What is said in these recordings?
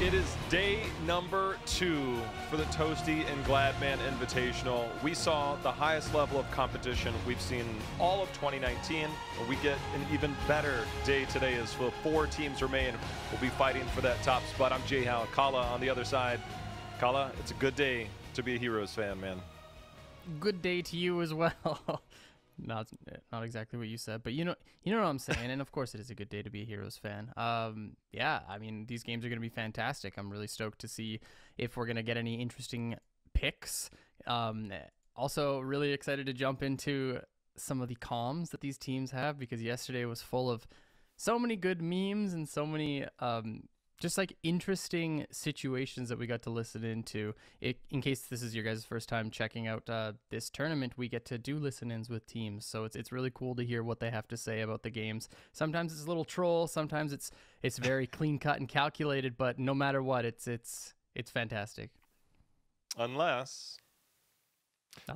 It is day number 2 for the Toasty and Gladman Invitational. We saw the highest level of competition we've seen all of 2019. We get an even better day today as the 4 teams remain. We'll be fighting for that top spot. I'm Jay Howe. Kala on the other side. Kala, it's a good day to be a Heroes fan, man. Good day to you as well. Not exactly what you said, but you know what I'm saying. And of course, it is a good day to be a Heroes fan. Yeah, I mean, these games are going to be fantastic. I'm really stoked to see if we're going to get any interesting picks. Also, really excited to jump into some of the comms that these teams have, because yesterday was full of so many good memes and so many just like interesting situations that we got to listen into. In case this is your guys' first time checking out this tournament, we get to do listen-ins with teams, so it's really cool to hear what they have to say about the games. Sometimes it's a little troll, sometimes it's very clean cut and calculated, but no matter what, it's fantastic. Unless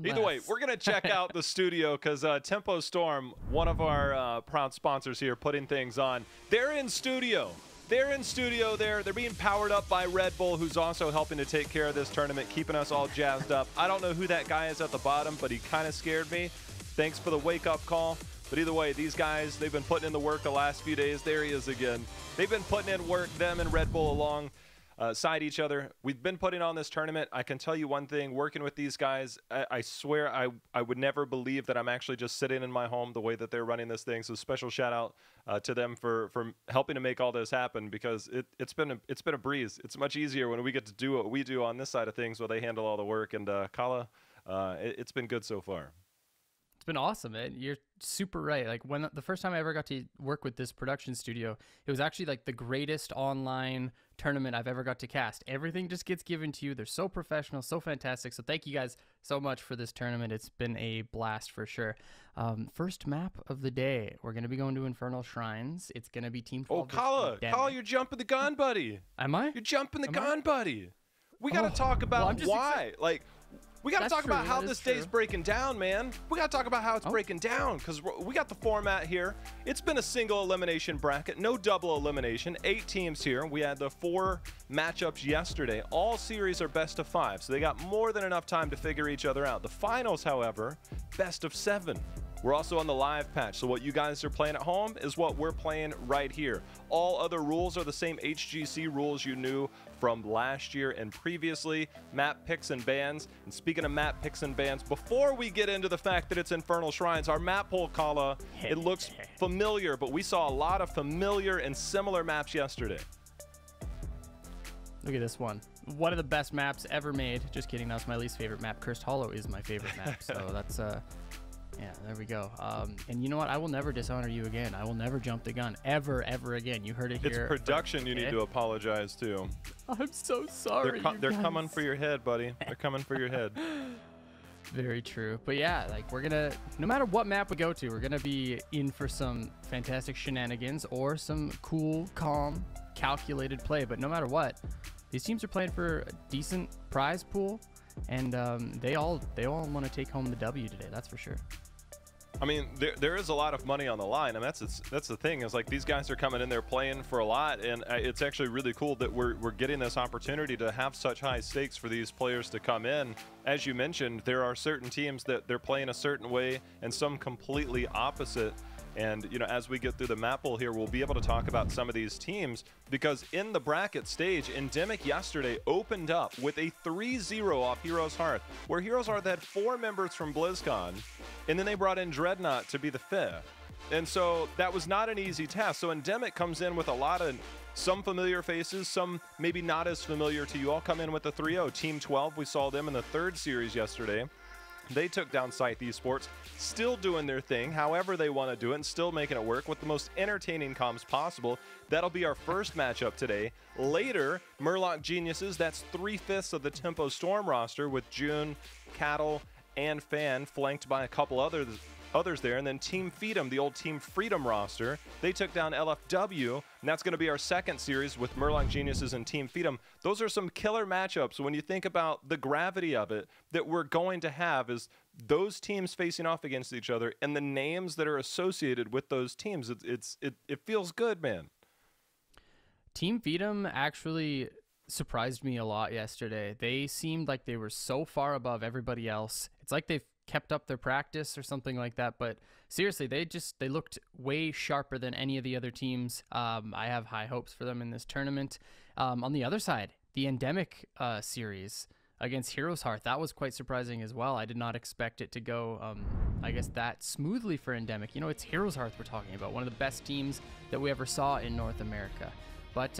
either way, we're going to check out the studio because Tempo Storm, one of our proud sponsors here, putting things on. They're in studio. They're in studio there. They're being powered up by Red Bull, who's also helping to take care of this tournament, keeping us all jazzed up. I don't know who that guy is at the bottom, but he kind of scared me. Thanks for the wake-up call. But either way, these guys, they've been putting in the work the last few days. There he is again. They've been putting in work, them and Red Bull alongside each other. We've been putting on this tournament. I can tell you one thing, working with these guys, I swear I would never believe that I'm actually just sitting in my home the way that they're running this thing. So special shout out to them for helping to make all this happen, because it's been a breeze. It's much easier when we get to do what we do on this side of things while they handle all the work. And Kala, it's been good so far. It's been awesome, man. You're super right. Like, when the first time I ever got to work with this production studio, it was actually like the greatest online tournament I've ever got to cast. Everything just gets given to you. They're so professional, so fantastic. So thank you guys so much for this tournament. It's been a blast for sure. First map of the day, we're going to be going to Infernal Shrines. It's going to be Team 12. Oh, Kala, you're jumping the gun, buddy. Am I? You're jumping the gun, buddy. We got to talk about why. Like, we got to talk about how this day's breaking down, man. We got to talk about how it's breaking down, because we got the format here. It's been a single elimination bracket, no double elimination. 8 teams here. We had the 4 matchups yesterday. All series are best of 5, so they got more than enough time to figure each other out. The finals, however, best of 7. We're also on the live patch, so what you guys are playing at home is what we're playing right here. All other rules are the same HGC rules you knew from last year and previously. Map picks and bans. And speaking of map picks and bans, before we get into the fact that it's Infernal Shrines, our map poll, Kala, it looks familiar, but we saw a lot of familiar and similar maps yesterday. Look at this one. One of the best maps ever made. Just kidding, that's my least favorite map. Cursed Hollow is my favorite map, so that's yeah, there we go. And you know what? I will never dishonor you again. I will never jump the gun ever again. You heard it here. It's production you need to apologize to. I'm so sorry. They're coming for your head, buddy. They're coming for your head. Very true. But yeah, like, we're gonna, no matter what map we go to, we're gonna be in for some fantastic shenanigans or some cool, calm, calculated play. But no matter what, these teams are playing for a decent prize pool, and they all want to take home the W today. That's for sure. I mean, there is a lot of money on the line, and that's the thing, is like, these guys are coming in there playing for a lot, and it's actually really cool that we're getting this opportunity to have such high stakes for these players to come in. As you mentioned, there are certain teams that they're playing a certain way and some completely opposite. And, you know, as we get through the map pool here, we'll be able to talk about some of these teams, because in the bracket stage, Endemic yesterday opened up with a 3-0 off Heroes Hearth, where Heroes Hearth had 4 members from BlizzCon, and then they brought in Dreadnought to be the 5th. And so that was not an easy task. So Endemic comes in with a lot of some familiar faces, some maybe not as familiar to you all, come in with the 3-0. Team 12, we saw them in the 3rd series yesterday. They took down Scythe Esports, still doing their thing, however they want to do it, and still making it work with the most entertaining comms possible. That'll be our first matchup today. Later, Murloc Geniuses, that's 3/5 of the Tempo Storm roster, with June, Cattle, and Fan, flanked by a couple others there. And then Team Freedom, the old Team Freedom roster, they took down LFW, and that's going to be our 2nd series with Murloc Geniuses and Team Freedom. Those are some killer matchups when you think about the gravity of it that we're going to have, is those teams facing off against each other and the names that are associated with those teams. It feels good, man. Team Freedom actually surprised me a lot yesterday. They seemed like they were so far above everybody else. It's like they've kept up their practice or something like that. But seriously, they looked way sharper than any of the other teams. I have high hopes for them in this tournament. On the other side, the Endemic series against Heroes Hearth, that was quite surprising as well. I did not expect it to go, I guess, that smoothly for Endemic. You know, it's Heroes Hearth we're talking about, one of the best teams that we ever saw in North America. But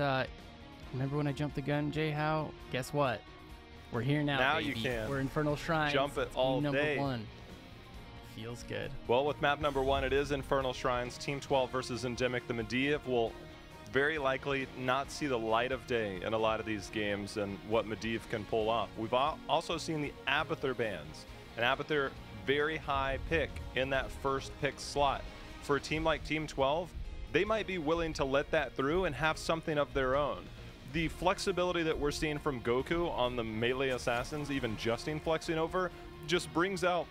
remember when I jumped the gun, Jay Howe? Guess what? We're here now, Now baby. you can. We're Infernal Shrines. Jump it all number day. 1. Feels good. Well, with map number 1, it is Infernal Shrines. Team 12 versus Endemic. The Medivh will very likely not see the light of day in a lot of these games and what Medivh can pull off. We've also seen the Abathur bans. An Abathur very high pick in that first pick slot. For a team like Team 12, they might be willing to let that through and have something of their own. The flexibility that we're seeing from Goku on the melee assassins, even Justine flexing over, just brings out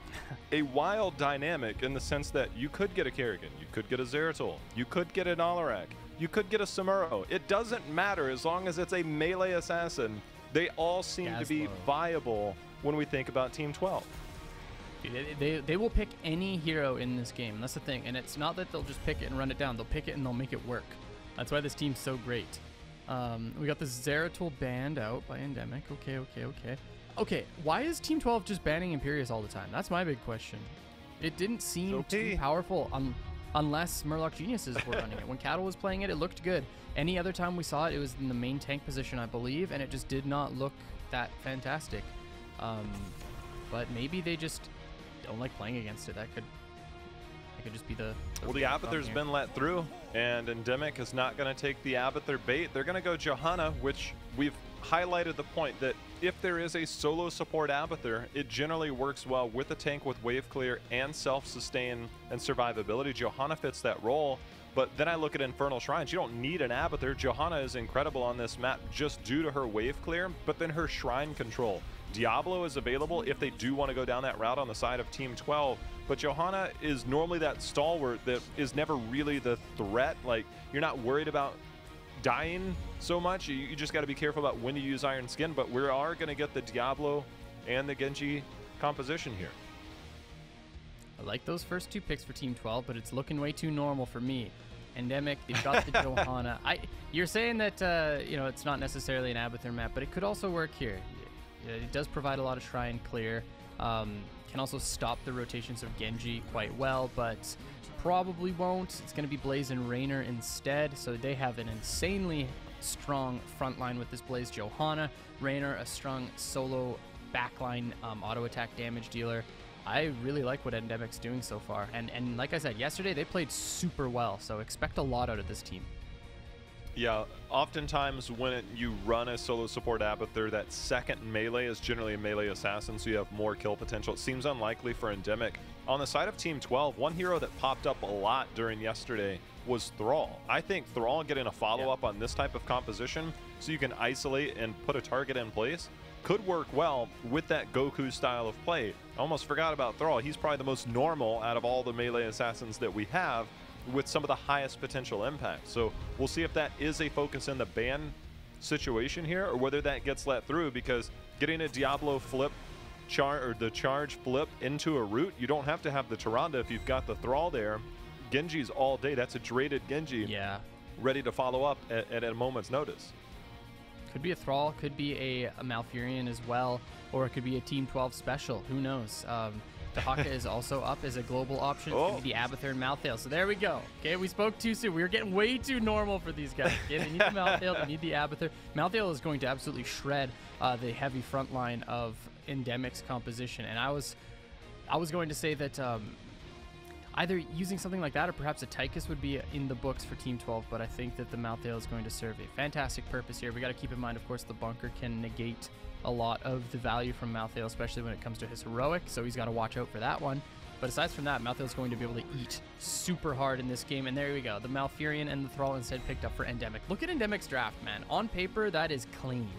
a wild dynamic in the sense that you could get a Kerrigan, you could get a Zeratul, you could get an Alarak, you could get a Samuro. It doesn't matter as long as it's a melee assassin. They all seem to be viable when we think about Team 12. They will pick any hero in this game. That's the thing. And it's not that they'll just pick it and run it down. They'll pick it and they'll make it work. That's why this team's so great. We got this Zeratul banned out by Endemic. Okay, why is Team 12 just banning Imperius all the time? That's my big question. It didn't seem too powerful unless Murloc Geniuses were running it. When Cattle was playing it, it looked good. Any other time we saw it, it was in the main tank position, I believe, and it just did not look that fantastic. But maybe they just don't like playing against it. That could just be the well, the Abathur's been let through, and Endemic is not going to take the Abathur bait. They're going to go Johanna, which we've highlighted the point that if there is a solo support Abathur, it generally works well with a tank with wave clear and self-sustain and survivability. Johanna fits that role. But then I look at Infernal Shrines. You don't need an Abathur. Johanna is incredible on this map just due to her wave clear, but then her shrine control. DIABLO is available if they do want to go down that route on the side of Team 12, but Johanna is normally that stalwart that is never really the threat. Like, you're not worried about dying so much. You just got to be careful about when to use Iron Skin, but we are going to get the DIABLO and the Genji composition here. I like those first 2 picks for Team 12, but it's looking way too normal for me. Endemic, they've got the Johanna. You're saying that you know, it's not necessarily an Abathur map, but it could also work here. It does provide a lot of shrine clear. Can also stop the rotations of Genji quite well, but probably won't. It's going to be Blaze and RAYNOR instead, so they have an insanely strong front line with this Blaze Johanna. RAYNOR, a strong solo backline auto attack damage dealer. I really like what Endemic's doing so far, and like I said, yesterday they played super well, so expect a lot out of this team. Yeah, oftentimes when you run a solo support Abathur, that second melee is generally a melee assassin, so you have more kill potential. It seems unlikely for Endemic. On the side of Team 12, one hero that popped up a lot during yesterday was Thrall. I think Thrall getting a follow-up on this type of composition so you can isolate and put a target in place could work well with that Goku style of play. I almost forgot about Thrall. He's probably the most normal out of all the melee assassins that we have, with some of the highest potential impact. So we'll see if that is a focus in the ban situation here, or whether that gets let through, because getting a DIABLO flip or the charge flip into a root, you don't have to have the Tyrande if you've got the Thrall there. Genji's all day. That's a traded Genji. Yeah. Ready to follow up at a moment's notice. Could be a Thrall, could be a Malfurion as well, or it could be a Team 12 special. Who knows? Tahaka is also up as a global option. It's going to be the Abathur and Malthael. So there we go. Okay, we spoke too soon. We were getting way too normal for these guys. Okay, they need the Malthael, they need the Abathur. Malthael is going to absolutely shred the heavy front line of Endemic's composition. And I was going to say that either using something like that or perhaps a Tychus would be in the books for Team 12, but I think that the Malthael is going to serve a fantastic purpose here. We got to keep in mind, of course, the bunker can negate a lot of the value from Malthael, especially when it comes to his heroic, so he's got to watch out for that one. But aside from that, Malthael is going to be able to eat super hard in this game, and there we go. The Malfurion and the Thrall instead picked up for Endemic. Look at Endemic's draft, man. On paper, that is clean.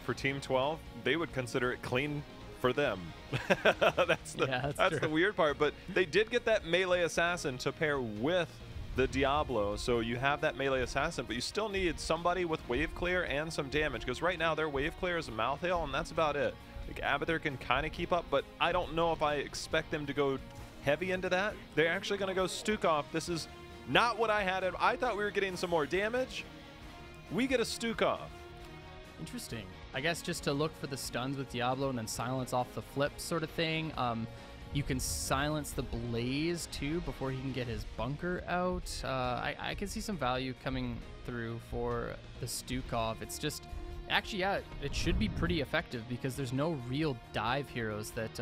For Team 12, they would consider it clean for them. that's the weird part. But they did get that melee assassin to pair with the Diablo, so you have that melee assassin, but you still need somebody with wave clear and some damage, because right now their wave clear is a mouth hail, and that's about it. Like, Abathur can kind of keep up, but I don't know if I expect them to go heavy into that. They're actually going to go Stukov. This is not what I had. I thought we were getting some more damage. We get a Stukov. Interesting. I guess just to look for the stuns with Diablo and then silence off the flip sort of thing. You can silence the Blaze too before he can get his bunker out. I can see some value coming through for the Stukov. It's just, actually, yeah, it should be pretty effective because there's no real dive heroes that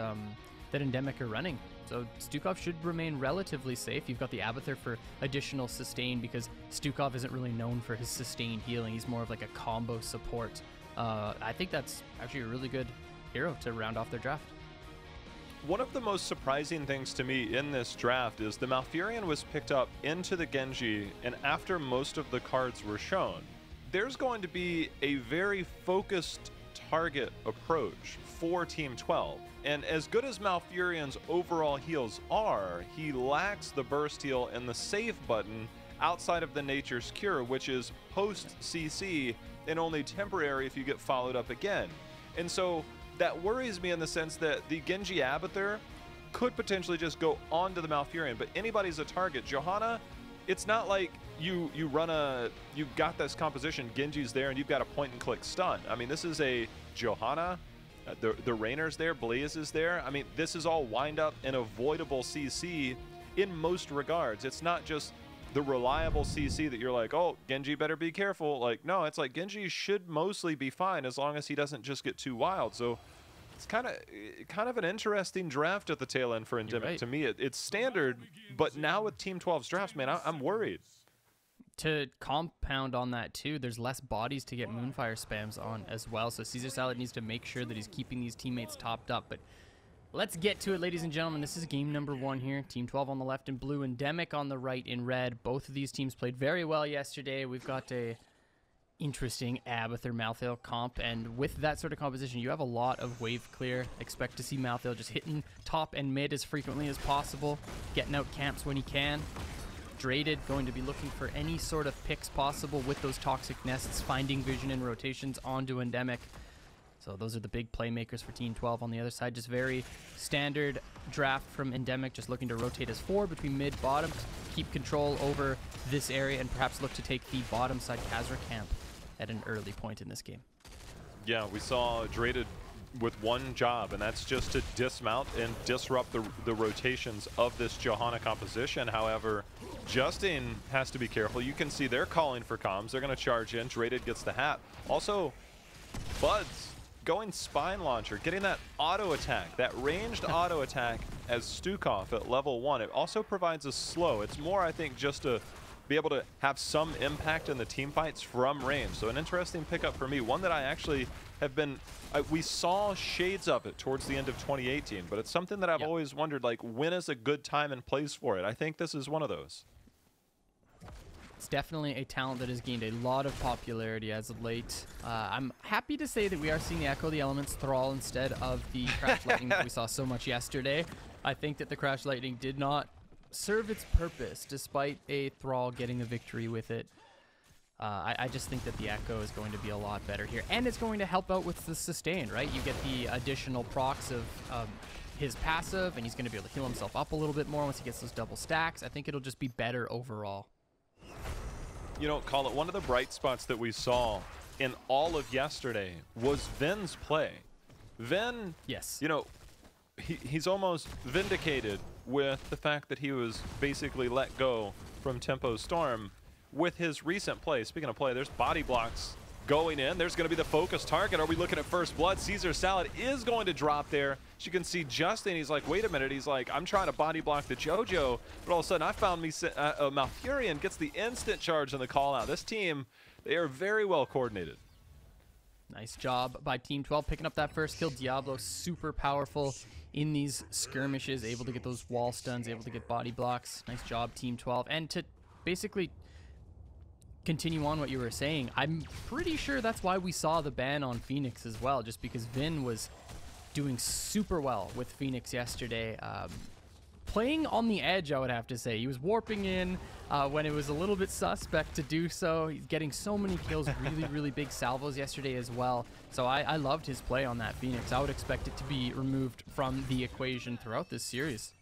that Endemic are running. So Stukov should remain relatively safe. You've got the Abathur for additional sustain because Stukov isn't really known for his sustained healing. He's more of like a combo support. I think that's actually a really good hero to round off their draft. One of the most surprising things to me in this draft is the Malfurion was picked up into the Genji, and after most of the cards were shown, there's going to be a very focused target approach for Team 12. And as good as Malfurion's overall heals are, he lacks the burst heal and the save button outside of the Nature's Cure, which is post CC and only temporary if you get followed up again. And so that worries me in the sense that the Genji Abathur could potentially just go onto the Malfurion, but anybody's a target. Johanna, it's not like you got this composition, Genji's there, and you've got a point and click stun. I mean, this is a Johanna, the RAYNOR's there, Blaze is there. I mean, this is all wind up and avoidable CC in most regards. It's not just the reliable CC that you're like, oh, Genji better be careful. Like, no, it's like Genji should mostly be fine as long as he doesn't just get too wild. So it's kind of an interesting draft at the tail end for Endemic. Right. To me, it's standard, but now with Team 12's drafts, man, I'm worried. To compound on that too, there's less bodies to get Moonfire spams on as well. So Caesar Salad needs to make sure that he's keeping these teammates topped up. But let's get to it, ladies and gentlemen. This is game number 1 here. Team 12 on the left in blue, Endemic on the right in red. Both of these teams played very well yesterday. We've got a interesting Abathur Malthael comp, and with that sort of composition, you have a lot of wave clear. Expect to see Malthael just hitting top and mid as frequently as possible, getting out camps when he can. Draded going to be looking for any sort of picks possible with those toxic nests, finding vision and rotations onto Endemic. So those are the big playmakers for Team 12 on the other side. Just very standard draft from Endemic, just looking to rotate as 4 between mid, bottom, keep control over this area, and perhaps look to take the bottom side Khazra camp at an early point in this game. Yeah, we saw Draded with one job, and that's just to dismount and disrupt the rotations of this Johanna composition. However, Justin has to be careful. You can see they're calling for comms. They're going to charge in. Draded gets the hat. Also, Buds going Spine Launcher, getting that auto attack, that ranged auto attack as Stukov at level 1. It also provides a slow. It's more, I think, just to be able to have some impact in the team fights from range. So an interesting pickup for me, one that I actually have been, we saw shades of it towards the end of 2018, but it's something that I've always wondered, like, when is a good time and place for it? I think this is one of those. It's definitely a talent that has gained a lot of popularity as of late. I'm happy to say that we are seeing the Echo the Elements Thrall instead of the Crash Lightning that we saw so much yesterday. I think that the Crash Lightning did not serve its purpose despite a Thrall getting the victory with it. I just think that the Echo is going to be a lot better here, and it's going to help out with the sustain, right? You get the additional procs of his passive, and he's going to be able to heal himself up a little bit more once he gets those double stacks. I think it'll just be better overall. You know, call it one of the bright spots that we saw in all of yesterday was Ven's play. Ven, yes, you know, he's almost vindicated with the fact that he was basically let go from Tempo Storm with his recent play. Speaking of play, there's body blocks going in. There's going to be the focus target. Are we looking at first blood? Caesar Salad is going to drop there. As you can see, Justin, he's like, wait a minute. He's like, I'm trying to body block the JoJo, but all of a sudden I found me, Malfurion gets the instant charge on the call out. This team, they are very well coordinated. Nice job by Team 12 picking up that first kill. Diablo super powerful in these skirmishes, able to get those wall stuns, able to get body blocks. Nice job, Team 12. And to basically continue on what you were saying, I'm pretty sure that's why we saw the ban on Phoenix as well, just because Vin was doing super well with Phoenix yesterday. playing on the edge, I would have to say. He was warping in when it was a little bit suspect to do so. He's getting so many kills, really big salvos yesterday as well. So I loved his play on that Phoenix. I would expect it to be removed from the equation throughout this series.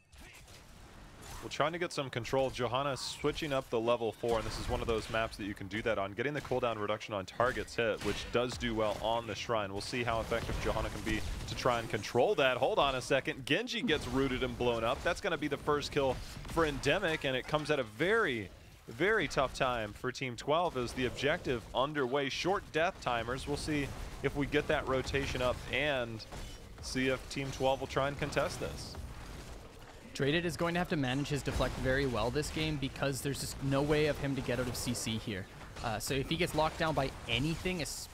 Well, trying to get some control, Johanna switching up the level 4, and this is one of those maps that you can do that on, getting the cooldown reduction on targets hit, which does do well on the Shrine. We'll see how effective Johanna can be to try and control that. Hold on a second. Genji gets rooted and blown up. That's going to be the first kill for Endemic, and it comes at a very tough time for Team 12 as the objective underway. Short death timers. We'll see if we get that rotation up and see if Team 12 will try and contest this. Dreyded is going to have to manage his deflect very well this game because there's just no way of him to get out of CC here. So if he gets locked down by anything, it's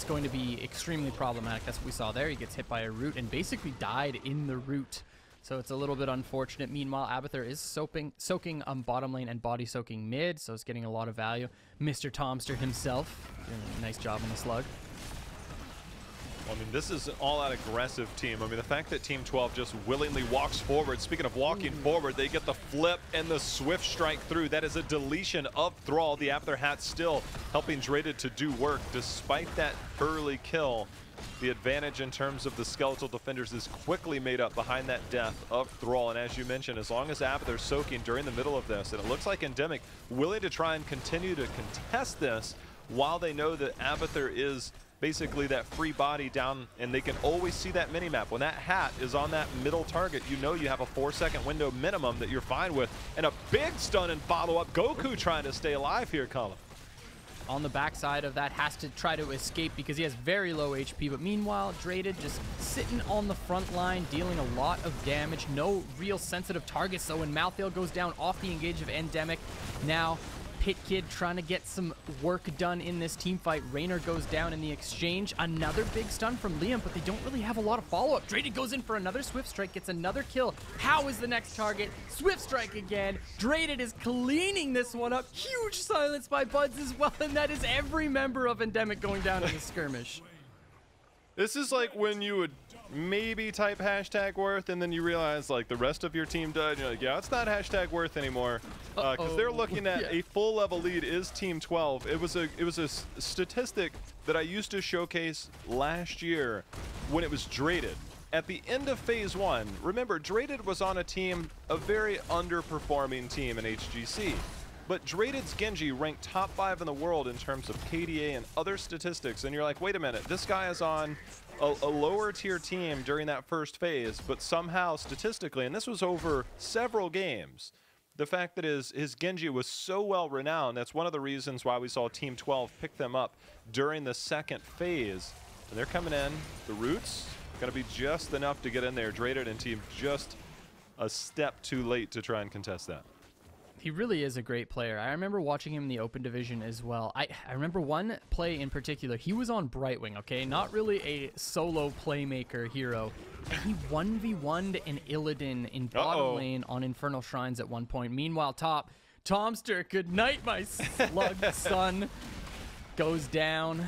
going to be extremely problematic. That's what we saw there. He gets hit by a root and basically died in the root. So it's a little bit unfortunate. Meanwhile, Abathur is soaking bottom lane and body soaking mid, so it's getting a lot of value. Mr. Tomster himself doing a nice job on the slug. I mean, this is an all-out aggressive team. I mean, the fact that Team 12 just willingly walks forward. Speaking of walking forward, they get the flip and the swift strike through. That is a deletion of Thrall. The Abathur hat still helping Dreyded to do work. Despite that early kill, the advantage in terms of the skeletal defenders is quickly made up behind that death of Thrall. And as you mentioned, as long as Abathur's soaking during the middle of this, and it looks like Endemic willing to try and continue to contest this while they know that Abathur is basically that free body down, and they can always see that mini-map. When that hat is on that middle target, you know you have a 4-second window minimum that you're fine with. And a big stun and follow-up. Goku trying to stay alive here, Colin. On the backside of that, has to try to escape because he has very low HP. But meanwhile, Dreyded just sitting on the front line, dealing a lot of damage. No real sensitive targets. So when Malthael goes down off the engage of Endemic, now Pit Kid trying to get some work done in this team fight. RAYNOR goes down in the exchange. Another big stun from Liam, but they don't really have a lot of follow-up. Dreyded goes in for another Swift Strike, gets another kill. How is the next target? Swift Strike again. Dreyded is cleaning this one up. Huge silence by Buds as well, and that is every member of Endemic going down in the skirmish. This is like when you would maybe type #worth and then you realize like the rest of your team died and you're like, yeah, it's not #worth anymore, because they're looking at a full level lead is Team 12. It was a statistic that I used to showcase last year when it was Dreyded. At the end of phase 1, remember Dreyded was on a team, a very underperforming team in HGC. But Dreyded's Genji ranked top 5 in the world in terms of KDA and other statistics, and you're like, wait a minute, this guy is on a lower tier team during that first phase, but somehow statistically, and this was over several games, the fact that his Genji was so well renowned, that's one of the reasons why we saw Team 12 pick them up during the second phase. And they're coming in, the roots, gonna be just enough to get in there. Dreyded and team just a step too late to try and contest that. He really is a great player. I remember watching him in the open division as well. I remember one play in particular. He was on Brightwing, okay? Not really a solo playmaker hero. And he 1v1'd an Illidan in bottom lane on Infernal Shrines at one point. Meanwhile, top, Tomster, good night, my slug son. Goes down.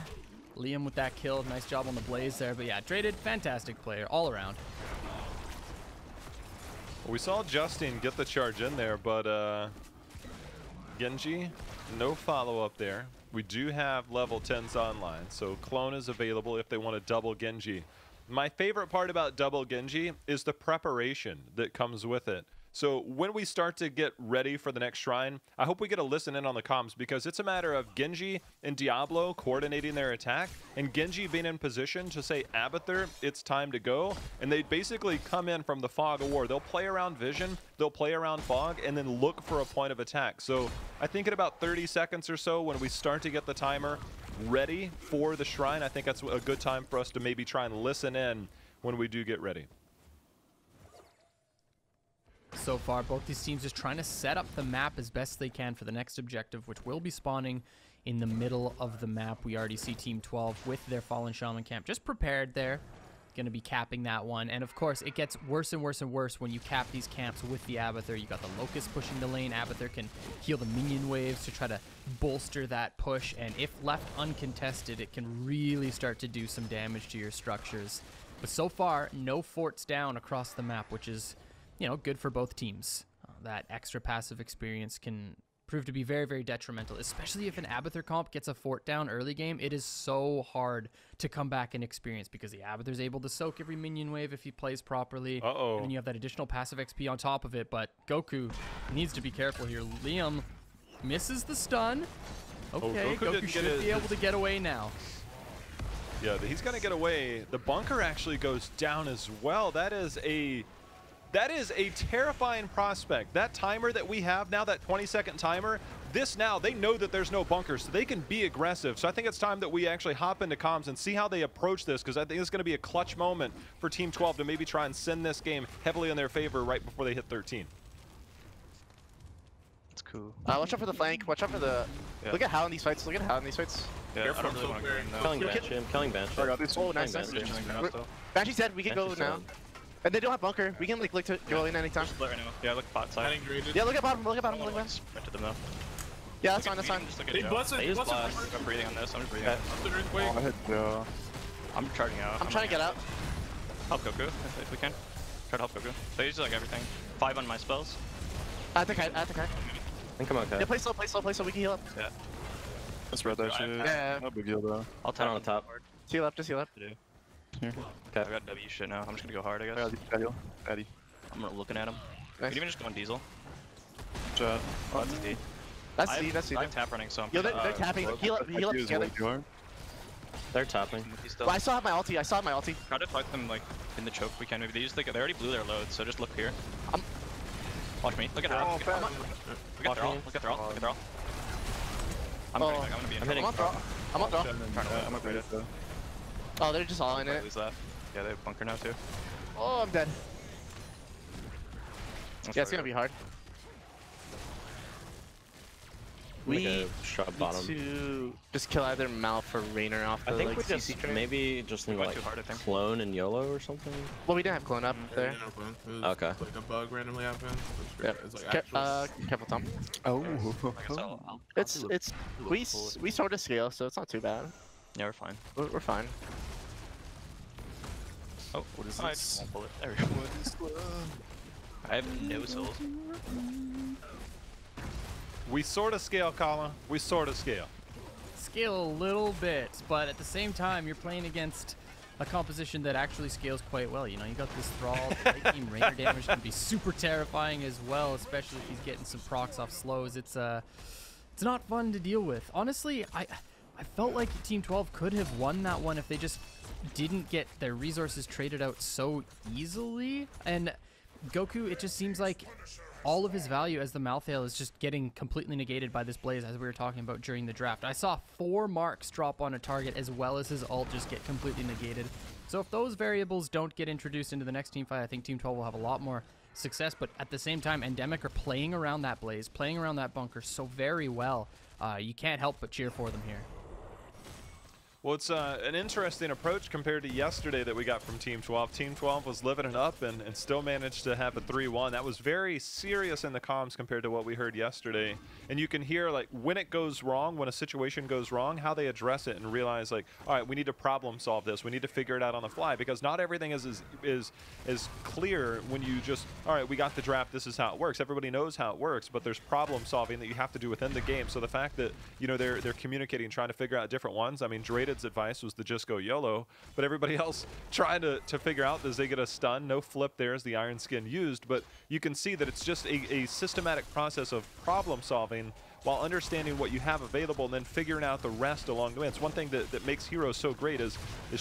Liam with that kill. Nice job on the Blaze there. But yeah, Dreyded, fantastic player all around. We saw Justin get the charge in there, but Genji, no follow-up there. We do have level 10s online, so clone is available if they want to double Genji. My favorite part about double Genji is the preparation that comes with it. So when we start to get ready for the next shrine, I hope we get a listen in on the comms, because it's a matter of Genji and DIABLO coordinating their attack, and Genji being in position to say, Abathur, it's time to go. And they basically come in from the fog of war. They'll play around vision, they'll play around fog, and then look for a point of attack. So I think in about 30 seconds or so, when we start to get the timer ready for the shrine, I think that's a good time for us to maybe try and listen in when we do get ready. So far, both these teams just trying to set up the map as best they can for the next objective, which will be spawning in the middle of the map. We already see Team 12 with their Fallen Shaman camp just prepared there. Going to be capping that one. And of course, it gets worse and worse and worse when you cap these camps with the Abathur. You got the Locust pushing the lane. Abathur can heal the minion waves to try to bolster that push. And if left uncontested, it can really start to do some damage to your structures. But so far, no forts down across the map, which is good for both teams. That extra passive experience can prove to be very, very detrimental, especially if an Abathur comp gets a fort down early game. It is so hard to come back and experience because the Abathur's able to soak every minion wave if he plays properly. And then you have that additional passive XP on top of it, but Goku needs to be careful here. Liam misses the stun. Okay, Goku should be able to get away now. Yeah, he's going to get away. The bunker actually goes down as well. That is a terrifying prospect. That timer that we have now, that 20-second timer, they know that there's no bunkers, so they can be aggressive. So I think it's time that we actually hop into comms and see how they approach this, because I think it's going to be a clutch moment for Team 12 to maybe try and send this game heavily in their favor right before they hit 13. That's cool. Watch out for the flank. Watch out for the... Yeah. Look at how in these fights. Look at how in these fights. Yeah, I don't really want to go in though. Killing Banshee. I'm killing Banshee. Oh, nice. Banshee's dead. We can go now. And they don't have bunker. We can like look to go in anytime. Right now. Yeah, look bot side. Yeah, look at bottom. Look at bottom. Look at bottom. Right to them though. Yeah, that's fine. That's fine. They blast. I'm breathing on this. I'm just breathing. I'm charging out. I'm trying to get out. Help Goku if we can. Try to help Goku. They use like everything. 5 on my spells. I think I think I. I think I'm okay. Yeah, play slow. We can heal up. Yeah. Let's spread that shit. Yeah. No big deal though. I'll tap on the top. Just heal up. Just heal up. Here. Okay. I got W shit now. I'm just gonna go hard, I guess. Addy. I'm looking at him. Nice. We can even just go on Diesel. Chat. Oh, that's D. That's C. I'm tap running, so I'm Yo, they're tapping. Heal up together. They're topping. Well, I still have my ulti. Try to fight them like in the choke we can. Maybe they already blew their load, so just look here. Watch me. Look at her. Look at their all. I'm gonna be in. I'm on throw. I'm upgraded though. Oh, they're just all in it. Lose that. Yeah, they have bunker now too. Oh, I'm dead. Yeah, it's gonna be hard. We need to just kill either Malf or Raynor off the, I think like, we just maybe just need like clone and YOLO or something. Well, we didn't have clone up there. Okay. Like a bug randomly happened. Yep. It's like Careful, Tom. Oh. It's we sort of scale, so it's not too bad. Yeah, we're fine. We're fine. Oh, what is this? I just won't pull it. There we go. I have no souls. We sort of scale, Colin. We sort of scale. Scale a little bit, but at the same time, you're playing against a composition that actually scales quite well. You know, you got this Thrall. Late game Raynor damage can be super terrifying as well, especially if he's getting some procs off slows. It's not fun to deal with. Honestly, I felt like Team 12 could have won that one if they just didn't get their resources traded out so easily. And Goku, it just seems like all of his value as the Malthael is just getting completely negated by this Blaze, as we were talking about during the draft. I saw 4 marks drop on a target as well as his ult just get completely negated. So if those variables don't get introduced into the next team fight, I think Team 12 will have a lot more success. But at the same time, Endemic are playing around that Blaze, playing around that bunker so very well. You can't help but cheer for them here. Well, it's an interesting approach compared to yesterday that we got from Team 12. Team 12 was living it up and still managed to have a 3-1. That was very serious in the comms compared to what we heard yesterday. And you can hear, like, when it goes wrong, when a situation goes wrong, how they address it and realize, like, all right, we need to problem solve this. We need to figure it out on the fly, because not everything is clear when you just, all right, we got the draft, this is how it works. Everybody knows how it works, but there's problem solving that you have to do within the game. So the fact that, you know, they're communicating, trying to figure out different ones. I mean, Dreaded's advice was to just go YOLO, but everybody else trying to figure out, does they get a stun? No flip there as the Iron Skin used, but you can see that it's just a systematic process of problem solving while understanding what you have available and then figuring out the rest along the way. It's one thing that makes Heroes so great is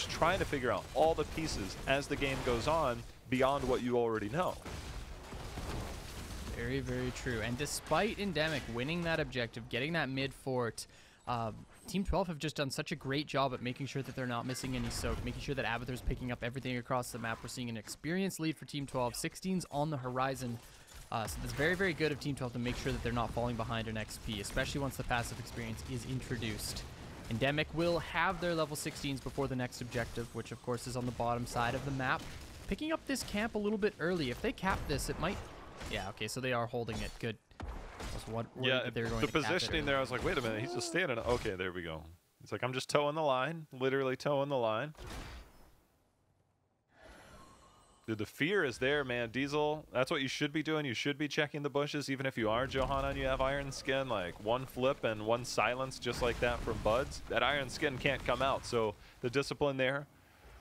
trying to figure out all the pieces as the game goes on beyond what you already know. Very, very true. And despite Endemic winning that objective, getting that mid fort, Team 12 have just done such a great job at making sure that they're not missing any soak, making sure that Abathur's picking up everything across the map. We're seeing an experienced lead for Team 12. 16's on the horizon. So that's very, very good of Team 12 to make sure that they're not falling behind in XP, especially once the passive experience is introduced. Endemic will have their level 16s before the next objective, which of course is on the bottom side of the map. Picking up this camp a little bit early. If they cap this, it might... Yeah, okay, so they are holding it. Good. Yeah, the positioning there, I was like, wait a minute, he's just standing. Okay, there we go. It's like, I'm just toeing the line, literally toeing the line. Dude, the fear is there, man. Diesel, that's what you should be doing. You should be checking the bushes, even if you are Johanna and you have Iron Skin. Like, one flip and one silence just like that from Buds. That Iron Skin can't come out. So the discipline there,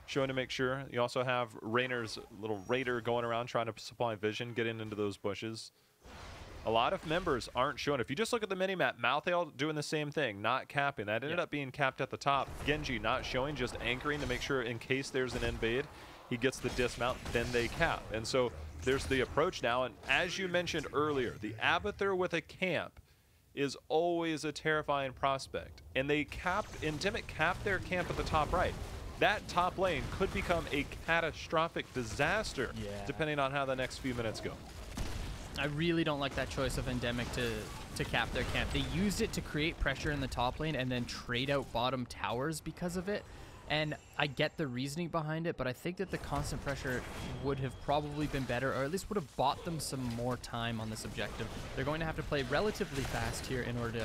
showing to make sure. You also have Raynor's little Raider going around trying to supply vision, getting into those bushes. A lot of members aren't showing. If you just look at the minimap, Malthael doing the same thing, not capping. That ended up being capped at the top. Genji not showing, just anchoring to make sure in case there's an invade, he gets the dismount, then they cap. And so there's the approach now. And as you mentioned earlier, the Abathur with a camp is always a terrifying prospect. And they capped, Endemic capped their camp at the top right. That top lane could become a catastrophic disaster depending on how the next few minutes go. I really don't like that choice of Endemic to cap their camp. They used it to create pressure in the top lane and then trade out bottom towers because of it. And I get the reasoning behind it, but I think that the constant pressure would have probably been better, or at least would have bought them some more time on this objective. They're going to have to play relatively fast here in order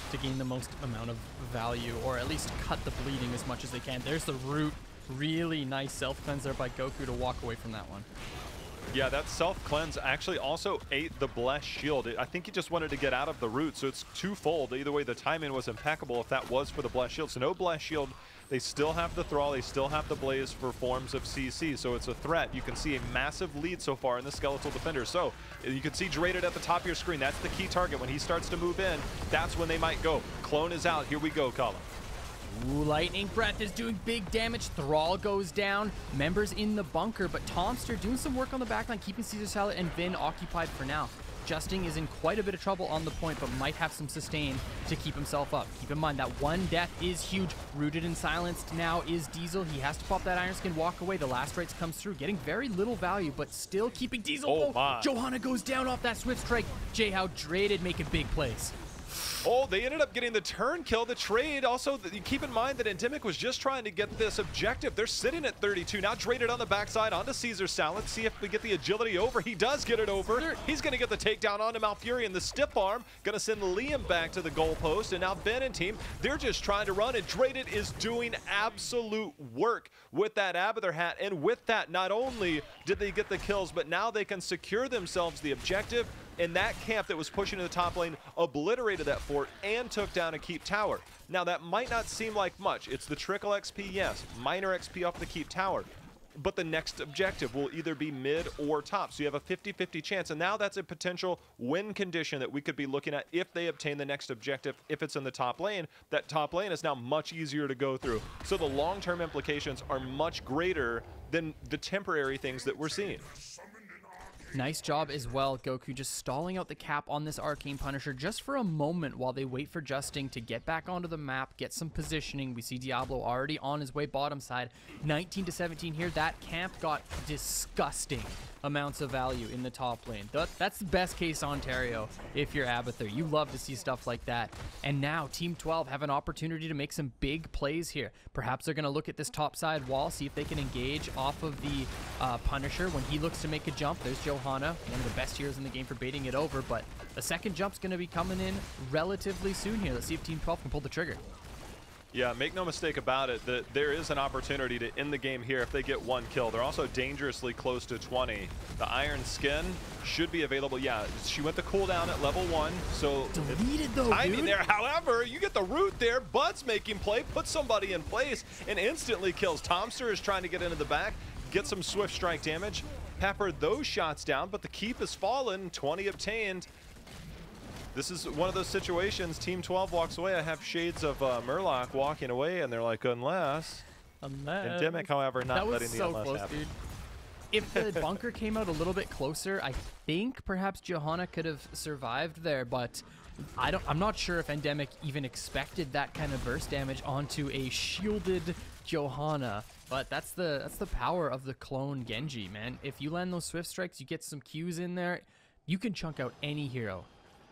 to gain the most amount of value, or at least cut the bleeding as much as they can. There's the root. Really nice self-cleanse there by Goku to walk away from that one. Yeah, that self-cleanse actually also ate the Blessed Shield. I think he just wanted to get out of the root, so it's twofold. Either way, the timing was impeccable if that was for the Blessed Shield. So no Blessed Shield. They still have the Thrall. They still have the Blaze for forms of CC, so it's a threat. You can see a massive lead so far in the Skeletal Defender. So you can see Draded at the top of your screen. That's the key target. When he starts to move in, that's when they might go. Clone is out. Here we go, Colin. Ooh, Lightning Breath is doing big damage. Thrall goes down. Members in the bunker, but Tomster doing some work on the backline, keeping Caesar Salad and Vin occupied for now. Justing is in quite a bit of trouble on the point, but might have some sustain to keep himself up. Keep in mind that one death is huge. Rooted and silenced now is Diesel. He has to pop that Iron Skin, walk away. The last rites comes through, getting very little value, but still keeping Diesel. Oh my. Johanna goes down off that Swift Strike. J-How Draded making big plays. Oh, they ended up getting the turn kill, the trade. Also, keep in mind that Endemic was just trying to get this objective. They're sitting at 32. Now traded on the backside onto Caesar Salad. See if we get the agility over. He does get it over. He's going to get the takedown onto Malfurion. The stiff arm going to send Liam back to the goalpost. And now Ben and team, they're just trying to run. And Traded is doing absolute work with that Abathur hat. And with that, not only did they get the kills, but now they can secure themselves the objective. And that camp that was pushing to the top lane obliterated that fort and took down a keep tower. Now, that might not seem like much. It's the trickle XP, yes. Minor XP off the keep tower. But the next objective will either be mid or top. So you have a 50-50 chance. And now that's a potential win condition that we could be looking at if they obtain the next objective. If it's in the top lane, that top lane is now much easier to go through. So the long-term implications are much greater than the temporary things that we're seeing. Nice job as well, Goku, just stalling out the cap on this Arcane Punisher just for a moment while they wait for Justing to get back onto the map, get some positioning. We see Diablo already on his way bottom side. 19-17 here. That camp got disgusting amounts of value in the top lane. That's the best case Ontario if you're Abathur. You love to see stuff like that. And now Team 12 have an opportunity to make some big plays here. Perhaps they're going to look at this top side wall, see if they can engage off of the Punisher. When he looks to make a jump, there's Johanna, one of the best heroes in the game for baiting it over, but the second jump's going to be coming in relatively soon here. Let's see if Team 12 can pull the trigger. Yeah, make no mistake about it, that there is an opportunity to end the game here if they get one kill. They're also dangerously close to 20. The Iron Skin should be available. Yeah, she went the cooldown at level 1, so deleted though, timing dude. there. However, you get the root there. Bud's making play, puts somebody in place, and instantly kills. Tomster is trying to get into the back, get some Swift Strike damage, pepper those shots down, but the keep has fallen. 20 obtained. This is one of those situations. Team 12 walks away. I have shades of Murloc walking away, and they're like, unless. Endemic, however, not letting the unless close, happen. dude. If the bunker came out a little bit closer, I think perhaps Johanna could have survived there, but I'm not sure if Endemic even expected that kind of burst damage onto a shielded Johanna. But that's the power of the clone Genji, man. If you land those Swift Strikes, you get some Qs in there, you can chunk out any hero.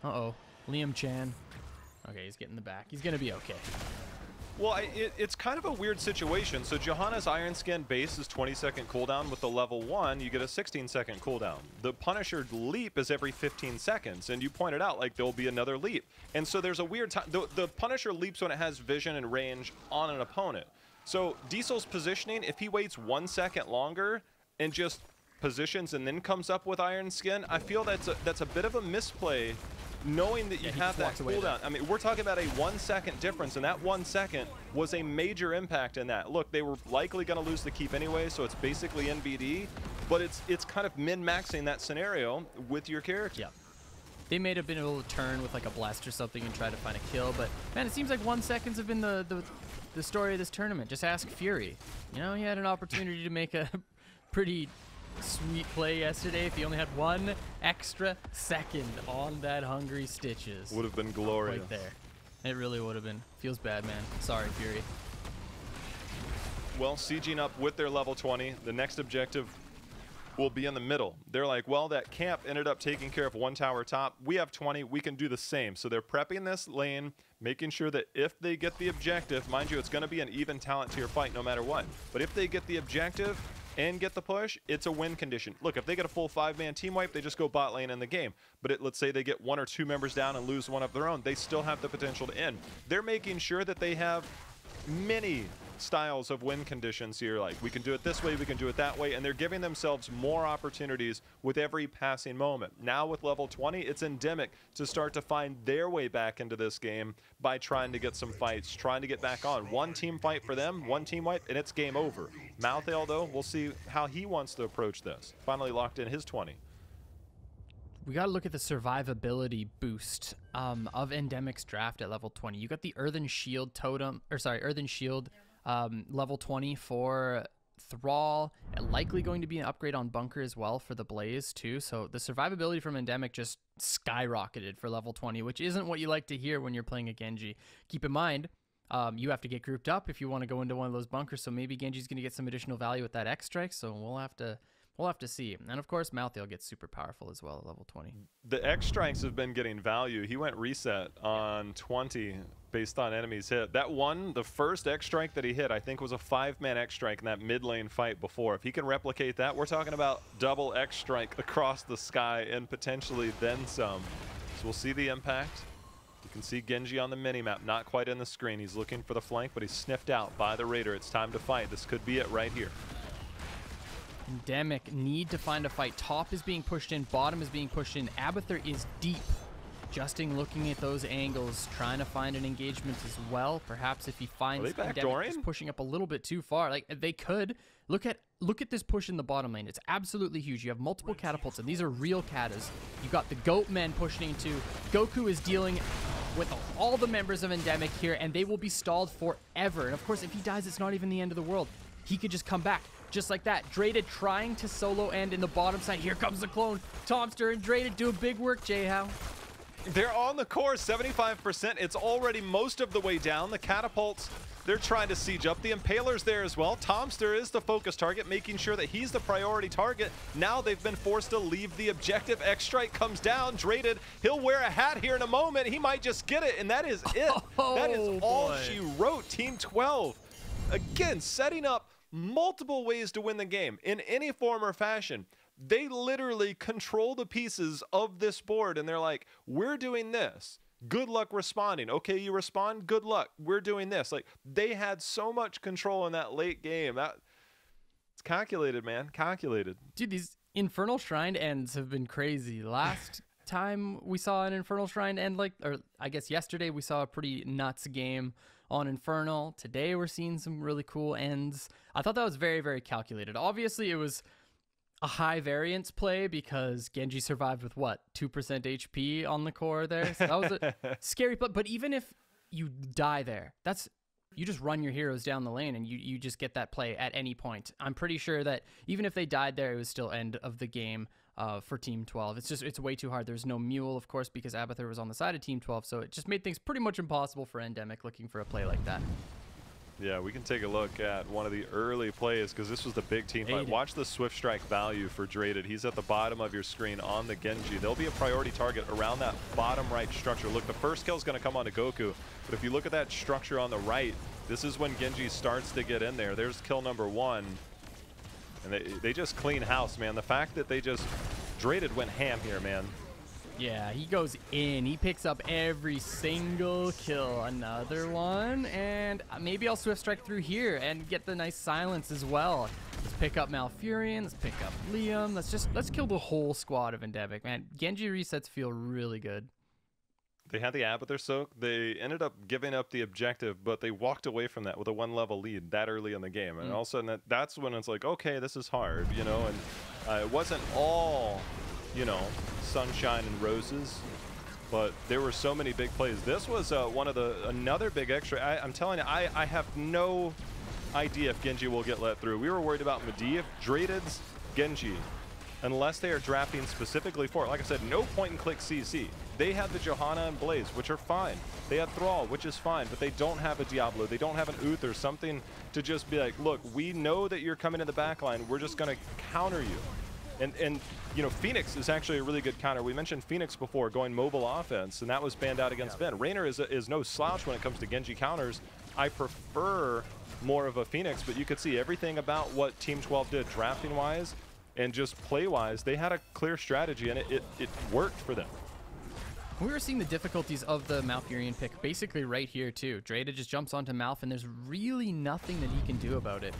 Uh-oh, Liam Chan. Okay, he's getting the back. He's gonna be okay. Well, it's kind of a weird situation. So Johanna's Iron Skin base is 20-second cooldown. With the level 1, you get a 16-second cooldown. The Punisher leap is every 15 seconds, and you pointed out, like, there'll be another leap. And so there's a weird time. The Punisher leaps when it has vision and range on an opponent. So Diesel's positioning, if he waits 1 second longer and just positions and then comes up with Iron Skin, I feel that's a bit of a misplay, knowing that you have that cooldown. I mean, we're talking about a 1 second difference, and that 1 second was a major impact in that. Look, they were likely going to lose the keep anyway, so it's basically NBD, but it's kind of min-maxing that scenario with your character. Yeah. They may have been able to turn with like a blast or something and try to find a kill, but man, it seems like 1 seconds have been the story of this tournament. Just ask Fury. You know, he had an opportunity to make a pretty sweet play yesterday if he only had 1 extra second on that Hungry Stitches. Would have been glorious. Right there. It really would have been. Feels bad, man. Sorry, Fury. Well, sieging up with their level 20, the next objective will be in the middle. They're like, well, that camp ended up taking care of 1 tower top. We have 20. We can do the same. So they're prepping this lane, making sure that if they get the objective, mind you, it's going to be an even talent tier fight no matter what. But if they get the objective and get the push, it's a win condition. Look, if they get a full 5-man team wipe, they just go bot lane in the game. But let's say they get 1 or 2 members down and lose 1 of their own, they still have the potential to end. They're making sure that they have many styles of win conditions here, like we can do it this way, we can do it that way, and they're giving themselves more opportunities with every passing moment. Now with level 20, it's endemic to start to find their way back into this game by trying to get some fights, trying to get back on. 1 team fight for them, 1 team wipe, and it's game over. Malthael, though, we'll see how he wants to approach this. Finally locked in his 20. We got to look at the survivability boost of Endemic's draft at level 20. You got the Earthen Shield totem, or sorry, Earthen Shield level 20 for Thrall, likely going to be an upgrade on Bunker as well for the Blaze too. So the survivability from Endemic just skyrocketed for level 20, which isn't what you like to hear when you're playing a Genji. Keep in mind, you have to get grouped up if you want to go into one of those bunkers. So maybe Genji's going to get some additional value with that X strike. So we'll have to see. And of course, Malthael gets super powerful as well at level 20. The X strikes have been getting value. He went reset on 20 based on enemies hit. That one, the first X strike that he hit, I think was a 5-man X strike in that mid lane fight before. If he can replicate that, we're talking about double X strike across the sky and potentially then some. So we'll see the impact. You can see Genji on the minimap, not quite in the screen. He's looking for the flank, but he's sniffed out by the Raider. It's time to fight. This could be it right here. Endemic need to find a fight. Top is being pushed in, bottom is being pushed in. Abathur is deep. Justing looking at those angles, trying to find an engagement as well. Perhaps if he finds Endemic just pushing up a little bit too far, like they could. Look at this push in the bottom lane. It's absolutely huge. You have multiple catapults, and these are real katas. You got the goat men pushing into. Goku is dealing with all the members of Endemic here, and they will be stalled forever. And of course, if he dies, it's not even the end of the world. He could just come back. Just like that. Draded trying to solo end in the bottom side. Here comes the clone. Tomster and Draded doing big work, J-How. They're on the core, 75%. It's already most of the way down. The catapults, they're trying to siege up. The Impaler's there as well. Tomster is the focus target, making sure that he's the priority target. Now they've been forced to leave the objective. X-Strike comes down. Draded, he'll wear a hat here in a moment. He might just get it, and that is it. That is all she wrote. Team 12, again, setting up multiple ways to win the game in any form or fashion. They literally control the pieces of this board, and they're like, we're doing this. Good luck responding. Okay, you respond, good luck. We're doing this. Like, they had so much control in that late game. It's calculated, man. Calculated. Dude, these Infernal Shrine ends have been crazy. Last time we saw an Infernal Shrine end, or I guess yesterday we saw a pretty nuts game on Infernal. Today we're seeing some really cool ends. I thought that was very, very calculated. Obviously, it was a high variance play because Genji survived with what, 2% HP on the core there. So that was a scary play. But even if you die there, you just run your heroes down the lane and you just get that play at any point. I'm pretty sure that even if they died there, it was still end of the game for Team 12. It's way too hard. There's no mule, of course, because Abathur was on the side of Team 12, so it just made things pretty much impossible for Endemic looking for a play like that. Yeah, we can take a look at one of the early plays because this was the big team fight. Watch the Swift Strike value for Draded. He's at the bottom of your screen on the Genji. There'll be a priority target around that bottom right structure. Look, the first kill is going to come onto Goku, but if you look at that structure on the right, this is when Genji starts to get in there. There's kill number 1, and they just clean house, man. The fact that they just Draded went ham here, man. Yeah, he goes in. He picks up every single kill. Another one, and maybe I'll Swift Strike through here and get the nice silence as well. Let's pick up Malfurion. Let's pick up Liam. Let's kill the whole squad of Endemic. Man, Genji resets feel really good. They had the Abathur soak. They ended up giving up the objective, but they walked away from that with a 1-level lead that early in the game. And all of a sudden, that's when it's like, okay, this is hard, you know. And it wasn't all, you know, sunshine and roses, but there were so many big plays. This was another big extra. I'm telling you, I have no idea if Genji will get let through. We were worried about Medivh, Dreaded's, Genji, unless they are drafting specifically for it. Like I said, no point and click CC. They had the Johanna and Blaze, which are fine. They had Thrall, which is fine, but they don't have a Diablo. They don't have an Uth or something to just be like, look, we know that you're coming in the backline. We're just going to counter you. And you know, Phoenix is actually a really good counter. We mentioned Phoenix before, going mobile offense, and that was banned out against Ben. RAYNOR is no slouch when it comes to Genji counters. I prefer more of a Phoenix, but you could see everything about what Team 12 did drafting-wise and just play-wise. They had a clear strategy, and it worked for them. We were seeing the difficulties of the Malfurion pick basically right here too. Dreaded just jumps onto Malf, and there's really nothing that he can do about it.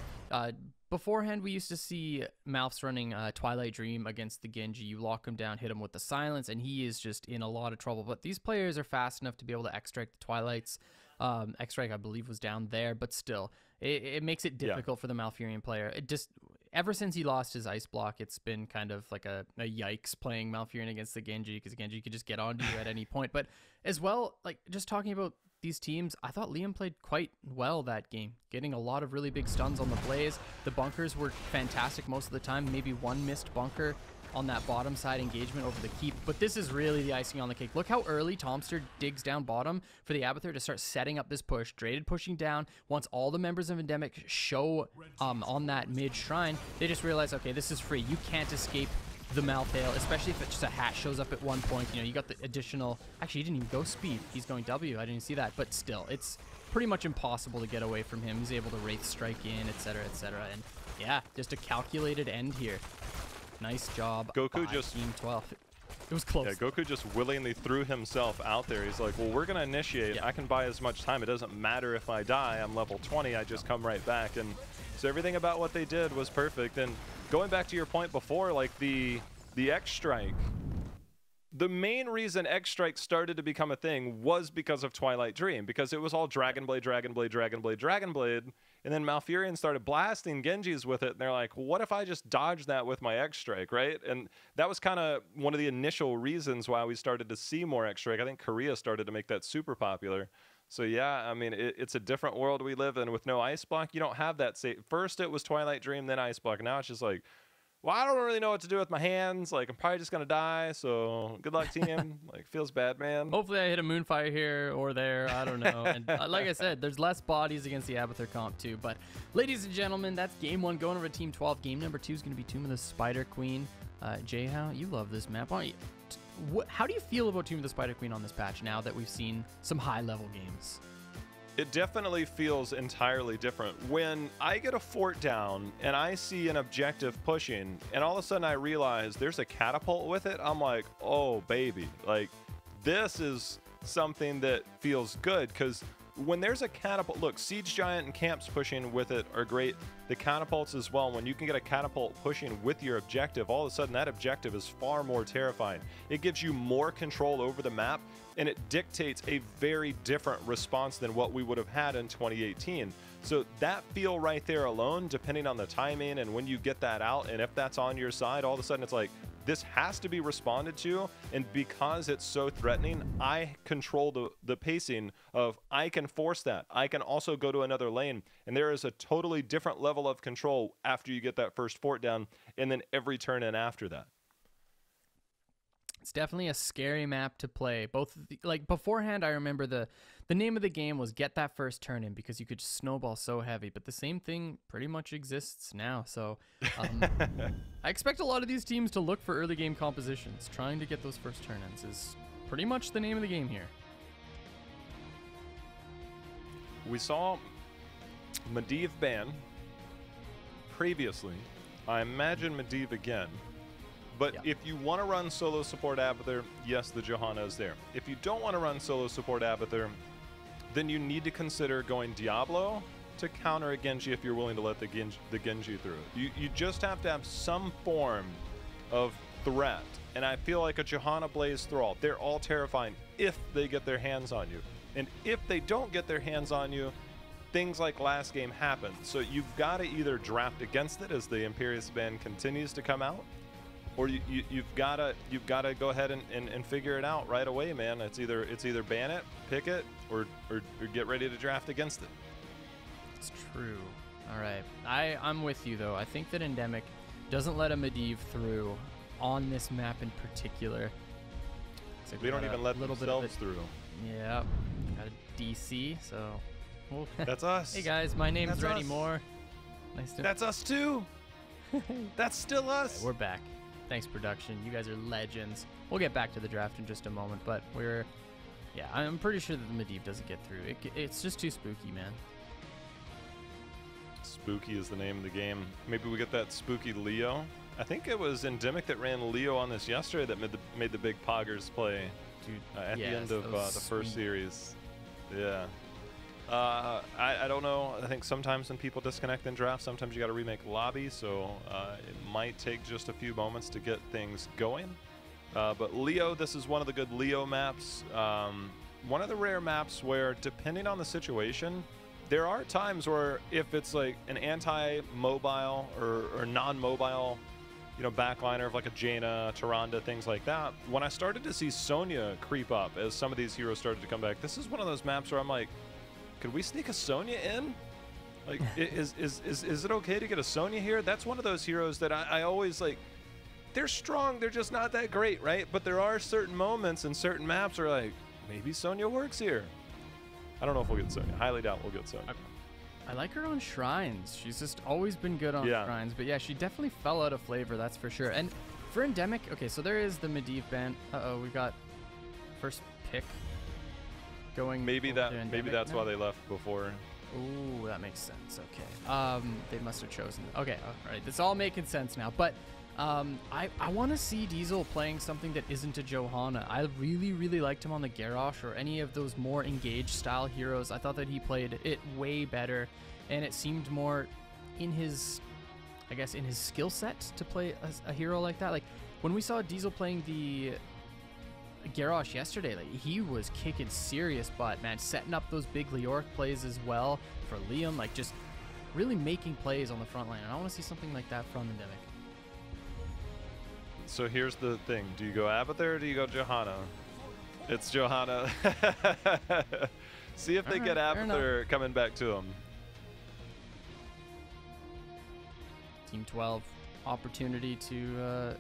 Beforehand, we used to see Malfs running Twilight Dream against the Genji. You lock him down, hit him with the silence, and he is just in a lot of trouble. But these players are fast enough to be able to X-Strike the Twilights. X-Strike, I believe, was down there, but still, it makes it difficult for the Malfurion player. It just... Ever since he lost his ice block, it's been kind of like a yikes playing Malfurion against the Genji, because Genji could just get onto you at any point. But as well, like, just talking about these teams, I thought Liam played quite well that game, getting a lot of really big stuns on the Blaze. The bunkers were fantastic most of the time, maybe one missed bunker on that bottom side engagement over the keep. But this is really the icing on the cake. Look how early Tomster digs down bottom for the Abathur to start setting up this push. Dreaded pushing down. Once all the members of Endemic show on that mid shrine, they just realize, okay, this is free. You can't escape the Malthail, especially if it's just a hat shows up at one point. You know, you got the additional... Actually, he didn't even go speed. He's going W. I didn't see that. But still, it's pretty much impossible to get away from him. He's able to Wraith Strike in, etc., etc. And yeah, just a calculated end here. Nice job. Goku just Team 12. It was close. Yeah, Goku just willingly threw himself out there. He's like, well, we're going to initiate. Yeah. I can buy as much time. It doesn't matter if I die. I'm level 20. I just come right back. And so everything about what they did was perfect. And going back to your point before, like the X-Strike, the main reason X-Strike started to become a thing was because of Twilight Dream, because it was all Dragon Blade, Dragon Blade, Dragon Blade, Dragon Blade. And then Malfurion started blasting Genjis with it, and they're like, well, what if I just dodge that with my X-Strike, right? And that was kind of one of the initial reasons why we started to see more X-Strike. I think Korea started to make that super popular. So yeah, I mean, it's a different world we live in with no Ice Block. You don't have that. First it was Twilight Dream, then Ice Block. Now it's just like, well, I don't really know what to do with my hands. Like, I'm probably just going to die, so good luck, team. Like, feels bad, man. Hopefully I hit a Moonfire here or there. I don't know. And like I said, there's less bodies against the Abathur comp, too. But, ladies and gentlemen, that's game 1 going over to Team 12. Game number 2 is going to be Tomb of the Spider Queen. Jayhow, you love this map. How do you feel about Tomb of the Spider Queen on this patch now that we've seen some high-level games? It definitely feels entirely different. When I get a fort down and I see an objective pushing and all of a sudden I realize there's a catapult with it, I'm like, oh baby, like this is something that feels good, because when there's a catapult, look, Siege Giant and Camps pushing with it are great. The catapults as well, when you can get a catapult pushing with your objective, all of a sudden that objective is far more terrifying. It gives you more control over the map, and it dictates a very different response than what we would have had in 2018. So that feel right there alone, depending on the timing and when you get that out, and if that's on your side, all of a sudden it's like, this has to be responded to, and because it's so threatening, I control the pacing of, I can force that. I can also go to another lane, and there is a totally different level of control after you get that first fort down, and then every turn in after that. It's definitely a scary map to play. Both, like beforehand, I remember the name of the game was get that first turn in, because you could snowball so heavy, but the same thing pretty much exists now. So I expect a lot of these teams to look for early game compositions. Trying to get those first turn-ins is pretty much the name of the game here. We saw Medivh ban previously. I imagine Medivh again. But Yeah. if you want to run solo support Abathur, yes, the Johanna is there. If you don't want to run solo support Abathur, then you need to consider going Diablo to counter a Genji if you're willing to let the Genji through. You just have to have some form of threat. And I feel like a Johanna Blaze Thrall, they're all terrifying if they get their hands on you. And if they don't get their hands on you, things like last game happen. So you've got to either draft against it as the Imperious ban continues to come out, or you've got to go ahead and figure it out right away, man. It's either ban it, pick it, or get ready to draft against it. It's true. All right, I'm with you though. I think that Endemic doesn't let a Medivh through on this map in particular. Like we don't even let themselves through. Yeah, got a DC, so. Well, that's us. Hey guys, my name's Rennie Moore. Nice to. That's us too. That's still us. Right, we're back. Thanks, production. You guys are legends. We'll get back to the draft in just a moment, but yeah, I'm pretty sure that the Medivh doesn't get through. It's just too spooky, man. Spooky is the name of the game. Maybe we get that spooky Leo. I think it was Endemic that ran Leo on this yesterday that made the big poggers play. Dude, at the end of the first series. Yeah. I don't know. I think sometimes when people disconnect in draft, sometimes you got to remake lobby, so it might take just a few moments to get things going. But Leo, this is one of the good Leo maps. One of the rare maps where, depending on the situation, there are times where if it's like an anti-mobile or non-mobile, backliner of like a Jaina, Tyrande, things like that, when I started to see Sonya creep up as some of these heroes started to come back, this is one of those maps where I'm like, could we sneak a Sonya in? Like, is it okay to get a Sonya here? That's one of those heroes that I always like. They're strong, they're just not that great, right? But there are certain moments and certain maps where like, maybe Sonya works here. I don't know if we'll get Sonya. Highly doubt we'll get Sonya. I like her on shrines. She's just always been good on shrines. But yeah, she definitely fell out of flavor, that's for sure. And for Endemic, okay, so there is the Medivh ban. Uh-oh, we got first pick going. Maybe that's why they left before. Ooh, that makes sense. Okay. They must have chosen. Okay, all right. It's all making sense now. But I want to see Diesel playing something that isn't a Johanna. I really, really liked him on the Garrosh or any of those more engaged style heroes. I thought that he played it way better, and it seemed more in his, I guess, in his skill set to play a hero like that. Like when we saw Diesel playing the Garrosh yesterday, like he was kicking serious butt, man, setting up those big Leoric plays as well for Liam, like just really making plays on the front line. And I want to see something like that from Endemic. So here's the thing. Do you go Abathur or do you go Johanna? It's Johanna. See if they get Abathur coming back to him. Team 12, opportunity to...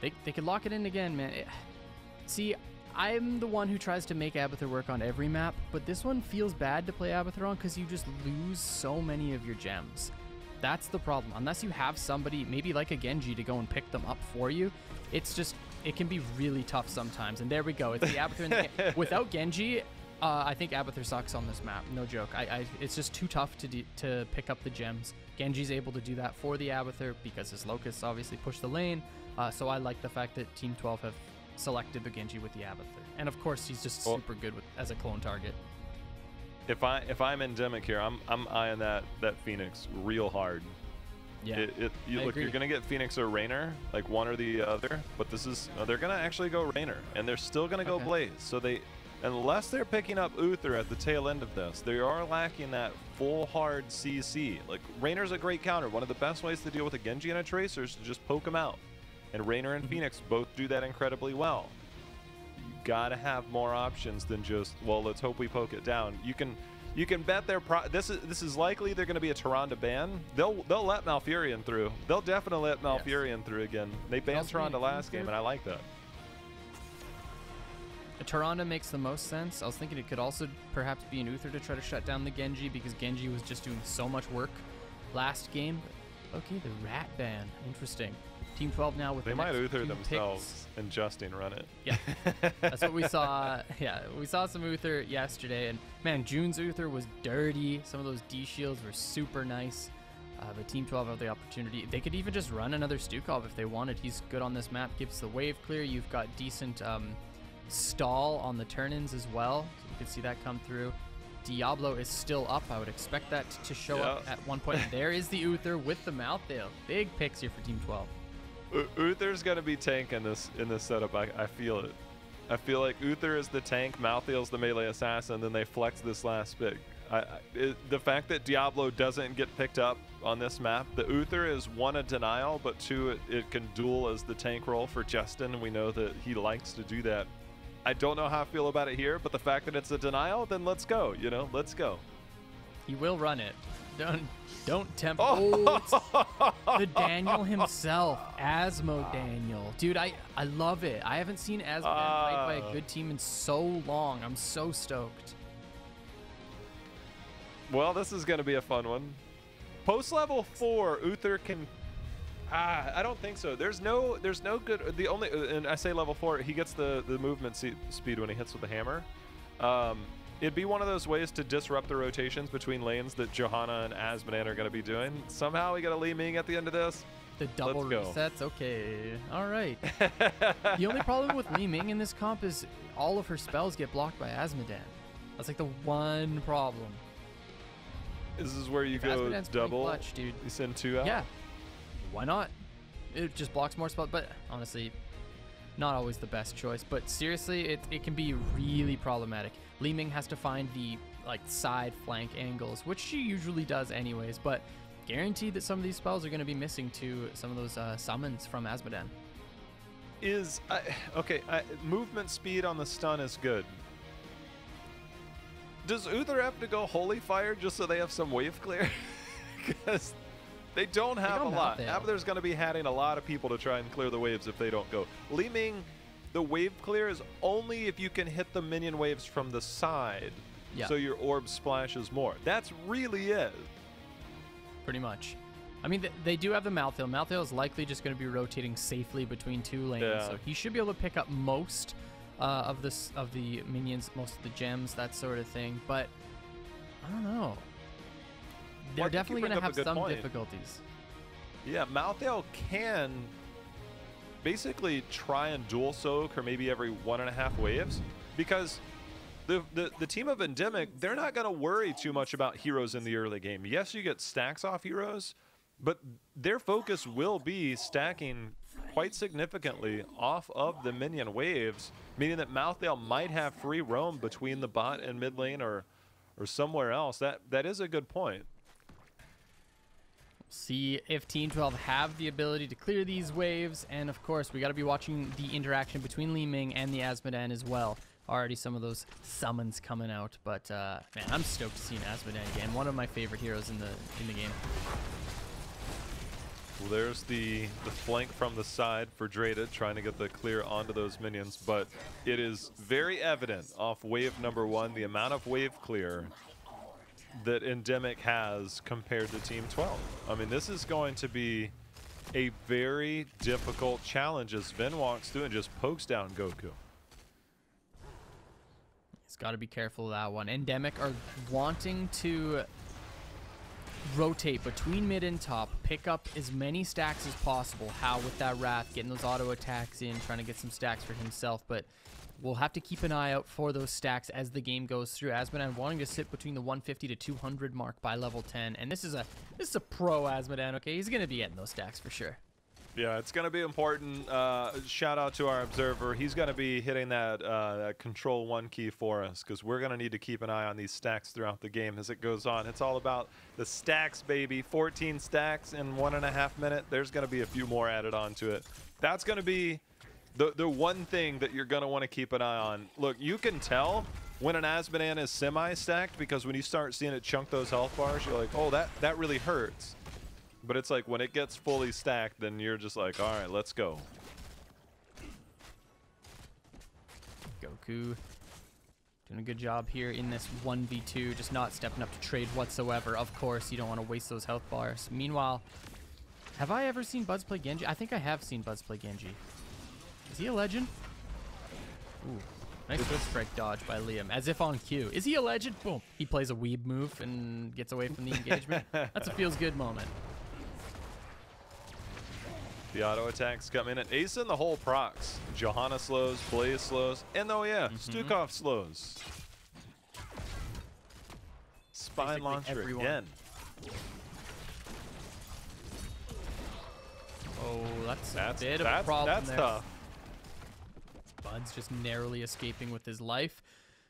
They could lock it in again, man. See, I'm the one who tries to make Abathur work on every map, but this one feels bad to play Abathur on because you just lose so many of your gems. That's the problem. Unless you have somebody, maybe like a Genji, to go and pick them up for you, it's just, it can be really tough sometimes. And there we go. It's the Abathur in the game. Without Genji, I think Abathur sucks on this map. No joke. It's just too tough to pick up the gems. Genji's able to do that for the Abathur because his Locusts obviously push the lane. So I like the fact that Team 12 have selected the Genji with the Abathur. And of course, he's just super good as a clone target. If I'm Endemic here, I'm eyeing that Phoenix real hard. Yeah, look, you're gonna get Phoenix or RAYNOR, like one or the other, but this is they're gonna actually go RAYNOR, and they're still gonna go Blaze. So unless they're picking up Uther at the tail end of this, they are lacking that full hard CC. Like RAYNOR's a great counter. One of the best ways to deal with a Genji and a Tracer is to just poke them out, and RAYNOR and Phoenix both do that incredibly well. Gotta have more options than just, well, let's hope we poke it down. You can bet this is likely they're going to be a Tyrande ban. They'll let Malfurion through. They'll definitely let Malfurion through again. They banned Tyrande last game, and I like that. A Tyrande makes the most sense. I was thinking it could also perhaps be an Uther to try to shut down the Genji because Genji was just doing so much work last game. Okay, the rat ban. Interesting. Team 12 now with they the might next Uther two themselves picks. and Justin run it. Yeah, that's what we saw. Yeah, we saw some Uther yesterday, and man, June's Uther was dirty. Some of those D shields were super nice. But Team 12 have the opportunity. They could even just run another Stukov if they wanted. He's good on this map, gives the wave clear. You've got decent stall on the turn-ins as well. So you can see that come through. DIABLO is still up. I would expect that to show up at one point. There is the Uther with the Malthael. Big picks here for Team 12. Uther's going to be tank in this setup. I feel it. I feel like Uther is the tank, Malthael's the melee assassin, then they flex this last pick. The fact that DIABLO doesn't get picked up on this map, the Uther is one, a denial, but two, it can duel as the tank role for Justin, and we know that he likes to do that. I don't know how I feel about it here, but the fact that it's a denial, then let's go, you know, let's go. He will run it. Don't tempt. Oh, it's the Daniel himself, Asmo Daniel. Dude, I love it. I haven't seen Asmo fight by a good team in so long. I'm so stoked. Well, this is going to be a fun one. Post level 4, Uther can. I don't think so. There's no good. The only, and I say level 4, he gets the movement speed when he hits with the hammer. It'd be one of those ways to disrupt the rotations between lanes that Johanna and Asmodan are going to be doing. Somehow we got a Li Ming at the end of this. The double resets? Okay. All right. The only problem with Li Ming in this comp is all of her spells get blocked by Asmodan. That's like the one problem. This is where you go double. Clutch, dude. You send 2 out? Yeah. Why not? It just blocks more spells, but honestly, not always the best choice. But seriously, it can be really problematic. Li Ming has to find the side flank angles, which she usually does anyways, but guaranteed that some of these spells are going to be missing to some of those summons from Asmodan. Movement speed on the stun is good. Does Uther have to go Holy Fire just so they have some wave clear? Because they don't have a lot. There's going to be having a lot of people to try and clear the waves if they don't go. Li Ming, the wave clear is only if you can hit the minion waves from the side, so your orb splashes more. That's really it. Pretty much. I mean, they do have the Malthael. Malthael is likely just going to be rotating safely between 2 lanes, so he should be able to pick up most of the minions, most of the gems, that sort of thing. But I don't know. They're definitely going to have some difficulties. Yeah, Malthael can basically try and dual soak or maybe every 1.5 waves, because the team of Endemic, they're not going to worry too much about heroes in the early game. Yes, you get stacks off heroes, but their focus will be stacking quite significantly off of the minion waves, meaning that Malthael might have free roam between the bot and mid lane or somewhere else. That is a good point. See if Team 12 have the ability to clear these waves, and of course we got to be watching the interaction between Li Ming and the Asmodan as well. Already some of those summons coming out, but man, I'm stoked to see an Asmodan again. One of my favorite heroes in the game. Well, there's the flank from the side for Dreaded, trying to get the clear onto those minions, but it is very evident off wave number 1 the amount of wave clear that Endemic has compared to Team 12. I mean, this is going to be a very difficult challenge as Vin walks through and just pokes down Goku. He's got to be careful of that one. Endemic are wanting to rotate between mid and top, pick up as many stacks as possible. How with that Wrath, getting those auto attacks in, trying to get some stacks for himself, but we'll have to keep an eye out for those stacks as the game goes through. Asmodan wanting to sit between the 150 to 200 mark by level 10, and this is a pro Asmodan. Okay, he's gonna be getting those stacks for sure. Yeah, it's gonna be important. Shout out to our observer. He's gonna be hitting that control 1 key for us, because we're gonna need to keep an eye on these stacks throughout the game as it goes on. It's all about the stacks, baby. 14 stacks in 1.5 minutes. There's gonna be a few more added on to it. That's gonna be the one thing that you're going to want to keep an eye on. Look, you can tell when an Asmodan is semi-stacked, because when you start seeing it chunk those health bars, you're like, oh, that really hurts. But it's like when it gets fully stacked, then you're just like, all right, let's go. Goku doing a good job here in this 1v2, just not stepping up to trade whatsoever. Of course, you don't want to waste those health bars. Meanwhile, have I ever seen Buzz play Genji? I think I have seen Buzz play Genji. Is he a legend? Ooh, nice good strike dodge by Liam, as if on cue. Is he a legend? Boom. He plays a weeb move and gets away from the engagement. That's a feels good moment. The auto attacks come in, and Ace in the whole procs. Johanna slows, Blaze slows, and oh yeah, Stukov slows. Spine Basically launcher everyone. again. Oh, that's a bit of a problem That's there. tough. Bud's just narrowly escaping with his life.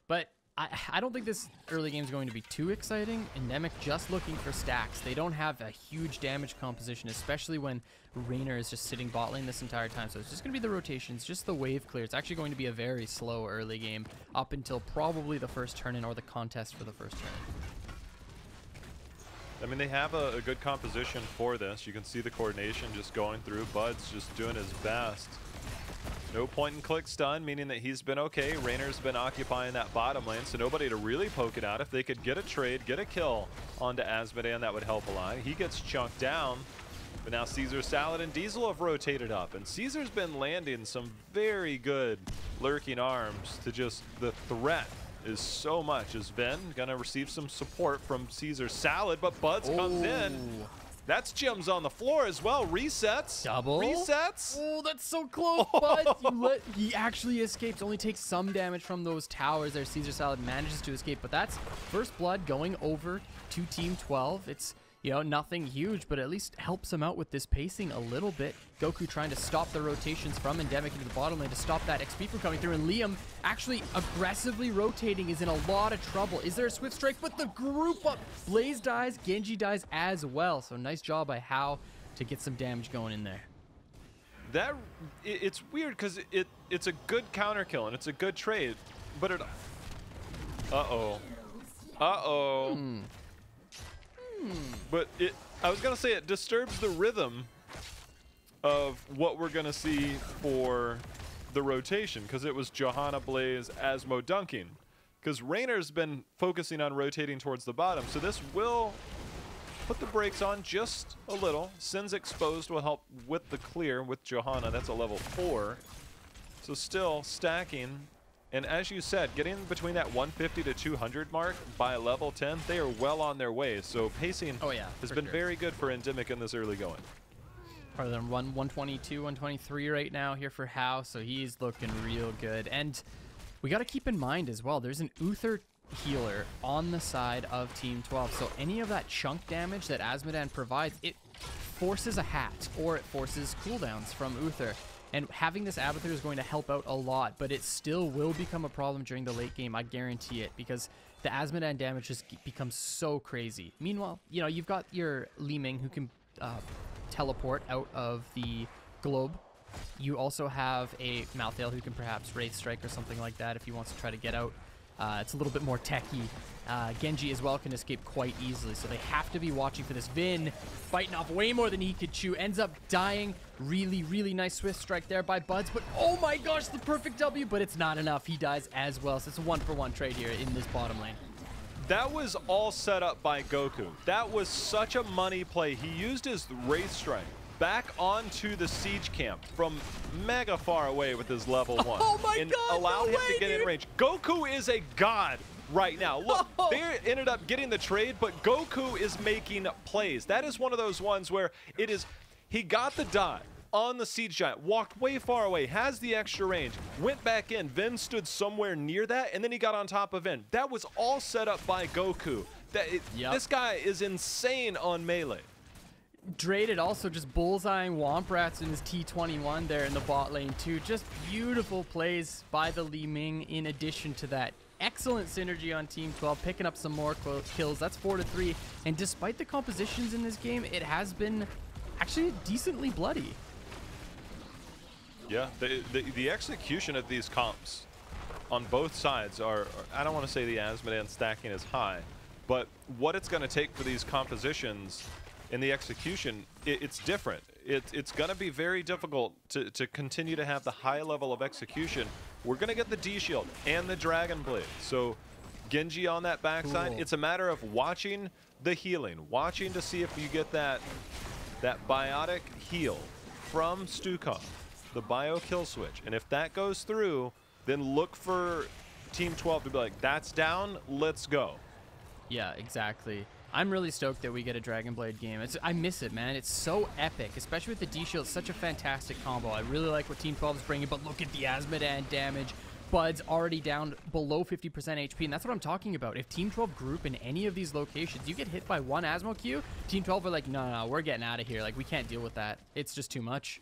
But I don't think this early game is going to be too exciting. Endemic just looking for stacks. They don't have a huge damage composition, especially when RAYNOR is just sitting bot lane this entire time. So it's just going to be the rotations, just the wave clear. It's actually going to be a very slow early game up until probably the first turn-in or the contest for the first turn. I mean, they have a good composition for this. You can see the coordination just going through. Bud's just doing his best. No point and click stun, meaning that he's been okay. RAYNOR's been occupying that bottom lane, so nobody to really poke it out. If they could get a trade, get a kill onto Azmodan, that would help a lot. He gets chunked down, but now Caesar, Salad, and Diesel have rotated up, and Caesar's been landing some very good lurking arms to just the threat is so much. As Ven gonna receive some support from Caesar, Salad, but Buds comes in. That's gems on the floor as well. Resets. Double. Resets. Oh, that's so close, Bud. He actually escapes. Only takes some damage from those towers there. Caesar Salad manages to escape, but that's first blood going over to Team 12. It's, you know, nothing huge, but at least helps him out with this pacing a little bit. Goku trying to stop the rotations from Endemic into the bottom lane to stop that XP from coming through, and Liam actually aggressively rotating is in a lot of trouble. Is there a Swift Strike? But the group up. Blaze dies, Genji dies as well. So nice job by How to get some damage going in there. It's weird because it's a good counter kill and it's a good trade, but it... Uh-oh. But I was gonna say it disturbs the rhythm of what we're gonna see for the rotation, because it was Johanna, Blaze, Asmo dunking, because RAYNOR's been focusing on rotating towards the bottom, so this will put the brakes on just a little. Sin's exposed will help with the clear with Johanna. That's a level 4, so still stacking. And as you said, getting between that 150 to 200 mark by level 10, they are well on their way. So pacing has been very good for Endemic in this early going. Probably 122, 123 right now here for How, so he's looking real good. And we got to keep in mind as well, there's an Uther healer on the side of Team 12. So any of that chunk damage that Azmodan provides, it forces a hat or it forces cooldowns from Uther. And having this Abathur is going to help out a lot, but it still will become a problem during the late game, I guarantee it, because the Azmodan damage just becomes so crazy. Meanwhile, you know, you've got your Li Ming who can teleport out of the globe. You also have a Malthael who can perhaps Wraith Strike or something like that if he wants to try to get out. It's a little bit more techy. Genji as well can escape quite easily, so they have to be watching for this. Vin fighting off way more than he could chew, ends up dying. Really, really nice Swift Strike there by Buds, but oh my gosh, the perfect W, but it's not enough. He dies as well, so it's a 1-for-1 trade here in this bottom lane. That was all set up by Goku. That was such a money play. He used his Wraith Strike back onto the siege camp from mega far away with his level 1. Oh my and God, allowed no him way, to get in dude. range. Goku is a god right now. Look, they ended up getting the trade, but Goku is making plays. That is one of those ones where it is, he got the dot on the siege giant, walked way far away, has the extra range, went back in. Vin stood somewhere near that, and then he got on top of Vin. That was all set up by Goku. This guy is insane on melee. Draded also just bullseyeing Womp Rats in his T21 there in the bot lane too. Just beautiful plays by the Li Ming in addition to that. Excellent synergy on Team 12, picking up some more kills. That's 4-3. And despite the compositions in this game, it has been actually decently bloody. Yeah, the execution of these comps on both sides are I don't want to say the Azmodan stacking is high, but what it's going to take for these compositions in the execution, it's different. It's going to be very difficult to continue to have the high level of execution. We're going to get the D shield and the Dragon Blade. So Genji on that backside, it's a matter of watching the healing, watching to see if you get that biotic heal from Stukov, the bio kill switch. And if that goes through, then look for Team 12 to be like, that's down, let's go. Yeah, exactly. I'm really stoked that we get a Dragon Blade game. I miss it, man. It's so epic, especially with the D-Shield. It's such a fantastic combo. I really like what Team 12 is bringing, but look at the Asmodan damage. Bud's already down below 50% HP, and that's what I'm talking about. If Team 12 group in any of these locations, you get hit by one Asmo Q, Team 12 are like, no, we're getting out of here. Like, we can't deal with that. It's just too much.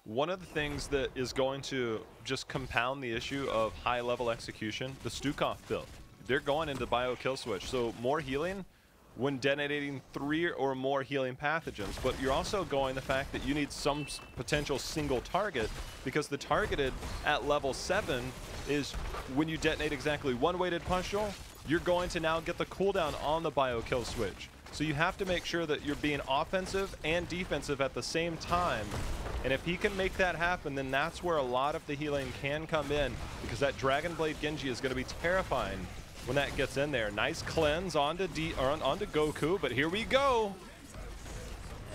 One of the things that is going to just compound the issue of high-level execution, the Stukov build. They're going into bio kill switch, so more healing when detonating 3 or more healing pathogens, but you're also going the fact that you need some potential single target, because the targeted at level 7 is when you detonate exactly one weighted pustule, you're going to now get the cooldown on the bio kill switch. So you have to make sure that you're being offensive and defensive at the same time. And if he can make that happen, then that's where a lot of the healing can come in, because that Dragon Blade Genji is going to be terrifying when that gets in there. Nice cleanse onto Goku, but here we go.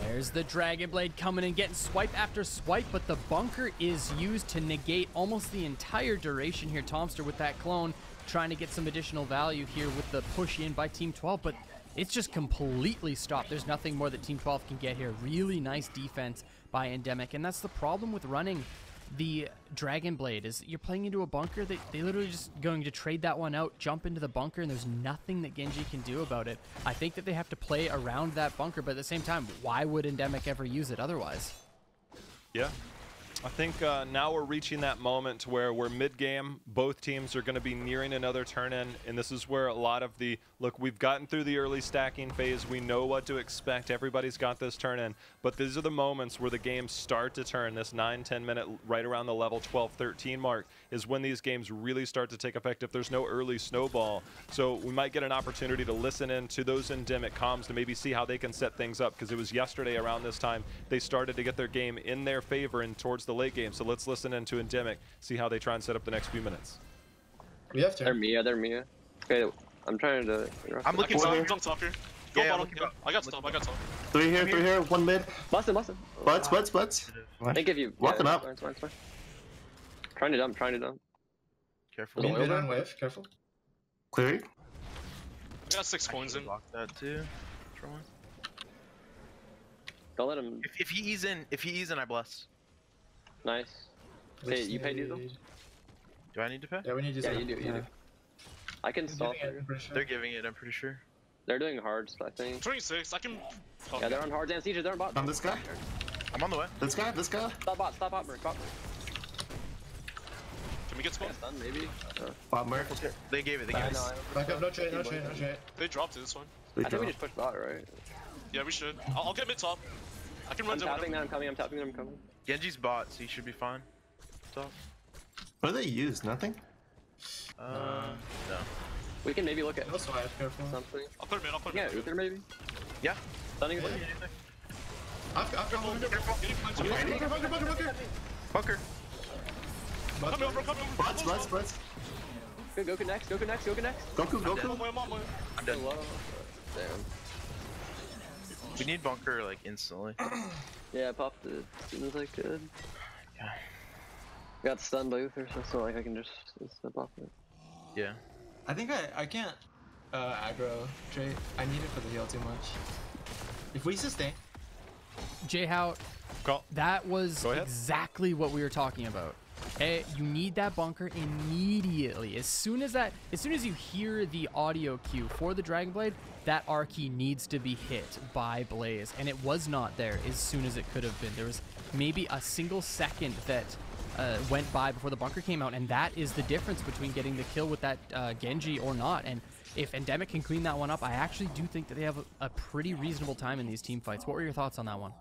There's the Dragon Blade coming and getting swipe after swipe, but the bunker is used to negate almost the entire duration here. Tomster with that clone trying to get some additional value here with the push in by Team 12, but it's just completely stopped. There's nothing more that Team 12 can get here. Really nice defense by Endemic, and that's the problem with running the Dragon Blade, is you're playing into a bunker that they literally just going to trade that one out, jump into the bunker, and there's nothing that Genji can do about it. I think that they have to play around that bunker, but at the same time, why would Endemic ever use it otherwise? Yeah. I think now we're reaching that moment where we're mid-game. Both teams are going to be nearing another turn-in, and this is where a lot of the... Look, we've gotten through the early stacking phase. We know what to expect. Everybody's got this turn-in. But these are the moments where the games start to turn. This 9-10 minute, right around the level 12-13 mark, is when these games really start to take effect if there's no early snowball. So we might get an opportunity to listen in to those endemic comms to maybe see how they can set things up, because it was yesterday around this time they started to get their game in their favor and towards the late game. So let's listen in to Endemic, see how they try and set up the next few minutes. We have to. They're Mia. Okay, I'm trying to... I'm looking top here. Go bottom. I got stop. 3 here, 1 mid. Bust him. Butts. I think if you... Walking up. It's fine. Trying to dump. Careful. Mid on wave, careful. Clearing. I got 6 coins in. Block that too. Don't let him... If he ease in, I bless. Nice. Okay, you pay diesel? Do I need to pay? Yeah, we need diesel. Yeah, you do. I can stall. They're giving it, I'm pretty sure. They're doing hards, I think. 26, I can... Yeah, they're on hards and sieges, they're on bot. On this guy. I'm on the way. This guy. Stop bot, Merc. Can we get spawned? Stun, maybe? Bot Merc. They gave it, I know. Back up, no trade. They dropped it this one. I think we just push bot, right? Yeah, we should. I'll get mid top. I can run I'm tapping them, I'm coming. Genji's bot, so he should be fine. Stuff. What do they use? Nothing? No. We can maybe look at No swipe, careful. something. I'll put him in, Yeah, Uther maybe? Yeah. Stunning it. After Bunker. Come over. Butts. Good, Goku next. Goku. I'm dead. Damn. We need bunker like instantly. Yeah, popped it as soon as I could. Yeah. Got stunned by Uther, so it's not like I can just step off it. Yeah. I think I can't aggro trait. I need it for the heal too much. If we sustain. J-How, that was exactly what we were talking about. Hey, you need that bunker immediately. As soon as you hear the audio cue for the Dragon Blade, that R key needs to be hit by Blaze, and it was not there as soon as it could have been. There was maybe a single second that went by before the bunker came out, and that is the difference between getting the kill with that Genji or not. And if Endemic can clean that one up, I actually do think that they have a pretty reasonable time in these team fights. What were your thoughts on that one?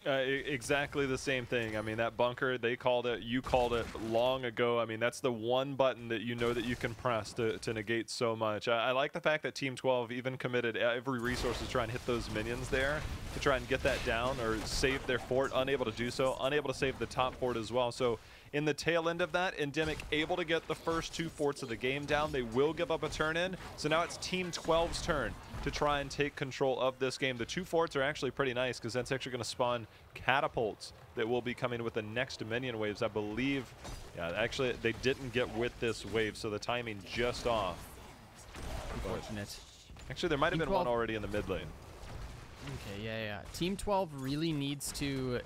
Exactly the same thing. I mean, that bunker, they called it, you called it long ago. I mean, that's the one button that you know that you can press to negate so much. I like the fact that Team 12 even committed every resource to try and hit those minions there to try and get that down or save their fort. Unable to do so, unable to save the top fort as well. So in the tail end of that, Endemic able to get the first 2 forts of the game down. They will give up a turn in. So now it's Team 12's turn to try and take control of this game. The 2 forts are actually pretty nice because that's actually going to spawn catapults that will be coming with the next minion waves. I believe, yeah, actually they didn't get with this wave, so the timing just off. Unfortunate. Actually, there might have been one already in the mid lane. Okay, yeah. Team 12 really needs to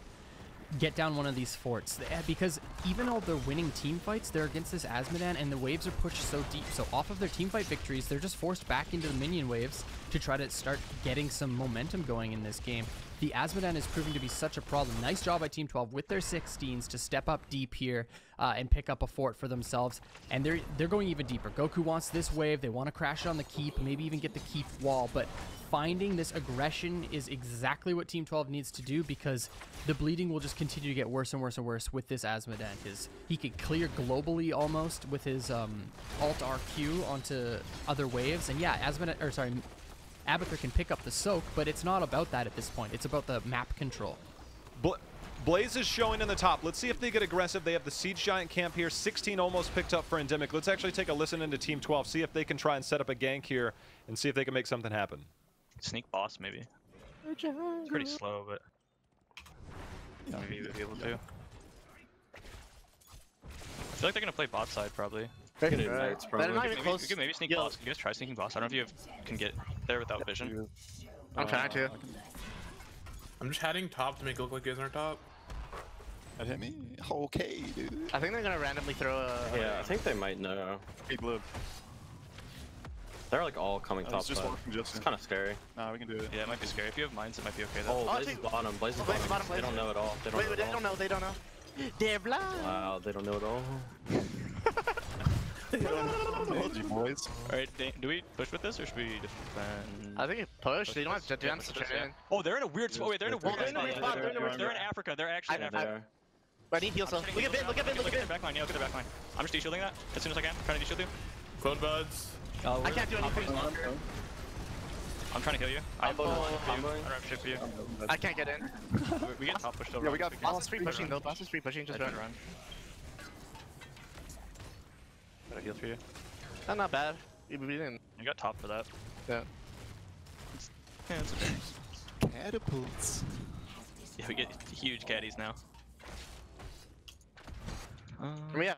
get down one of these forts, because even though they're winning team fights, they're against this Azmodan, and the waves are pushed so deep. So off of their team fight victories, they're just forced back into the minion waves to try to start getting some momentum going in this game. The Azmodan is proving to be such a problem. Nice job by Team 12 with their 16s to step up deep here and pick up a fort for themselves. And they're going even deeper. Goku wants this wave. They want to crash it on the keep, maybe even get the keep wall. But finding this aggression is exactly what Team 12 needs to do, because the bleeding will just continue to get worse and worse and worse with this Azmodan. He could clear globally almost with his alt RQ onto other waves. And yeah, Abathur can pick up the soak, but it's not about that at this point. It's about the map control. Blaze is showing in the top. Let's see if they get aggressive. They have the Siege Giant camp here. 16 almost picked up for Endemic. Let's actually take a listen into Team 12, see if they can try and set up a gank here and see if they can make something happen. Sneak boss, maybe. It's pretty slow, but maybe we'll be able to. I feel like they're going to play bot side, probably. It's probably. Not even close. You could maybe sneak boss. You guys try sneaking boss. I don't know if you can get there without vision. I'm trying to. I'm just heading top to make it look like you guys aren't top. That hit me? Okay, dude. I think they're gonna randomly throw a... Yeah, I think they might know. Big live. They're like all coming top side. It's kind of scary. Nah, we can do it. Yeah, it might be scary. If you have mines, it might be okay though. Oh, Blaze is bottom. Blaze is bottom. They don't know at all. They don't know. They're blind. Wow, they don't know at all. Told you, boys. Alright, do we push with this or should we defend? I think it push. They don't have to turn in. Oh, they're in a weird spot. Wait, they're in a weird spot. They're in Africa. They're actually in Africa. I need heal, so look at Bin, look at their backline. Yeah, look at their backline. I'm just de-shielding that as soon as I can. Trying to de-shield you. Clone buds. I can't do anything. I'm trying to kill you. I don't have shit for you. I can't get in. We get top push still. Yeah, we got Boss is free pushing though. Boss is free pushing. Just run. Got a heal for you. Not bad. We didn't. You got top for that. Yeah. Yeah, it's okay. Catapults. Yeah, we get huge caddies now. Yeah.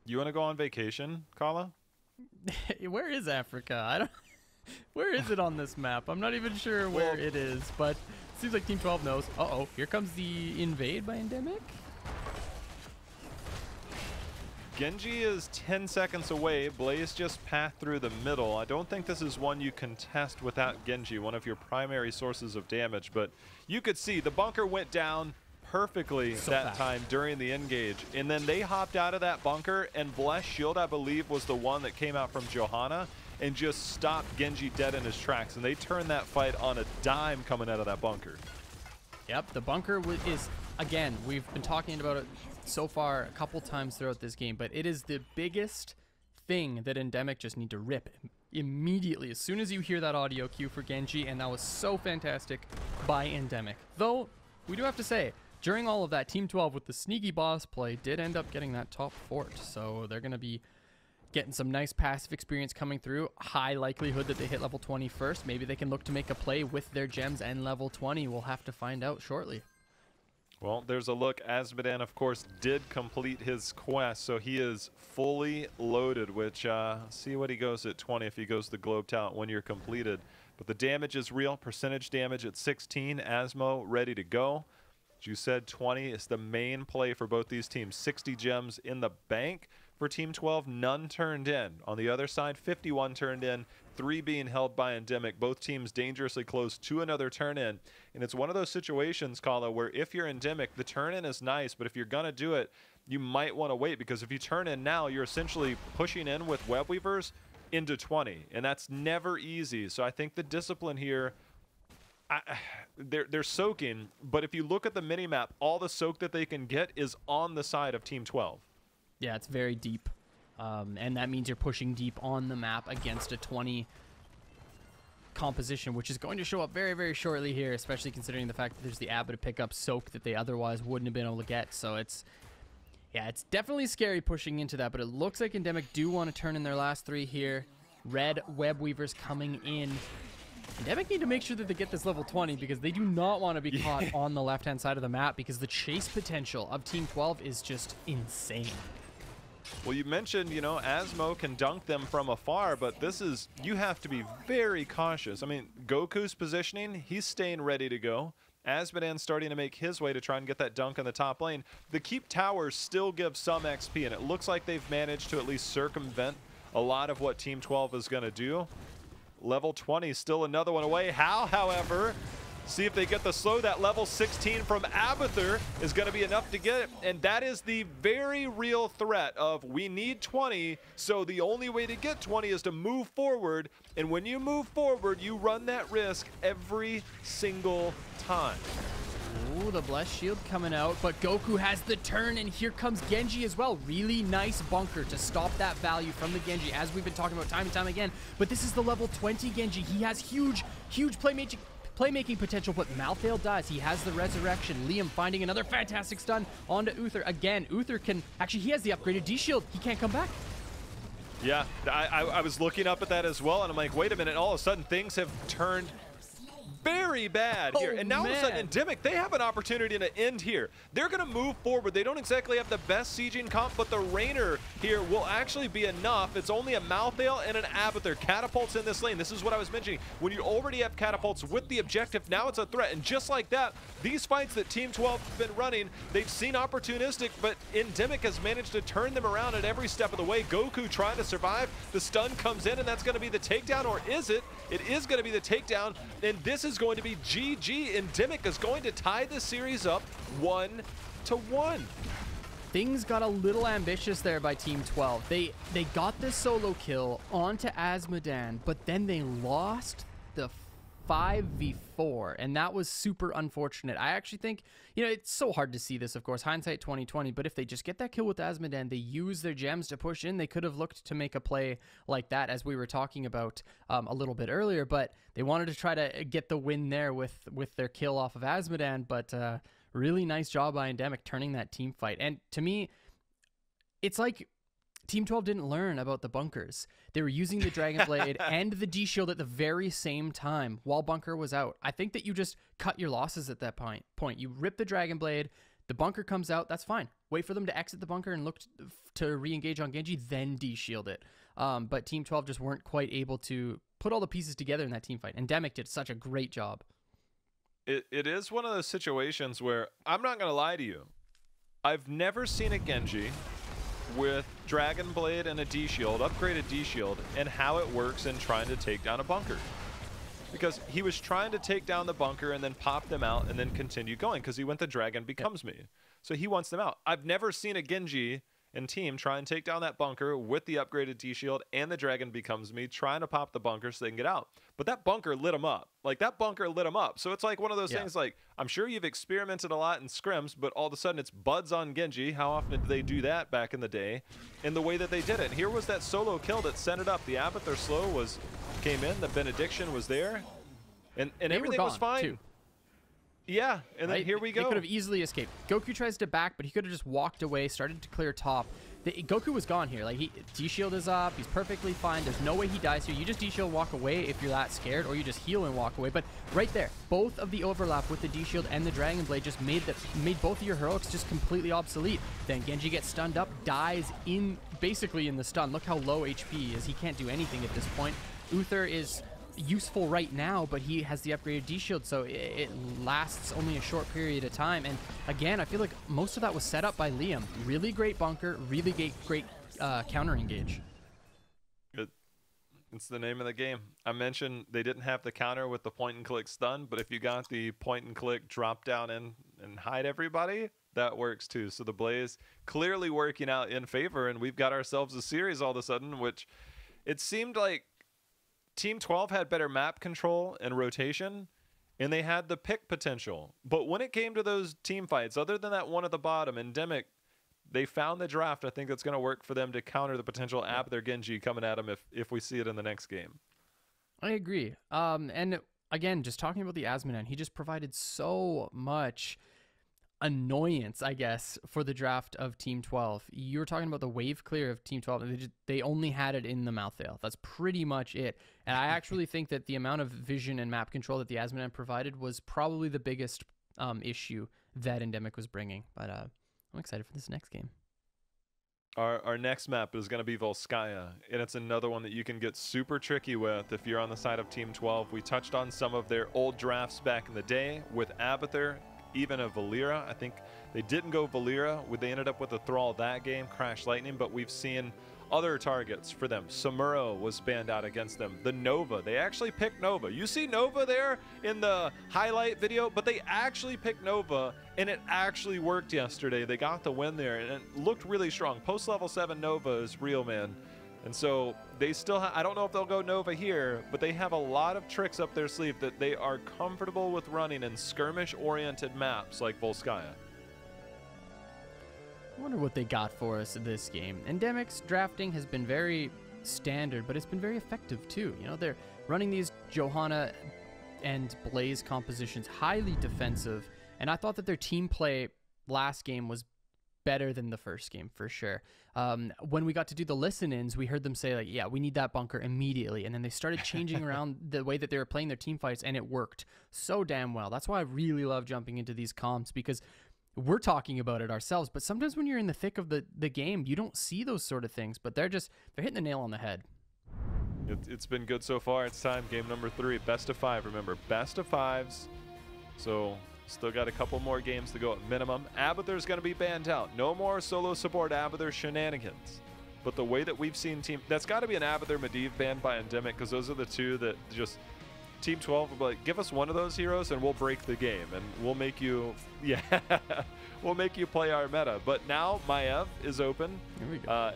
You want to go on vacation, Kala? Where is Africa? I don't. Where is it on this map? I'm not even sure where it is, but it seems like Team 12 knows. Uh-oh, here comes the invade by Endemic. Genji is 10 seconds away. Blaze just passed through the middle. I don't think this is one you can test without Genji, one of your primary sources of damage, but you could see the bunker went down perfectly time during the engage, and then they hopped out of that bunker, and Bless Shield, I believe, was the one that came out from Johanna and just stopped Genji dead in his tracks, and they turned that fight on a dime coming out of that bunker. Yep, the bunker is, again, we've been talking about it so far a couple times throughout this game, but it is the biggest thing that Endemic just need to rip immediately as soon as you hear that audio cue for Genji, and that was so fantastic by Endemic. Though, we do have to say, during all of that, Team 12 with the sneaky boss play did end up getting that top fort, so they're going to be getting some nice passive experience coming through. High likelihood that they hit level 20 first. Maybe they can look to make a play with their gems and level 20. We'll have to find out shortly. Well, there's a look. Azmodan, of course, did complete his quest, so he is fully loaded, which, see what he goes at 20 if he goes the Globe Talent when you're completed. But the damage is real. Percentage damage at 16. Asmo ready to go. As you said, 20 is the main play for both these teams. 60 gems in the bank for Team 12, none turned in. On the other side, 51 turned in, 3 being held by Endemic. Both teams dangerously close to another turn-in. And it's one of those situations, Kala, where if you're Endemic, the turn-in is nice, but if you're going to do it, you might want to wait, because if you turn in now, you're essentially pushing in with Web Weavers into 20, and that's never easy. So I think the discipline here, they're soaking, but if you look at the minimap, all the soak that they can get is on the side of Team 12. Yeah, it's very deep, and that means you're pushing deep on the map against a 20 composition, which is going to show up very, very shortly here, especially considering the fact that there's the Abba to pick up soak that they otherwise wouldn't have been able to get. So it's definitely scary pushing into that, but it looks like Endemic do want to turn in their last 3 here. Red Web Weavers coming in. Endemic need to make sure that they get this level 20, because they do not want to be caught on the left-hand side of the map, because the chase potential of Team 12 is just insane. Well, you mentioned, you know, Asmo can dunk them from afar, but this is, you have to be very cautious. I mean, Goku's positioning, he's staying ready to go. Azmodan's starting to make his way to try and get that dunk in the top lane. The keep towers still give some XP, and it looks like they've managed to at least circumvent a lot of what Team 12 is going to do. Level 20, still another one away. How, however, see if they get the slow. That level 16 from Abathur is going to be enough to get it. And that is the very real threat of we need 20. So the only way to get 20 is to move forward. And when you move forward, you run that risk every single time. Ooh, the Blessed Shield coming out, but Goku has the turn, and here comes Genji as well. Really nice bunker to stop that value from the Genji, as we've been talking about time and time again. But this is the level 20 Genji. He has huge playmaking potential, but Malthael dies. He has the resurrection. Liam finding another fantastic stun onto Uther. Again, Uther can, actually, he has the upgraded D-Shield. He can't come back. Yeah, I was looking up at that as well, and I'm like, wait a minute, all of a sudden things have turned very bad here. And now all of a sudden, Endemic, they have an opportunity to end here. They're going to move forward. They don't exactly have the best sieging comp, but the RAYNOR here will actually be enough. It's only a Malthael and an Abathur. Catapults in this lane. This is what I was mentioning. When you already have catapults with the objective, now it's a threat. And just like that, these fights that Team 12 have been running, they've seen opportunistic, but Endemic has managed to turn them around at every step of the way. Goku trying to survive. The stun comes in, and that's going to be the takedown, or is it? It is going to be the takedown, and this is going to be GG. Endemic is going to tie the series up 1-1. Things got a little ambitious there by Team 12. They got this solo kill onto Azmodan, but then they lost the 5v4, and that was super unfortunate. I actually think, you know, it's so hard to see this, of course, hindsight 2020, but if they just get that kill with Azmodan, they use their gems to push in, they could have looked to make a play like that, as we were talking about a little bit earlier, but they wanted to try to get the win there with their kill off of Azmodan, but really nice job by Endemic turning that team fight. And to me, it's like Team 12 didn't learn about the bunkers. They were using the Dragon Blade and the D-Shield at the very same time while bunker was out. I think that you just cut your losses at that point. You rip the Dragon Blade, the bunker comes out, that's fine. Wait for them to exit the bunker and look to re-engage on Genji, then D-Shield it. But Team 12 just weren't quite able to put all the pieces together in that team fight. Endemic did such a great job. It is one of those situations where, I'm not going to lie to you, I've never seen a Genji with Dragon Blade and a D-Shield, upgraded D-Shield, and how it works in trying to take down a bunker. Because he was trying to take down the bunker and then pop them out and then continue going, because he went the Dragon Becomes Me. So he wants them out. I've never seen a Genji and team try and take down that bunker with the upgraded D-Shield and the Dragon Becomes Me, trying to pop the bunker so they can get out. But that bunker lit them up. Like, that bunker lit them up. So it's like one of those things, like, I'm sure you've experimented a lot in scrims, but all of a sudden it's buds on Genji. How often did they do that back in the day? In the way that they did it. And here was that solo kill that set it up. The Abathur slow came in, the benediction was there, and everything was fine. Too. Yeah, and then here we go. They could have easily escaped. Goku tries to back, but he could have just walked away, started to clear top. Goku was gone here. Like, D-Shield is up. He's perfectly fine. There's no way he dies here. You just D-Shield, walk away if you're that scared, or you just heal and walk away. But right there, both of the overlap with the D-Shield and the Dragon Blade just made both of your heroics just completely obsolete. Then Genji gets stunned up, dies basically in the stun. Look how low HP he is. He can't do anything at this point. Uther is useful right now, but he has the upgraded D-Shield, so it lasts only a short period of time. And again, I feel like most of that was set up by Liam. Really great bunker, really great counter engage. It's the name of the game. I mentioned they didn't have the counter with the point and click stun, but if you got the point and click drop down and hide everybody, that works too. So the Blaze clearly working out in favor, and we've got ourselves a series all of a sudden, which it seemed like Team 12 had better map control and rotation, and they had the pick potential. But when it came to those team fights, other than that one at the bottom, Endemic, they found the draft. I think that's going to work for them to counter the potential Abathur Genji coming at them if we see it in the next game. I agree. And again, just talking about the Azmodan, he just provided so much annoyance, I guess, for the draft of Team 12. You were talking about the wave clear of Team 12. They only had it in the Malthael. That's pretty much it. And I actually think that the amount of vision and map control that the Azmodan provided was probably the biggest issue that Endemic was bringing. But I'm excited for this next game. Our next map is going to be Volskaya, and it's another one that you can get super tricky with if you're on the side of Team 12. We touched on some of their old drafts back in the day with Abathur, even a Valera. I think they didn't go Valera. They ended up with a Thrall that game, Crash Lightning, but we've seen other targets for them. Samuro was banned out against them. The Nova, they actually picked Nova. You see Nova there in the highlight video, but they actually picked Nova, and it actually worked yesterday. They got the win there, and it looked really strong. Post level 7 Nova is real, man. And so they still I don't know if they'll go Nova here, but they have a lot of tricks up their sleeve that they are comfortable with running in skirmish-oriented maps like Volskaya. I wonder what they got for us in this game. Endemic's drafting has been very standard, but it's been very effective too. You know, they're running these Johanna and Blaze compositions, highly defensive, and I thought that their team play last game was better than the first game for sure. When we got to do the listen-ins, we heard them say like, yeah, we need that bunker immediately, and then they started changing around the way that they were playing their team fights, and it worked so damn well. That's why I really love jumping into these comps, because we're talking about it ourselves, but sometimes when you're in the thick of the game, you don't see those sort of things, but they're hitting the nail on the head. It's been good so far. It's time. Game number 3, best of 5. Remember, best of 5s. So still got a couple more games to go at minimum. Abathur's going to be banned out. No more solo support Abathur shenanigans. But the way that we've seen that's got to be an Abathur Medivh banned by Endemic, because those are the two that just Team 12 will be like, give us one of those heroes and we'll break the game, and we'll make you, we'll make you play our meta. But now Maiev is open. Here we go.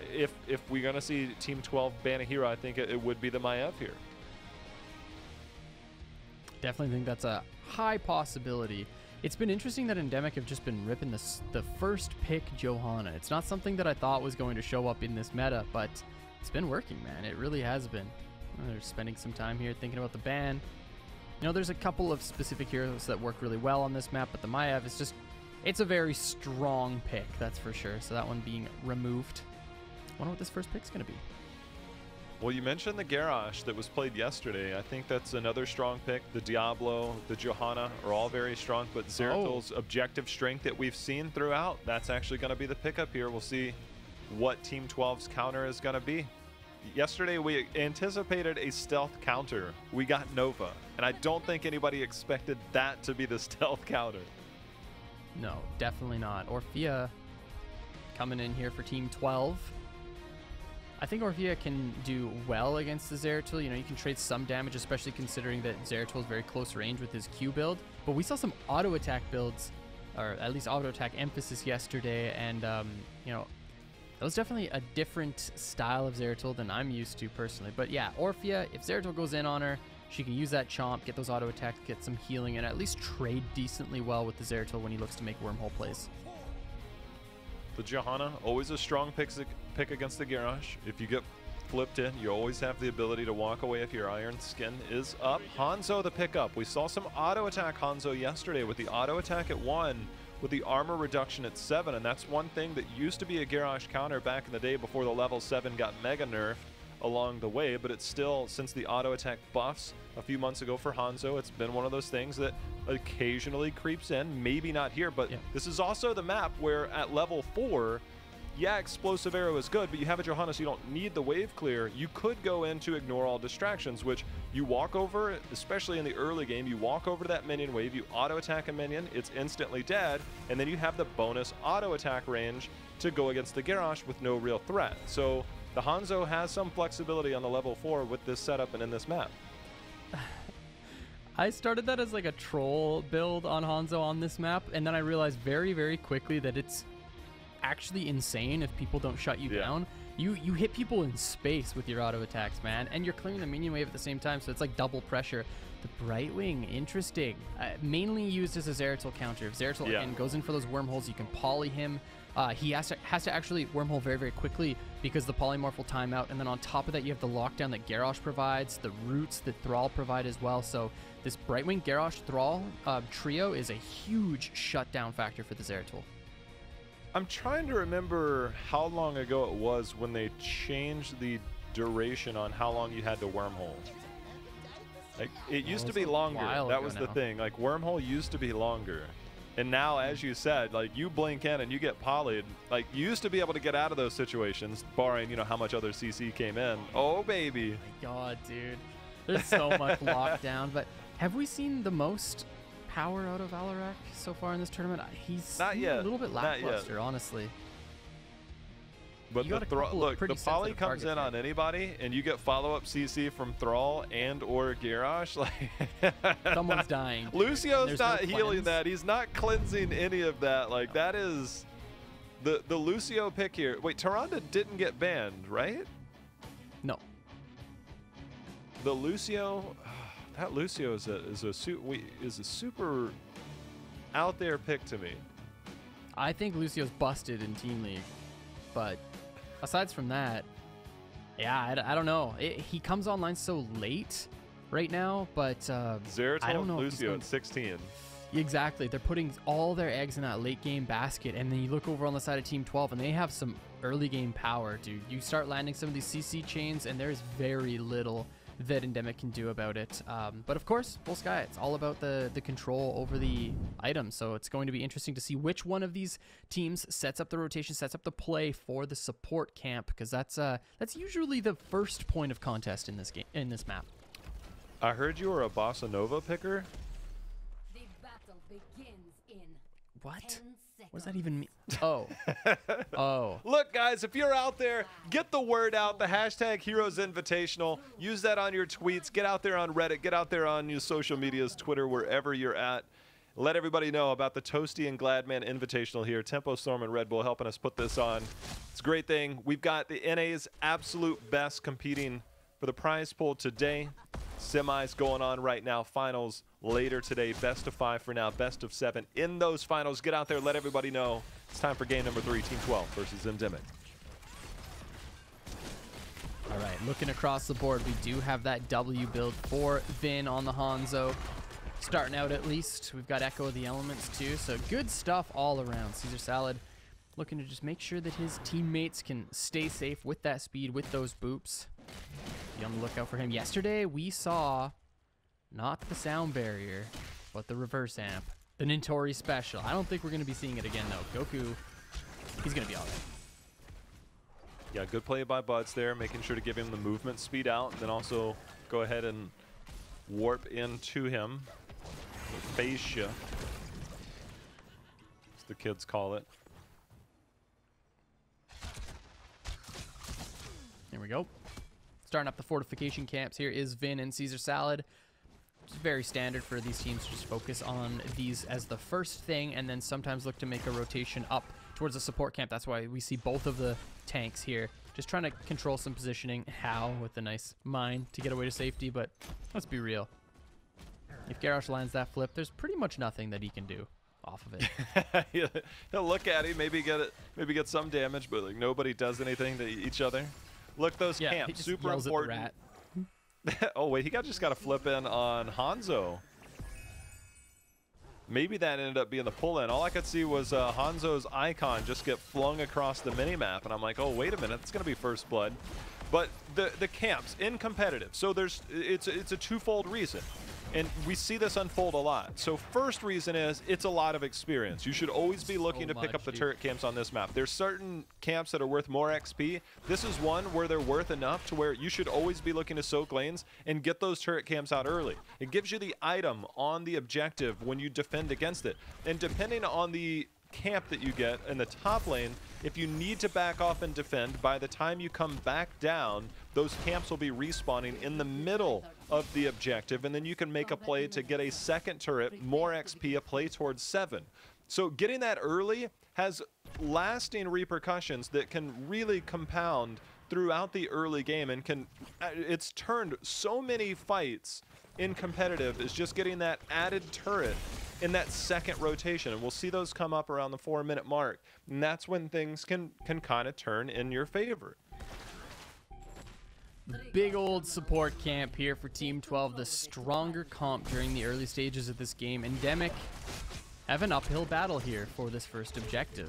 If we're gonna see Team 12 ban a hero, I think it would be the Maiev here. Definitely think that's a high possibility. It's been interesting that Endemic have just been ripping the first pick Johanna. It's not something that I thought was going to show up in this meta, but it's been working, man. It really has been. They're spending some time here thinking about the ban. You know, there's a couple of specific heroes that work really well on this map, but the Maiev is just, it's a very strong pick, that's for sure. So that one being removed. I wonder what this first pick's going to be. Well, you mentioned the Garrosh that was played yesterday. I think that's another strong pick. The Diablo, the Johanna are all very strong, but Zeratil's objective strength that we've seen throughout, that's actually going to be the pickup here. We'll see what Team 12's counter is going to be. Yesterday, we anticipated a stealth counter. We got Nova, and I don't think anybody expected that to be the stealth counter. No, definitely not. Orphea coming in here for Team 12. I think Orphea can do well against the Zeratil. You know, you can trade some damage, especially considering that Zeratil is very close range with his Q build. But we saw some auto attack builds, or at least auto attack emphasis yesterday, and you know, that was definitely a different style of Zeratil than I'm used to personally. But yeah, Orphea, if Zeratil goes in on her, she can use that chomp, get those auto attacks, get some healing, and at least trade decently well with the Zeratil when he looks to make wormhole plays. The Johanna, always a strong pick against the Garrosh. If you get flipped in, you always have the ability to walk away if your iron skin is up. Hanzo the pickup. We saw some auto attack Hanzo yesterday with the auto attack at 1, with the armor reduction at 7, and that's one thing that used to be a Garrosh counter back in the day before the level 7 got mega nerfed along the way, but it's still, since the auto attack buffs a few months ago for Hanzo, it's been one of those things that occasionally creeps in. Maybe not here, but this is also the map where at level 4, yeah, explosive arrow is good, but you have a Johanna, so you don't need the wave clear. You could go in to ignore all distractions, which you walk over, especially in the early game, you walk over to that minion wave, you auto attack a minion, it's instantly dead, and then you have the bonus auto attack range to go against the Garrosh with no real threat. So the Hanzo has some flexibility on the level 4 with this setup and in this map. I started that as like a troll build on Hanzo on this map, and then I realized very, very quickly that it's actually insane if people don't shut you down. You hit people in space with your auto attacks, man, and you're clearing the minion wave at the same time, so it's like double pressure. The Brightwing, interesting. Mainly used as a Zeratil counter. If Zeratil again goes in for those wormholes, you can poly him. He has to actually wormhole very, very quickly because the polymorph will time out, and then on top of that, you have the lockdown that Garrosh provides, the roots that Thrall provide as well. So this Brightwing, Garrosh, Thrall trio is a huge shutdown factor for the Zeratil. I'm trying to remember how long ago it was when they changed the duration on how long you had to wormhole. Like, it used to be longer. That was the thing. Like, wormhole used to be longer. And now, as you said, like, you blink in and you get polyed. Like, you used to be able to get out of those situations, barring, you know, how much other CC came in. Oh, baby. Oh my God, dude. There's so much lockdown. But have we seen the most power out of Alarak so far in this tournament? He's not yet. A little bit lackluster, honestly. But look, the poly comes in on anybody, and you get follow-up CC from Thrall and or Garrosh. Like, someone's dying. Lucio's not healing that. He's not cleansing any of that. Like, that is the Lucio pick here. Wait, Tyrande didn't get banned, right? No. The Lucio, that Lucio is a super out there pick to me. I think Lucio's busted in Team League, but aside from that, yeah, I don't know. He comes online so late right now, but Zeratul I don't know. Lucio at 16. Exactly. They're putting all their eggs in that late game basket, and then you look over on the side of Team 12, and they have some early game power, dude. You start landing some of these CC chains, and there's very little that Endemic can do about it. But of course, full sky, it's all about the control over the items. So it's going to be interesting to see which one of these teams sets up the rotation, sets up the play for the support camp, because that's usually the first point of contest in this game, in this map. I heard you were a Bossa Nova picker. The battle begins in what? What does that even mean? Oh. Oh. Look, guys, if you're out there, get the word out. The hashtag Heroes Invitational. Use that on your tweets. Get out there on Reddit. Get out there on your social medias, Twitter, wherever you're at. Let everybody know about the Toasty and Gladman Invitational here. Tempo Storm and Red Bull helping us put this on. It's a great thing. We've got the NA's absolute best competing for the prize pool today. Semis going on right now. Finals later today. Best of 5 for now. Best of 7 in those finals. Get out there. Let everybody know. It's time for game number 3. Team 12 versus Endemic. All right. Looking across the board, we do have that W build for Vin on the Hanzo. Starting out at least. We've got Echo of the Elements too. So good stuff all around. Caesar Salad looking to just make sure that his teammates can stay safe with that speed, with those boops. Be on the lookout for him. Yesterday, we saw not the sound barrier, but the reverse amp. The Nintori special. I don't think we're going to be seeing it again, though. Goku, he's going to be all right. Yeah, good play by Buds there, making sure to give him the movement speed out, and then also go ahead and warp into him. Phase shift, as the kids call it. Here we go. Starting up the fortification camps here is Vin and Caesar Salad. It's very standard for these teams to just focus on these as the first thing, and then sometimes look to make a rotation up towards the support camp. That's why we see both of the tanks here. Just trying to control some positioning. How with a nice mine to get away to safety, but let's be real. If Garrosh lands that flip, there's pretty much nothing that he can do off of it. He'll look at him, maybe get some damage, but like nobody does anything to each other. Look, those camps, super important. Oh wait, just got a flip in on Hanzo. Maybe that ended up being the pull in. All I could see was Hanzo's icon just get flung across the minimap, and I'm like, oh wait a minute, it's gonna be first blood. But the camps in competitive, so it's a twofold reason. And we see this unfold a lot. So first reason is it's a lot of experience. You should always be looking to pick up the turret camps on this map. There's certain camps that are worth more XP. This is one where they're worth enough to where you should always be looking to soak lanes and get those turret camps out early. It gives you the item on the objective when you defend against it. And depending on the camp that you get in the top lane, if you need to back off and defend, by the time you come back down, those camps will be respawning in the middle of the objective, and then you can make a play to get a second turret, more XP, a play towards 7. So getting that early has lasting repercussions that can really compound throughout the early game, and it's turned so many fights in competitive is just getting that added turret in that second rotation, and we'll see those come up around the 4-minute mark, and that's when things can kind of turn in your favor. Big old support camp here for Team 12, the stronger comp during the early stages of this game. Endemic have an uphill battle here for this first objective.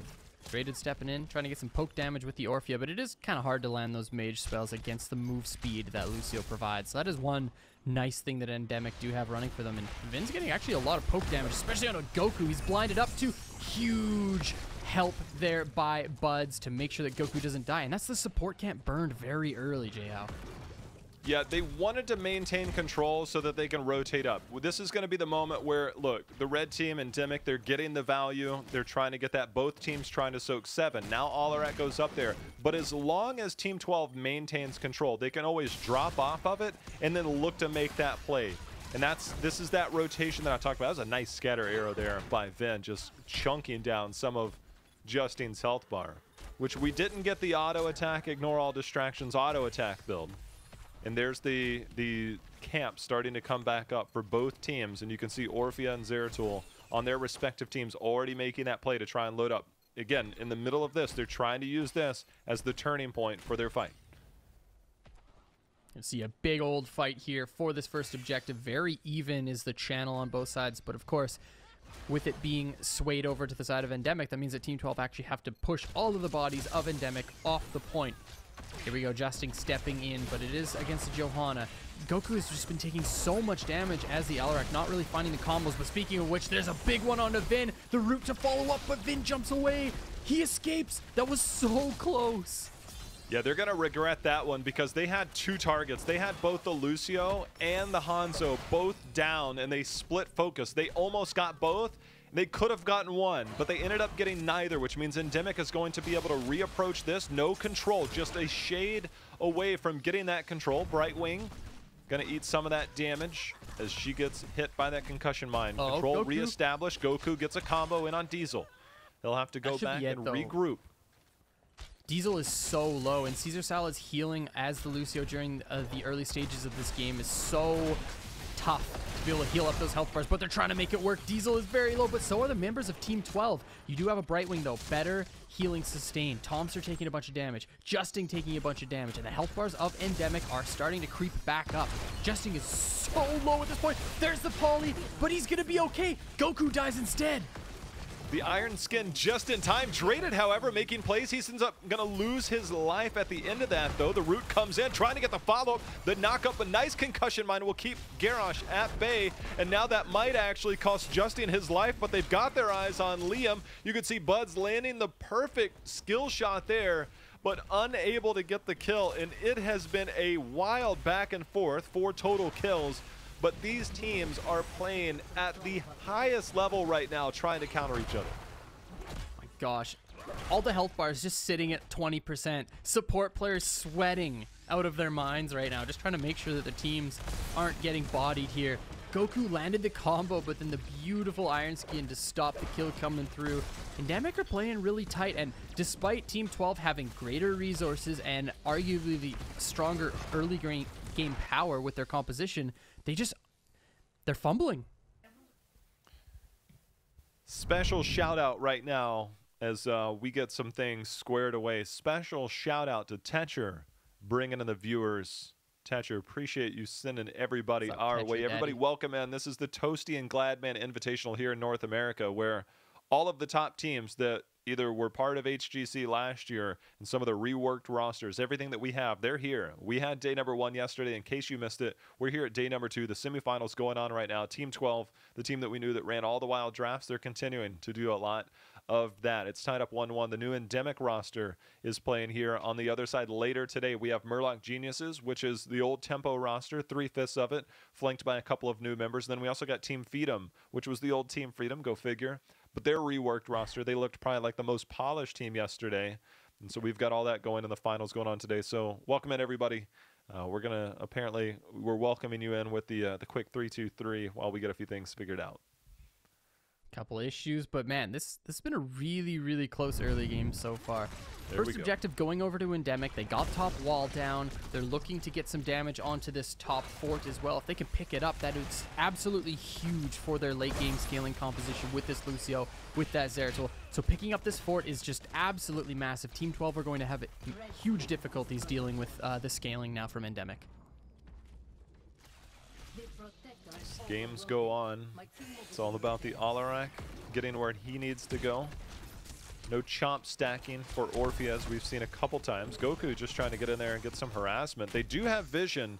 Reynad stepping in, trying to get some poke damage with the Orphea, but it is kind of hard to land those mage spells against the move speed that Lucio provides. So that is one nice thing that Endemic do have running for them. And Vin's getting actually a lot of poke damage, especially on a Goku. He's blinded up to huge help there by Buds to make sure that Goku doesn't die. And that's the support camp burned very early, J-How. Yeah, they wanted to maintain control so that they can rotate up. This is going to be the moment where, look, the red team and Endemic, they're getting the value. They're trying to get that. Both teams trying to soak 7. Now Alarak goes up there. But as long as Team 12 maintains control, they can always drop off of it and then look to make that play. And this is that rotation that I talked about. That was a nice scatter arrow there by Vin, just chunking down some of Justine's health bar, which we didn't get the auto attack, ignore all distractions auto attack build. And there's the camp starting to come back up for both teams. And you can see Orphea and Zeratul on their respective teams already making that play to try and load up. Again, in the middle of this, they're trying to use this as the turning point for their fight. You see a big old fight here for this first objective. Very even is the channel on both sides. But of course, with it being swayed over to the side of Endemic, that means that Team 12 actually have to push all of the bodies of Endemic off the point. Here we go, Justin stepping in, but it is against Johanna. Goku has just been taking so much damage as the Alarak, not really finding the combos. But speaking of which, there's a big one onto Vin. The route to follow up, but Vin jumps away. He escapes. That was so close. Yeah, they're going to regret that one because they had 2 targets. They had both the Lucio and the Hanzo both down, and they split focus. They almost got both. They could have gotten one, but they ended up getting neither, which means Endemic is going to be able to reapproach this. No control, just a shade away from getting that control. Brightwing going to eat some of that damage as she gets hit by that concussion mine. Control Goku reestablished. Goku gets a combo in on Diesel. He'll have to go back and regroup. Diesel is so low, and Caesar Salad's healing as the Lucio during the early stages of this game is so tough to be able to heal up those health bars, but they're trying to make it work. Diesel is very low, but so are the members of Team 12. You do have a Brightwing, though. Better healing sustain. Toms are taking a bunch of damage. Justin taking a bunch of damage, and the health bars of Endemic are starting to creep back up. Justin is so low at this point. There's the poly, but he's going to be okay. Goku dies instead. The Iron Skin just in time. Traded, however, making plays. He ends up going to lose his life at the end of that, though. The root comes in, trying to get the follow-up. The knock-up, a nice concussion mine will keep Garrosh at bay. And now that might actually cost Justin his life, but they've got their eyes on Liam. You can see Buds landing the perfect skill shot there, but unable to get the kill. And it has been a wild back and forth, 4 total kills. But these teams are playing at the highest level right now, trying to counter each other. My gosh. All the health bars just sitting at 20%. Support players sweating out of their minds right now, just trying to make sure that the teams aren't getting bodied here. Goku landed the combo, but then the beautiful Iron Skin to stop the kill coming through. Endemic are playing really tight, and despite Team 12 having greater resources and arguably the stronger early game power with their composition, they're fumbling. Special shout out right now as we get some things squared away. Special shout out to Tetcher, bringing in the viewers. Tetcher, appreciate you sending everybody our way. Everybody, welcome in. This is the Toasty and Gladman Invitational here in North America, where all of the top teams that either were part of HGC last year and some of the reworked rosters, everything that we have, they're here. We had day number 1 yesterday. In case you missed it, we're here at day number 2. The semifinals going on right now. Team 12, the team that we knew that ran all the wild drafts, they're continuing to do a lot of that. It's tied up 1-1. The new Endemic roster is playing here. On the other side later today, we have Murloc Geniuses, which is the old Tempo roster, 3/5 of it, flanked by a couple of new members. And then we also got Team Freedom, which was the old Team Freedom, go figure. But their reworked roster, they looked probably like the most polished team yesterday. And so we've got all that going in the finals going on today. So welcome in, everybody. We're welcoming you in with the quick 3-2-3 while we get a few things figured out. Couple issues, but man, this has been a really, really close early game so far. First objective going over to Endemic. They got top wall down. They're looking to get some damage onto this top fort as well. If they can pick it up, that is absolutely huge for their late game scaling composition with this Lucio, with that Zeratul. So picking up this fort is just absolutely massive. Team 12 are going to have huge difficulties dealing with the scaling now from Endemic. Games go on. It's all about the Alarak getting where he needs to go. No chomp stacking for Orphe, as we've seen a couple times. Goku just trying to get in there and get some harassment. They do have vision.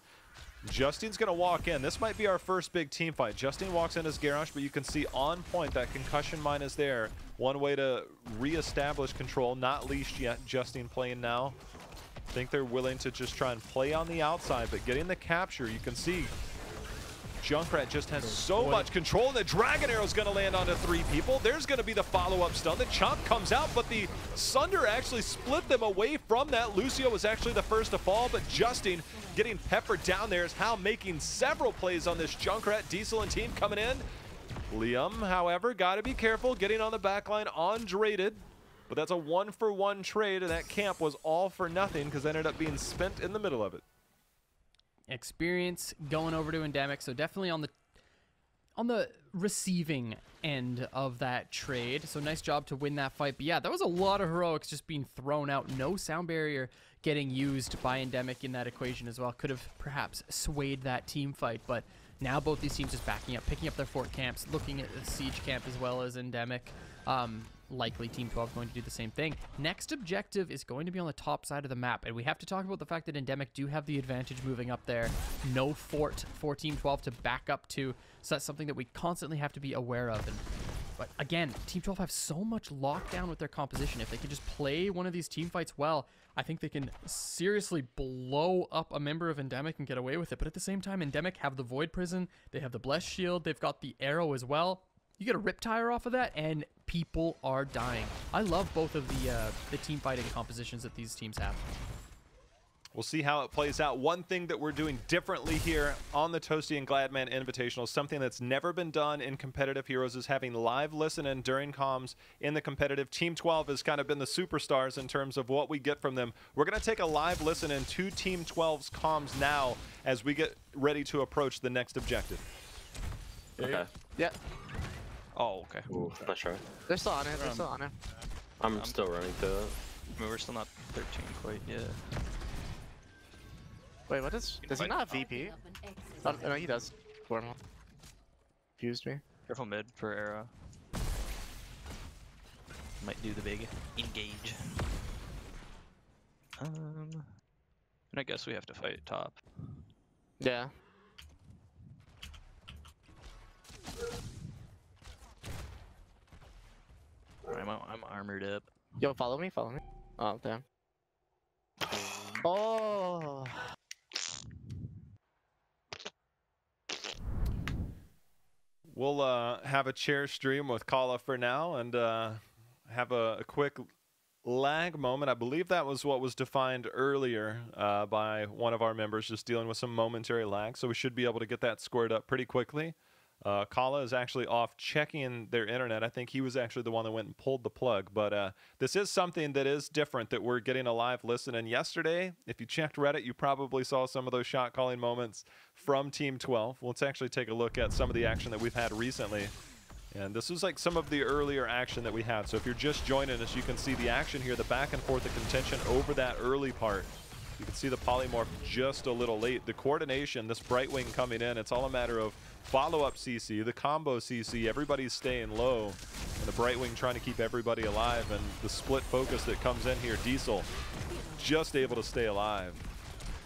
Justine's going to walk in. This might be our first big team fight. Justine walks in as Garrosh, but you can see on point that concussion mine is there. One way to re-establish control. Not leashed yet. Justine playing now. I think they're willing to just try and play on the outside, but getting the capture, you can see Junkrat just has so much control, and the Dragon Arrow is going to land onto 3 people. There's going to be the follow-up stun. The Chomp comes out, but the Sunder actually split them away from that. Lucio was actually the first to fall, but Justine getting peppered down there is Hal making several plays on this Junkrat. Diesel and team coming in. Liam, however, got to be careful getting on the backline undraded. But that's a 1-for-1 trade, and that camp was all for nothing because it ended up being spent in the middle of it. Experience going over to Endemic, so definitely on the receiving end of that trade. So nice job to win that fight. But yeah, that was a lot of heroics just being thrown out. No sound barrier getting used by Endemic in that equation as well. Could have perhaps swayed that team fight, but now both these teams just backing up, picking up their fort camps, looking at the siege camp as well as Endemic. Likely Team 12 going to do the same thing. Next objective is going to be on the top side of the map, and we have to talk about the fact that Endemic do have the advantage moving up there. No fort for Team 12 to back up to, so that's something that we constantly have to be aware of. But again, Team 12 have so much lockdown with their composition. If they can just play one of these team fights well, I think they can seriously blow up a member of Endemic and get away with it. But at the same time, Endemic have the Void Prison, they have the Blessed Shield, they've got the Arrow as well. You get a Riptire off of that, and people are dying. I love both of the team fighting compositions that these teams have. We'll see how it plays out. One thing that we're doing differently here on the Toasty and Gladman Invitational, something that's never been done in competitive heroes, is having live listen-in during comms in the competitive. Team 12 has kind of been the superstars in terms of what we get from them. We're going to take a live listen-in to Team 12's comms now as we get ready to approach the next objective. Okay. Yeah. Oh, okay. Ooh, not sure. They're still on it. They're still on it. I'm still running to it. I mean, we're still not 13 quite yet. Wait, what is? Does he not have VP? Oh, no, he does. Confused me. Careful mid for Era. Might do the big engage. And I guess we have to fight top. Yeah. I'm armored up. Yo, follow me, follow me. Oh, damn. Oh. We'll have a chair stream with Kala for now and have a quick lag moment. I believe that was what was defined earlier by one of our members, just dealing with some momentary lag. So we should be able to get that squared up pretty quickly. Kala is actually off checking their internet. I think he was actually the one that went and pulled the plug. But this is something that is different that we're getting a live listen. And yesterday, if you checked Reddit, you probably saw some of those shot calling moments from Team 12. Let's actually take a look at some of the action that we've had recently. And this is like some of the earlier action that we had. So if you're just joining us, you can see the action here, the back and forth, the contention over that early part. You can see the polymorph just a little late. The coordination, this Brightwing coming in, it's all a matter of follow-up CC, the combo CC, everybody's staying low, and the Brightwing trying to keep everybody alive, and the split focus that comes in here. Diesel just able to stay alive.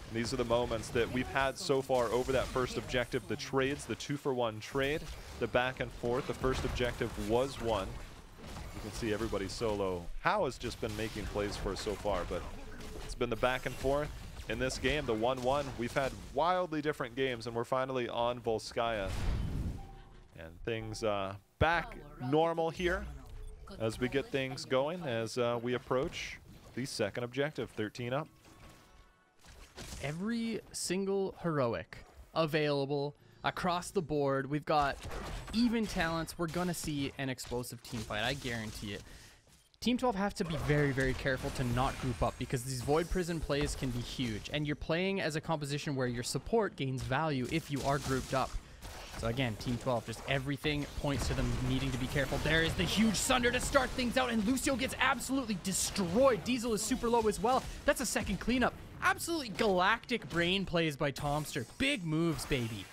And these are the moments that we've had so far over that first objective. The trades, the 2-for-1 trade, the back and forth. The first objective was won. You can see everybody solo. How has just been making plays for us so far, but it's been the back and forth. In this game, the 1-1, we've had wildly different games, and we're finally on Volskaya. And things back normal here as we get things going, as we approach the second objective, 13 up. Every single heroic available across the board. We've got even talents. We're going to see an explosive team fight, I guarantee it. Team 12 have to be very, very careful to not group up because these Void Prison plays can be huge. And you're playing as a composition where your support gains value if you are grouped up. So again, Team 12, just everything points to them needing to be careful. There is the huge Sunder to start things out, and Lucio gets absolutely destroyed. Diesel is super low as well. That's a second cleanup. Absolutely galactic brain plays by Tomster. Big moves, baby.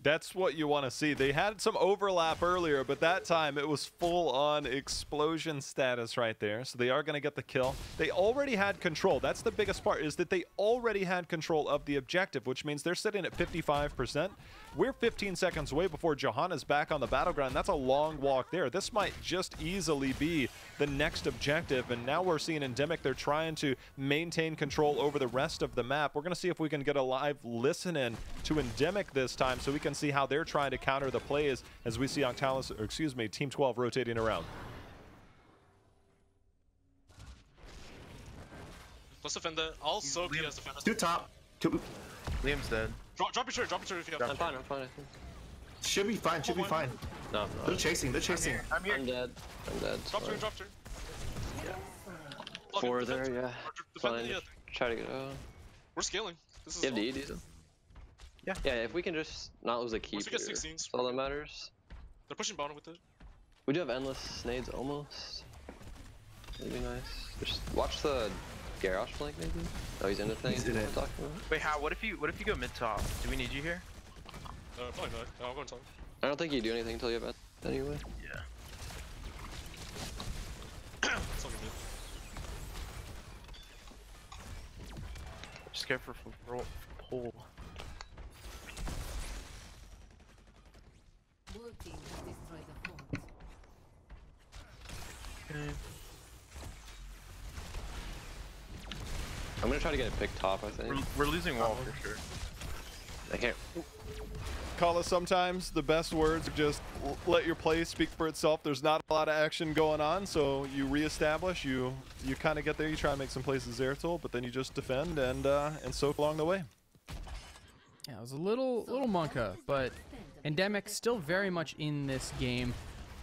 That's what you want to see. They had some overlap earlier, but that time it was full-on explosion status right there. So they are going to get the kill. They already had control. That's the biggest part, is that they already had control of the objective, which means they're sitting at 55%. We're 15 seconds away before Johanna's back on the battleground. That's a long walk there. This might just easily be the next objective, and now we're seeing Endemic. They're trying to maintain control over the rest of the map. We're going to see if we can get a live listen-in to Endemic this time so we can see how they're trying to counter the plays as we see Team 12 rotating around. Let's defend that. I'll soak you guys defend us. Two top. Two. Liam's dead. Drop your turret if you have. I'm fine, I think. Should be fine, should be fine. No, They're chasing, they're chasing. I'm here. I'm dead. Drop turret. Yeah. 4 there, yeah. Fine. Try to get out. We're scaling. This is You have the ED, though? Yeah. Yeah, if we can just not lose a keep, Once we get here, 16s, that's all that matters. they're pushing bottom with it. We do have endless nades almost. That'd be nice. Just watch the garage flank maybe. Oh, he's in the thing. He's in it. Wait, how? What if you go mid top? Do we need you here? Probably not. No, I'm going top. I don't think you do anything until you have anyway. Yeah. Something good. Just go for pull. Blue team has destroyed the fort. Okay. I'm gonna try to get a pick top, I think. We're losing wall for sure. I can't. Kala, sometimes the best words are just let your play speak for itself. There's not a lot of action going on, so you reestablish, you kind of get there, you try and make some places Zeratul, but then you just defend and soak along the way. Yeah, it was a little Monka, but Endemic still very much in this game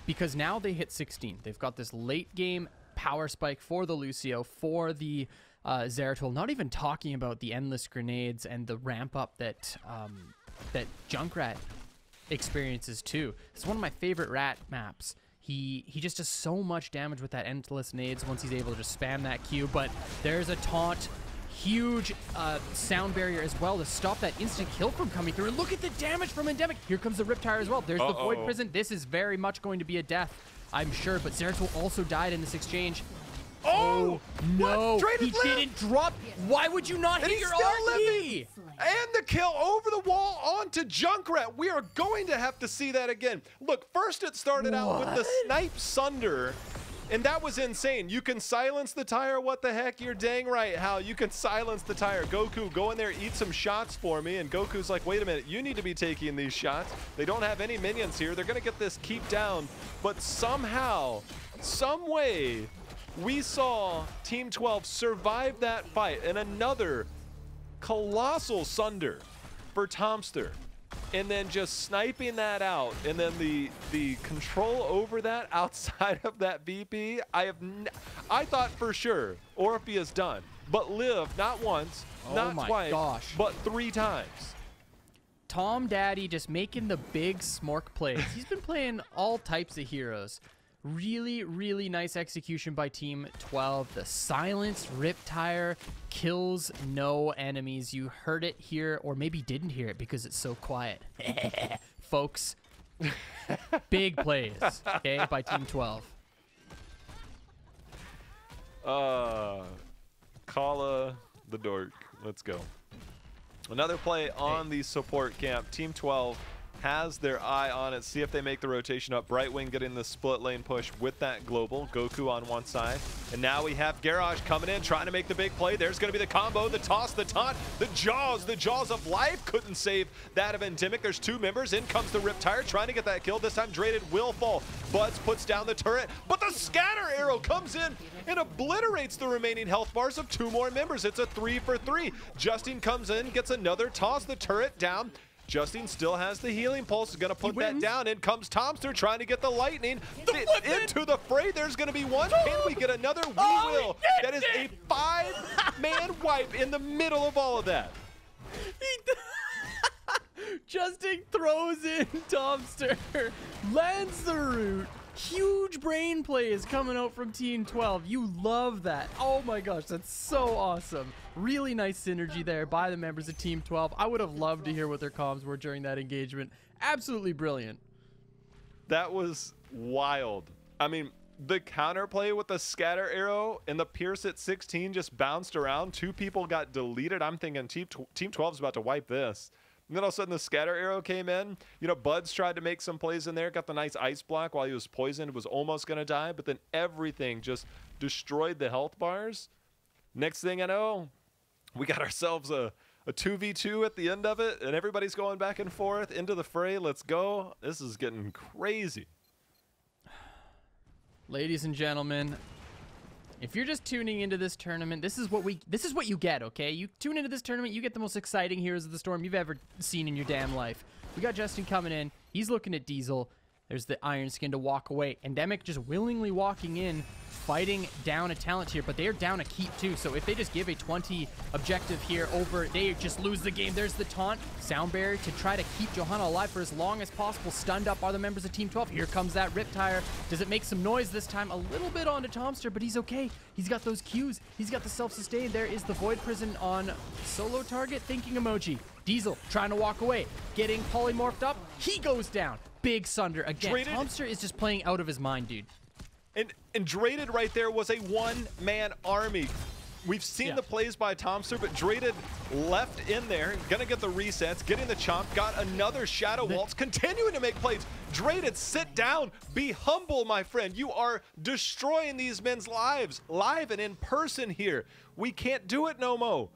because now they hit 16. They've got this late game power spike for the Lucio, for the Zeratul, not even talking about the endless grenades and the ramp up that that Junkrat experiences too. It's one of my favorite Rat maps. He just does so much damage with that endless nades once he's able to just spam that Q, but there's a taunt, huge sound barrier as well to stop that instant kill from coming through. Look at the damage from Endemic. Here comes the Riptire as well. There's the Void Prison. This is very much going to be a death, I'm sure, but Zeratul also died in this exchange. Oh no, he didn't drop. Why would you not hit your RT? And the kill over the wall onto Junkrat. We are going to have to see that again. Look, first it started out with the Snipe Sunder, and that was insane. You can silence the tire. What the heck? You're dang right, Hal. You can silence the tire. Goku, go in there, eat some shots for me. And Goku's like, wait a minute, you need to be taking these shots. They don't have any minions here. They're going to get this keep down. But somehow, some way, we saw Team 12 survive that fight, and another colossal Sunder for Tomster, and then just sniping that out, and then the control over that outside of that VP. I thought for sure Orpheus done, but Liv not once, not twice, but 3 times. Tom Daddy just making the big smork plays. He's been playing all types of heroes. Really, really nice execution by Team 12. The silenced Riptire kills no enemies. You heard it here, or maybe didn't hear it because it's so quiet. Folks, big plays, okay, by Team 12. Kala the dork. Let's go. Another play on the support camp. Team 12 has their eye on it. See if they make the rotation up. Brightwing getting the split lane push with that global. Goku on one side. And now we have Garage coming in, trying to make the big play. There's going to be the combo, the toss, the taunt, the jaws of life. Couldn't save that of Endemic. There's 2 members. In comes the Riptire, trying to get that kill. This time Draded will fall. Buds puts down the turret, but the scatter arrow comes in and obliterates the remaining health bars of 2 more members. It's a 3 for 3. Justin comes in, gets another toss, the turret down. Justin still has the healing pulse, is going to put that down. In comes Tomster trying to get the lightning into the fray. There's going to be one. Can we get another? We will. That is a 5-man wipe in the middle of all of that. Justin throws in Tomster, lands the root. Huge brain play is coming out from Team 12. You love that. Oh my gosh, that's so awesome. Really nice synergy there by the members of Team 12. I would have loved to hear what their comms were during that engagement. Absolutely brilliant. That was wild. I mean, the counterplay with the scatter arrow and the Pierce at 16 just bounced around. 2 people got deleted. I'm thinking Team 12 is about to wipe this. And then all of a sudden the scatter arrow came in. You know, Buds tried to make some plays in there, got the nice ice block while he was poisoned, was almost going to die, but then everything just destroyed the health bars. Next thing I know, we got ourselves a 2v2 at the end of it, and everybody's going back and forth into the fray. Let's go. This is getting crazy. Ladies and gentlemen, if you're just tuning into this tournament, this is what you get, okay? You tune into this tournament, you get the most exciting Heroes of the Storm you've ever seen in your damn life. We got Justin coming in. He's looking at Diesel. There's the Iron Skin to walk away. Endemic just willingly walking in, fighting down a talent here, but they are down a keep too. So if they just give a 20 objective here over, they just lose the game. There's the taunt. Sound barrier to try to keep Johanna alive for as long as possible. Stunned up are the members of Team 12. Here comes that Riptire. Does it make some noise this time? A little bit onto Tomster, but he's okay. He's got those Qs. He's got the self-sustain. There is the Void Prison on solo target. Thinking emoji. Diesel trying to walk away. Getting polymorphed up. He goes down. Big Sunder again. Tomster is just playing out of his mind, dude. And Draded right there was a one-man army. We've seen the plays by Tomster, but Draded left in there, gonna get the resets, getting the chomp, got another Shadow Waltz, continuing to make plays. Draded, sit down, be humble, my friend. You are destroying these men's lives, live and in person here. We can't do it no more.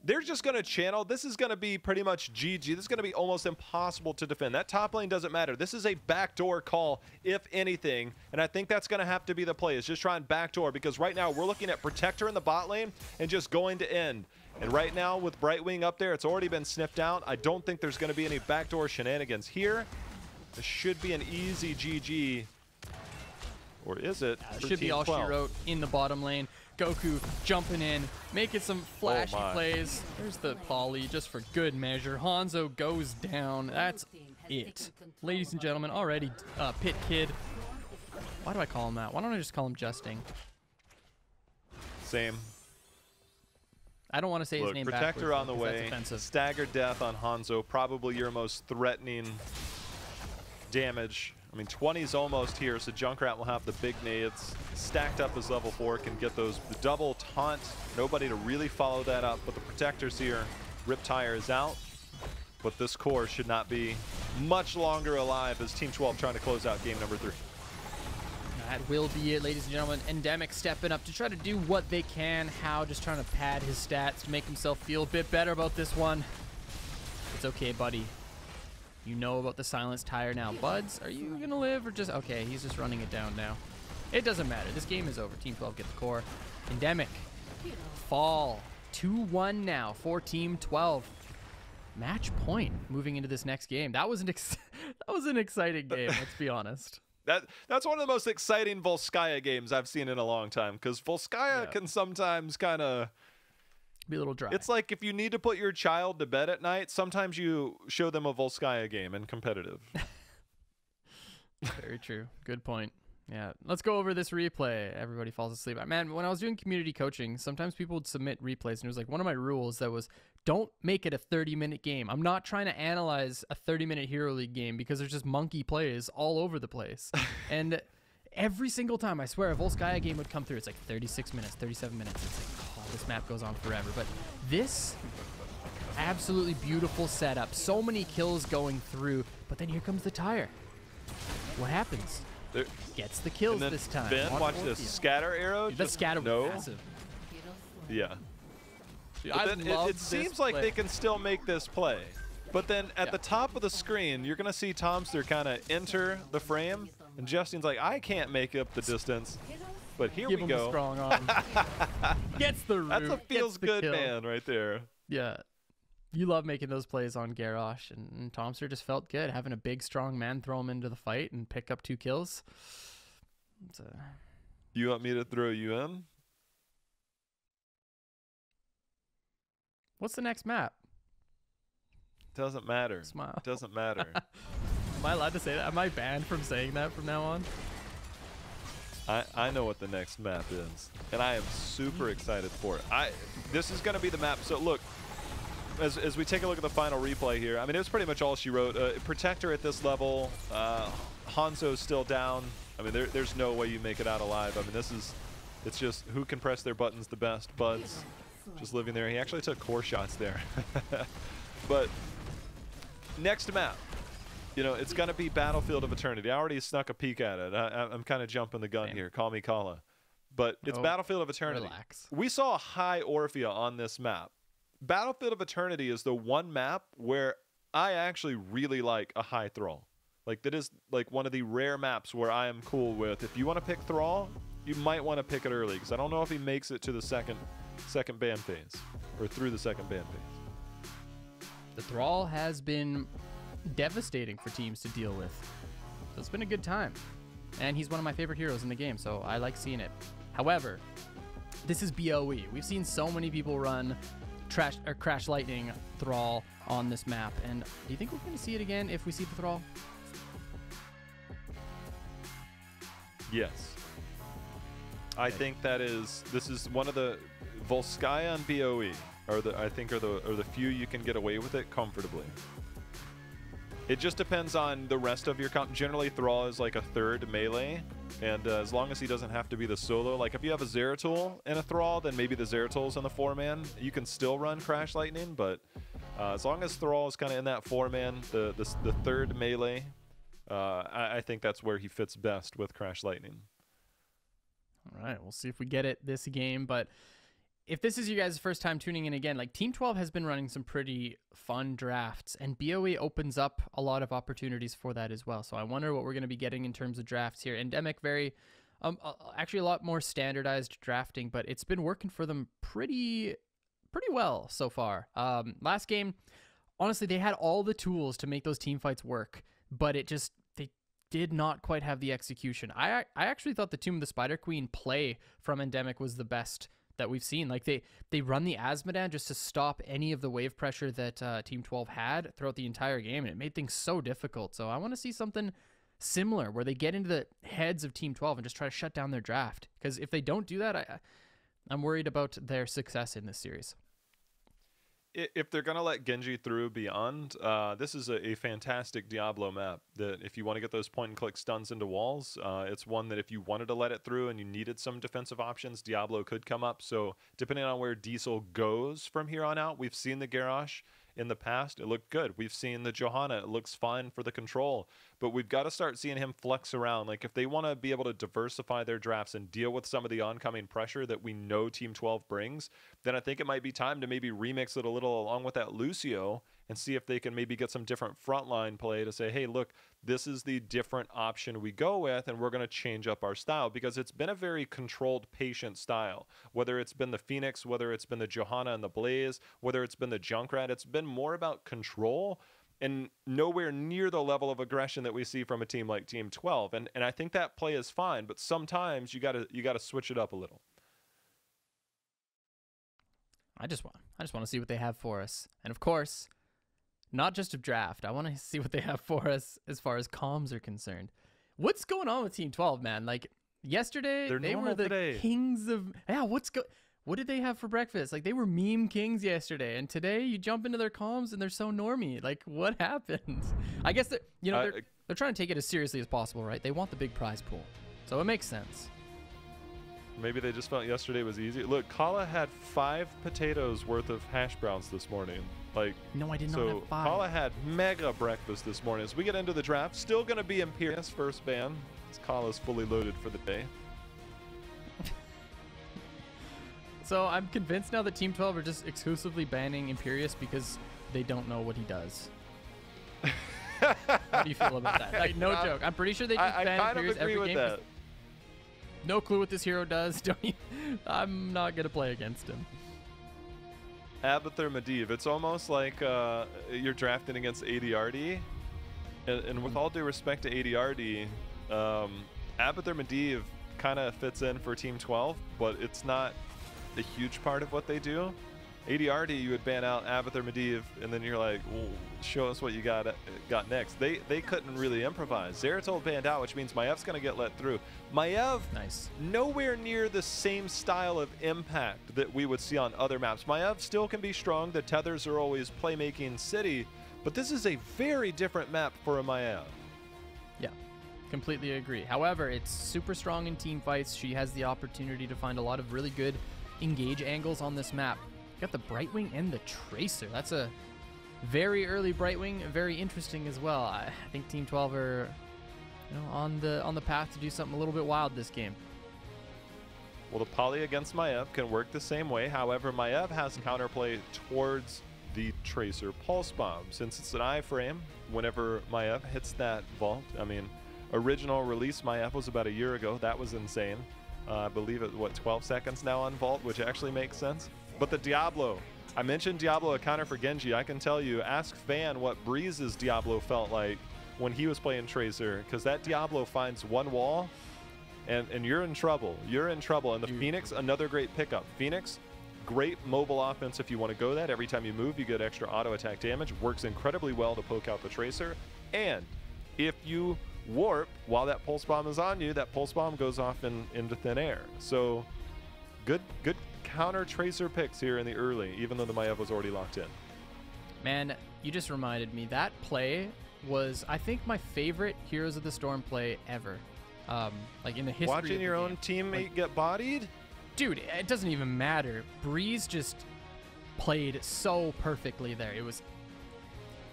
They're just going to channel. This is going to be pretty much GG. This is going to be almost impossible to defend. That top lane doesn't matter. This is a backdoor call, if anything, and I think that's going to have to be the play, is just try and backdoor, because right now we're looking at Protector in the bot lane and just going to end. And right now with Brightwing up there, it's already been sniffed out. I don't think there's going to be any backdoor shenanigans here. This should be an easy GG. Or is it? It should be all she wrote in the bottom lane. Goku jumping in, making some flashy plays. There's the poly just for good measure. Hanzo goes down. That's it. Ladies and gentlemen, already Pit Kid. Why do I call him that? Why don't I just call him Justing? Same. I don't want to say his name Protector on the way. Offensive. Staggered death on Hanzo. Probably your most threatening damage. I mean, 20's almost here, so Junkrat will have the big nades stacked up as level 4, can get those double taunt. Nobody to really follow that up, but the Protector's here. Riptire is out, but this core should not be much longer alive as Team 12 trying to close out game number 3. That will be it, ladies and gentlemen. Endemic stepping up to try to do what they can. How just trying to pad his stats, make himself feel a bit better about this one. It's okay, buddy. You know about the silenced tire now. Buds, are you going to live or just... Okay, he's just running it down now. It doesn't matter. This game is over. Team 12 get the core. Endemic. Fall. 2-1 now for Team 12. Match point moving into this next game. That was an exciting game, let's be honest. That's one of the most exciting Volskaya games I've seen in a long time, because Volskaya can sometimes kind of... be a little dry. It's like if you need to put your child to bed at night, sometimes you show them a Volskaya game and competitive. Very true. Good point. Yeah. Let's go over this replay. Everybody falls asleep. Man, when I was doing community coaching, sometimes people would submit replays, and it was like one of my rules that was, don't make it a 30-minute game. I'm not trying to analyze a 30-minute Hero League game because there's just monkey plays all over the place. And every single time, I swear, a Volskaya game would come through. It's like 36 minutes, 37 minutes. It's like, oh, this map goes on forever. But this, absolutely beautiful setup. So many kills going through. But then here comes the tire. What happens? There, gets the kills this time. Ben, watch this. Scatter arrow. That scatter was massive. Yeah. Dude, but then it seems like they can still make this play. But then at the top of the screen, you're going to see Tomster kind of enter the frame. And Justin's like, I can't make up the distance. But here we go. Give him a strong arm. Gets the root. That's a feels good man right there. Yeah. You love making those plays on Garrosh. And Tomster just felt good. Having a big, strong man throw him into the fight and pick up 2 kills. You want me to throw you in? What's the next map? Doesn't matter. Smile. Doesn't matter. Am I allowed to say that? Am I banned from saying that from now on? I know what the next map is, and I am super excited for it. This is going to be the map. So look, as we take a look at the final replay here, I mean, it was pretty much all she wrote. Protector at this level, Hanzo's still down. I mean, there's no way you make it out alive. I mean, it's just who can press their buttons the best. Buds just living there. He actually took core shots there. But next map, you know, it's going to be Battlefield of Eternity. I already snuck a peek at it. I'm kind of jumping the gun here. Call me Kala. But it's Battlefield of Eternity. Relax. We saw a high Orphea on this map. Battlefield of Eternity is the one map where I actually really like a high Thrall. Like, that is like one of the rare maps where I am cool with. If you want to pick Thrall, you might want to pick it early, because I don't know if he makes it to the second ban phase, or through the second ban phase. The Thrall has been devastating for teams to deal with. So it's been a good time. And he's one of my favorite heroes in the game, so I like seeing it. However, this is BOE. We've seen so many people run Crash Lightning Thrall on this map, and do you think we're going to see it again if we see the Thrall? Yes. I think this is one of the Volskaya and BOE are the few you can get away with it comfortably. It just depends on the rest of your comp. Generally, Thrall is like a third melee, and as long as he doesn't have to be the solo, like if you have a Zeratul and a Thrall, then maybe the Zeratul's on the 4-man. You can still run Crash Lightning, but as long as Thrall is kind of in that 4-man, the third melee, I think that's where he fits best with Crash Lightning. All right, we'll see if we get it this game, but if this is you guys' first time tuning in again, like Team 12 has been running some pretty fun drafts, and BOE opens up a lot of opportunities for that as well. So I wonder what we're going to be getting in terms of drafts here. Endemic, actually a lot more standardized drafting, but it's been working for them pretty well so far. Last game, honestly, they had all the tools to make those team fights work, but they did not quite have the execution. I actually thought the Tomb of the Spider Queen play from Endemic was the best that we've seen. Like they run the Azmodan just to stop any of the wave pressure that Team 12 had throughout the entire game, and it made things so difficult. So I want to see something similar where they get into the heads of Team 12 and just try to shut down their draft, because if they don't do that, I'm worried about their success in this series. If they're going to let Genji through Beyond, this is a fantastic Diablo map that if you want to get those point-and-click stuns into walls, it's one that if you wanted to let it through and you needed some defensive options, Diablo could come up. So depending on where Diesel goes from here on out, we've seen the Garrosh in the past. It looked good. We've seen the Johanna. It looks fine for the control. But we've got to start seeing him flex around. Like, if they want to be able to diversify their drafts and deal with some of the oncoming pressure that we know Team 12 brings, then I think it might be time to maybe remix it a little along with that Lucio and see if they can maybe get some different frontline play to say, hey, look, this is the different option we go with, and we're going to change up our style, because it's been a very controlled, patient style. Whether it's been the Phoenix, whether it's been the Johanna and the Blaze, whether it's been the Junkrat, it's been more about control and nowhere near the level of aggression that we see from a team like Team 12. And I think that play is fine, but sometimes you gotta switch it up a little. I just want to see what they have for us, and of course, not just a draft. I want to see what they have for us as far as comms are concerned. What's going on with Team 12, man? Like yesterday, they were the kings of what did they have for breakfast? Like, they were meme kings yesterday, and today you jump into their comms and they're so normie. Like, what happened? I guess that they're trying to take it as seriously as possible, right? They want the big prize pool, so it makes sense. Maybe they just felt yesterday was easy. Look, Kala had 5 potatoes worth of hash browns this morning. Like, no, I did not have 5. Kala had mega breakfast this morning. As we get into the draft, still going to be Imperius first ban. Kala's fully loaded for the day. So I'm convinced now that Team 12 are just exclusively banning Imperius because they don't know what he does. How do you feel about that? Like, no joke. I'm pretty sure they just ban Imperius every game. That. No clue what this hero does. I'm not gonna play against him. Abathur Medivh. It's almost like you're drafting against ADRD, and with all due respect to ADRD, Abathur Medivh kind of fits in for Team 12, but it's not a huge part of what they do. ADRD, you would ban out Abath or Medivh, and then you're like, well, show us what you got next. They couldn't really improvise. Zeratul banned out, which means Maev's going to get let through. Maev, nice. Nowhere near the same style of impact that we would see on other maps. Maev still can be strong. The tethers are always playmaking city, but this is a very different map for a Maev. Yeah, completely agree. However, it's super strong in team fights. She has the opportunity to find a lot of really good engage angles on this map. Got the Brightwing and the Tracer. That's a very early Brightwing, very interesting as well. I think Team 12 are, you know, on the path to do something a little bit wild this game. Well, the poly against Maev can work the same way. However, Maev has counterplay towards the Tracer Pulse Bomb. Since it's an iframe, whenever Maev hits that vault, I mean, original release Maev was about a year ago. That was insane. I believe it, what, 12 seconds now on vault, which actually makes sense. But the Diablo, I mentioned Diablo a counter for Genji. I can tell you, ask Fan what Breeze's Diablo felt like when he was playing Tracer, because that Diablo finds one wall, and you're in trouble. You're in trouble. And the Phoenix, another great pickup. Phoenix, great mobile offense if you want to go that. Every time you move, you get extra auto attack damage. Works incredibly well to poke out the Tracer. And if you warp while that Pulse Bomb is on you, that Pulse Bomb goes off into thin air. So good counter Tracer picks here in the early, even though the Maev was already locked in. Man, you just reminded me. That play was, I think, my favorite Heroes of the Storm play ever. Like in the history Watching of your the own game. teammate get bodied? Dude, it doesn't even matter. Breeze just played so perfectly there. It was...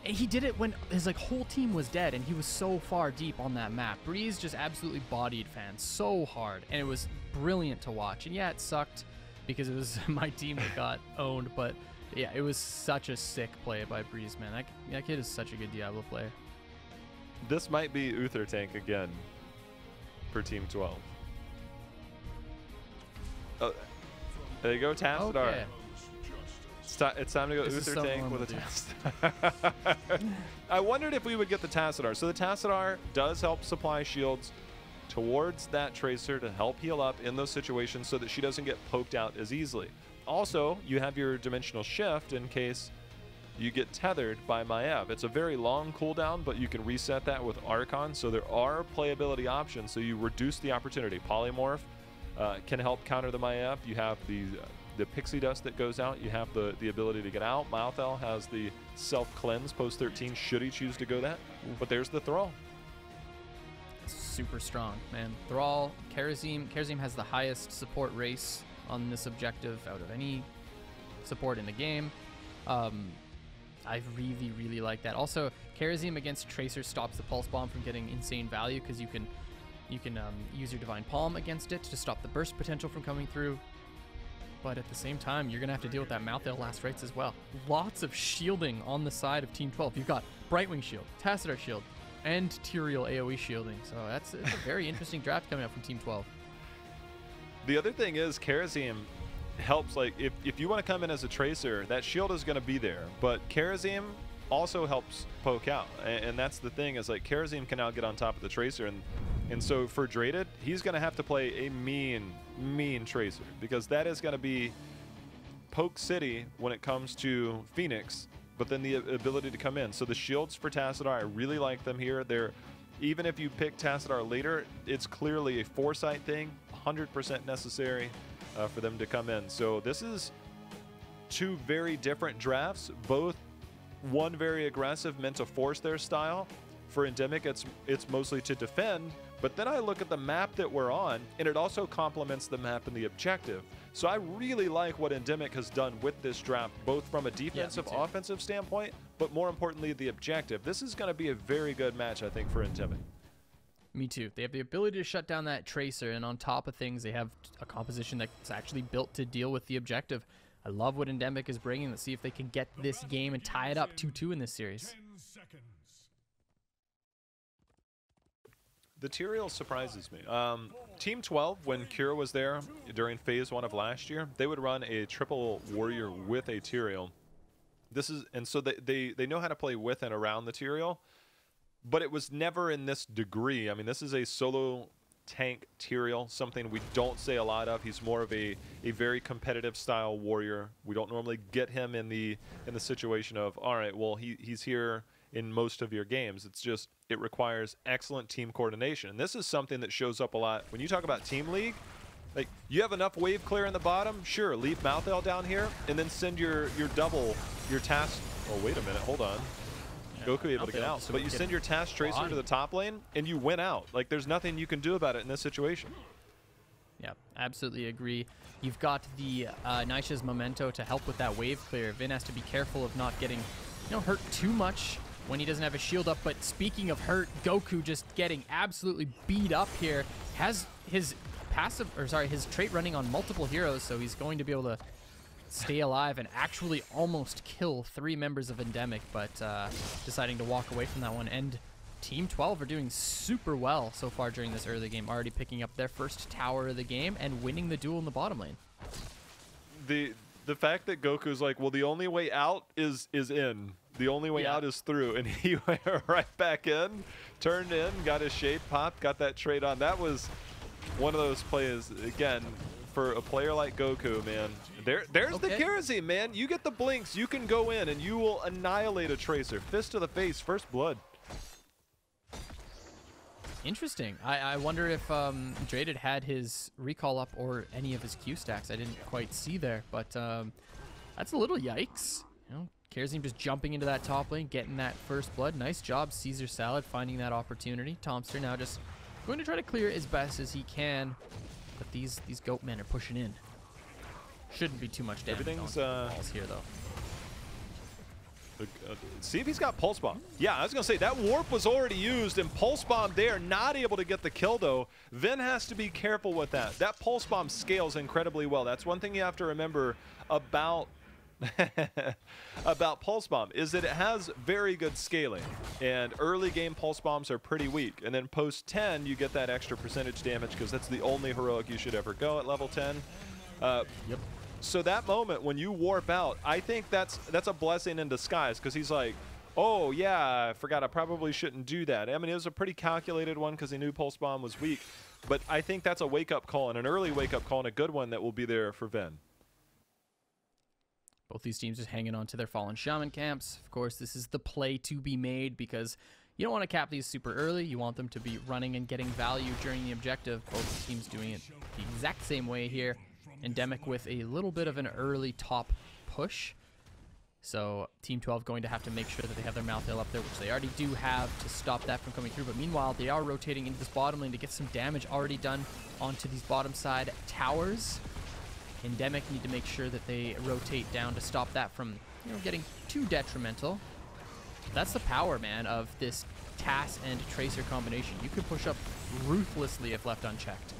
He did it when his whole team was dead, and he was so far deep on that map. Breeze just absolutely bodied fans so hard, and it was brilliant to watch. And yeah, it sucked because it was my team that got owned, but yeah, it was such a sick play by Breeze, man. That kid is such a good Diablo player. This might be Uther Tank again for Team 12. Oh, there you go, Tassadar. Okay. It's time to go This is Uther so Tank with a normal, Tassadar. I wondered if we would get the Tassadar. So the Tassadar does help supply shields towards that Tracer to help heal up in those situations so that she doesn't get poked out as easily. Also, you have your Dimensional Shift in case you get tethered by Maev. It's a very long cooldown, but you can reset that with Archon, so there are playability options, so you reduce the opportunity. Polymorph can help counter the Maev. You have the Pixie Dust that goes out. You have the ability to get out. Malthel has the self-cleanse post 13 should he choose to go that. But there's the Thrall. Super strong, man. Thrall, Kharazim has the highest support race on this objective out of any support in the game. I really, really like that. Also, Kharazim against Tracer stops the Pulse Bomb from getting insane value because you can use your Divine Palm against it to stop the burst potential from coming through. But at the same time, you're going to have to deal with that Malthel last rites as well. Lots of shielding on the side of Team 12. You've got Brightwing shield, Tassadar shield, and Tyrael AoE shielding. So it's a very interesting draft coming up from Team 12. The other thing is Kharazim helps, like, if you want to come in as a Tracer, that shield is going to be there. But Kharazim also helps poke out. And that's the thing, is like Kharazim can now get on top of the Tracer. And so for Draded, he's going to have to play a mean Tracer, because that is going to be poke city when it comes to Phoenix, but then the ability to come in. So the shields for Tassadar, I really like them here. Even if you pick Tassadar later, it's clearly a foresight thing, 100% necessary for them to come in. So this is two very different drafts, both one very aggressive, meant to force their style. For Endemic, it's mostly to defend, but then I look at the map that we're on, and it also complements the map and the objective. So I really like what Endemic has done with this draft, both from a defensive, offensive standpoint, but more importantly, the objective. This is going to be a very good match, I think, for Endemic. Me too. They have the ability to shut down that Tracer, and on top of things, they have a composition that's actually built to deal with the objective. I love what Endemic is bringing. Let's see if they can get this game and tie it up 2-2 in this series. The Tyrael surprises me. Team 12, when Kira was there during Phase 1 of last year, they would run a triple warrior with a Tyrael. And so they know how to play with and around the Tyrael, but it was never in this degree. I mean, this is a solo tank Tyrael, something we don't say a lot of. He's more of a very competitive style warrior. We don't normally get him in the situation of, all right, well, he's here in most of your games. It's just, it requires excellent team coordination. And this is something that shows up a lot when you talk about Team League. Like, you have enough wave clear in the bottom, sure, leave Malthael down here, and then send your double, your task. Oh, wait a minute, hold on. Yeah, Goku able to get out. But you send your task tracer to the top lane, and you win out. Like, there's nothing you can do about it in this situation. Yeah, absolutely agree. You've got the Nisha's Memento to help with that wave clear. Vin has to be careful of not getting, hurt too much when he doesn't have a shield up. But speaking of hurt, Goku just getting absolutely beat up here. Has his his trait running on multiple heroes, so he's going to be able to stay alive and actually almost kill 3 members of Endemic, but deciding to walk away from that one. And Team 12 are doing super well so far during this early game, already picking up their first tower of the game and winning the duel in the bottom lane. The fact that Goku's like, well, the only way out is in. The only way out is through, and he went right back in, turned in, got his shade popped, got that trade on. That was one of those plays, again, for a player like Goku, man. There's the kerosene, man. You get the blinks, you can go in, and you will annihilate a Tracer. Fist to the face, first blood. Interesting. I wonder if Draded had his recall up or any of his Q stacks. I didn't quite see there, but that's a little yikes. Kerosene just jumping into that top lane, getting that first blood. Nice job, Caesar Salad, finding that opportunity. Tomster now just going to try to clear as best as he can, but these goat men are pushing in. Shouldn't be too much damage on the walls here, though. See if he's got Pulse Bomb. Yeah, I was going to say, that Warp was already used, and Pulse Bomb there, not able to get the kill, though. Vin has to be careful with that. That Pulse Bomb scales incredibly well. That's one thing you have to remember about about Pulse Bomb, is that it has very good scaling, and early game Pulse Bombs are pretty weak, and then post 10 you get that extra percentage damage because that's the only heroic you should ever go at level 10. Yep. So that moment when you warp out, I think that's a blessing in disguise, because he's like, oh yeah, I forgot, I probably shouldn't do that. I mean, it was a pretty calculated one because he knew Pulse Bomb was weak, but I think that's a wake-up call, and an early wake-up call, and a good one that will be there for Vin. Both these teams just hanging on to their fallen shaman camps. Of course, this is the play to be made because you don't want to cap these super early. You want them to be running and getting value during the objective. Both teams doing it the exact same way here. Endemic with a little bit of an early top push. So Team 12 going to have to make sure that they have their Malthael up there, which they already do have to stop that from coming through. But meanwhile, they are rotating into this bottom lane to get some damage already done onto these bottom side towers. Endemic need to make sure that they rotate down to stop that from, getting too detrimental. That's the power, man, of this TAS and Tracer combination. You can push up ruthlessly if left unchecked.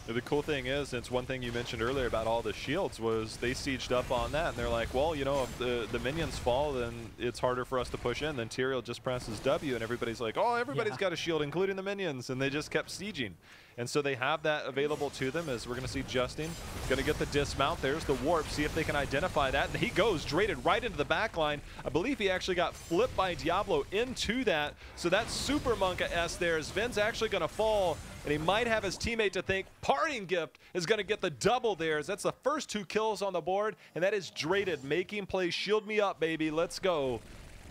The cool thing is, it's one thing you mentioned earlier about all the shields, was they sieged up on that, and they're like, well, if the minions fall, then it's harder for us to push in. Then Tyrael just presses W, and everybody's like, oh, everybody's got a shield, including the minions, and they just kept sieging. And so they have that available to them, as we're going to see Justin going to get the dismount. There's the warp, see if they can identify that, and he goes Draded right into the back line. I believe he actually got flipped by Diablo into that, so that Super Monka S there, as Vin's actually going to fall, and he might have his teammate to think Parting Gift is going to get the double there, as that's the first 2 kills on the board, and that is Draded making plays. Shield me up, baby, let's go,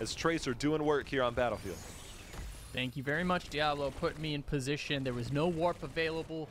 as Tracer doing work here on Battlefield. Thank you very much, Diablo. Put me in position. There was no warp available.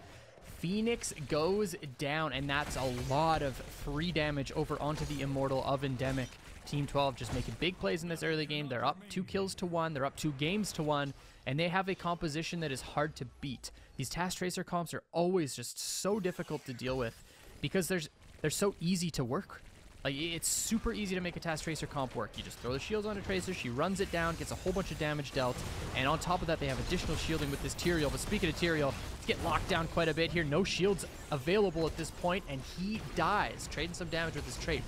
Phoenix goes down, and that's a lot of free damage over onto the Immortal of Endemic. Team 12 just making big plays in this early game. They're up 2 kills to 1. They're up 2 games to 1, and they have a composition that is hard to beat. These TAS Tracer comps are always just so difficult to deal with because they're so easy to work. Like, it's super easy to make a TAS Tracer comp work. You just throw the shields onto Tracer, she runs it down, gets a whole bunch of damage dealt, and on top of that, they have additional shielding with this Tyrael. But speaking of Tyrael, let's get locked down quite a bit here. No shields available at this point, and he dies, trading some damage with his trait.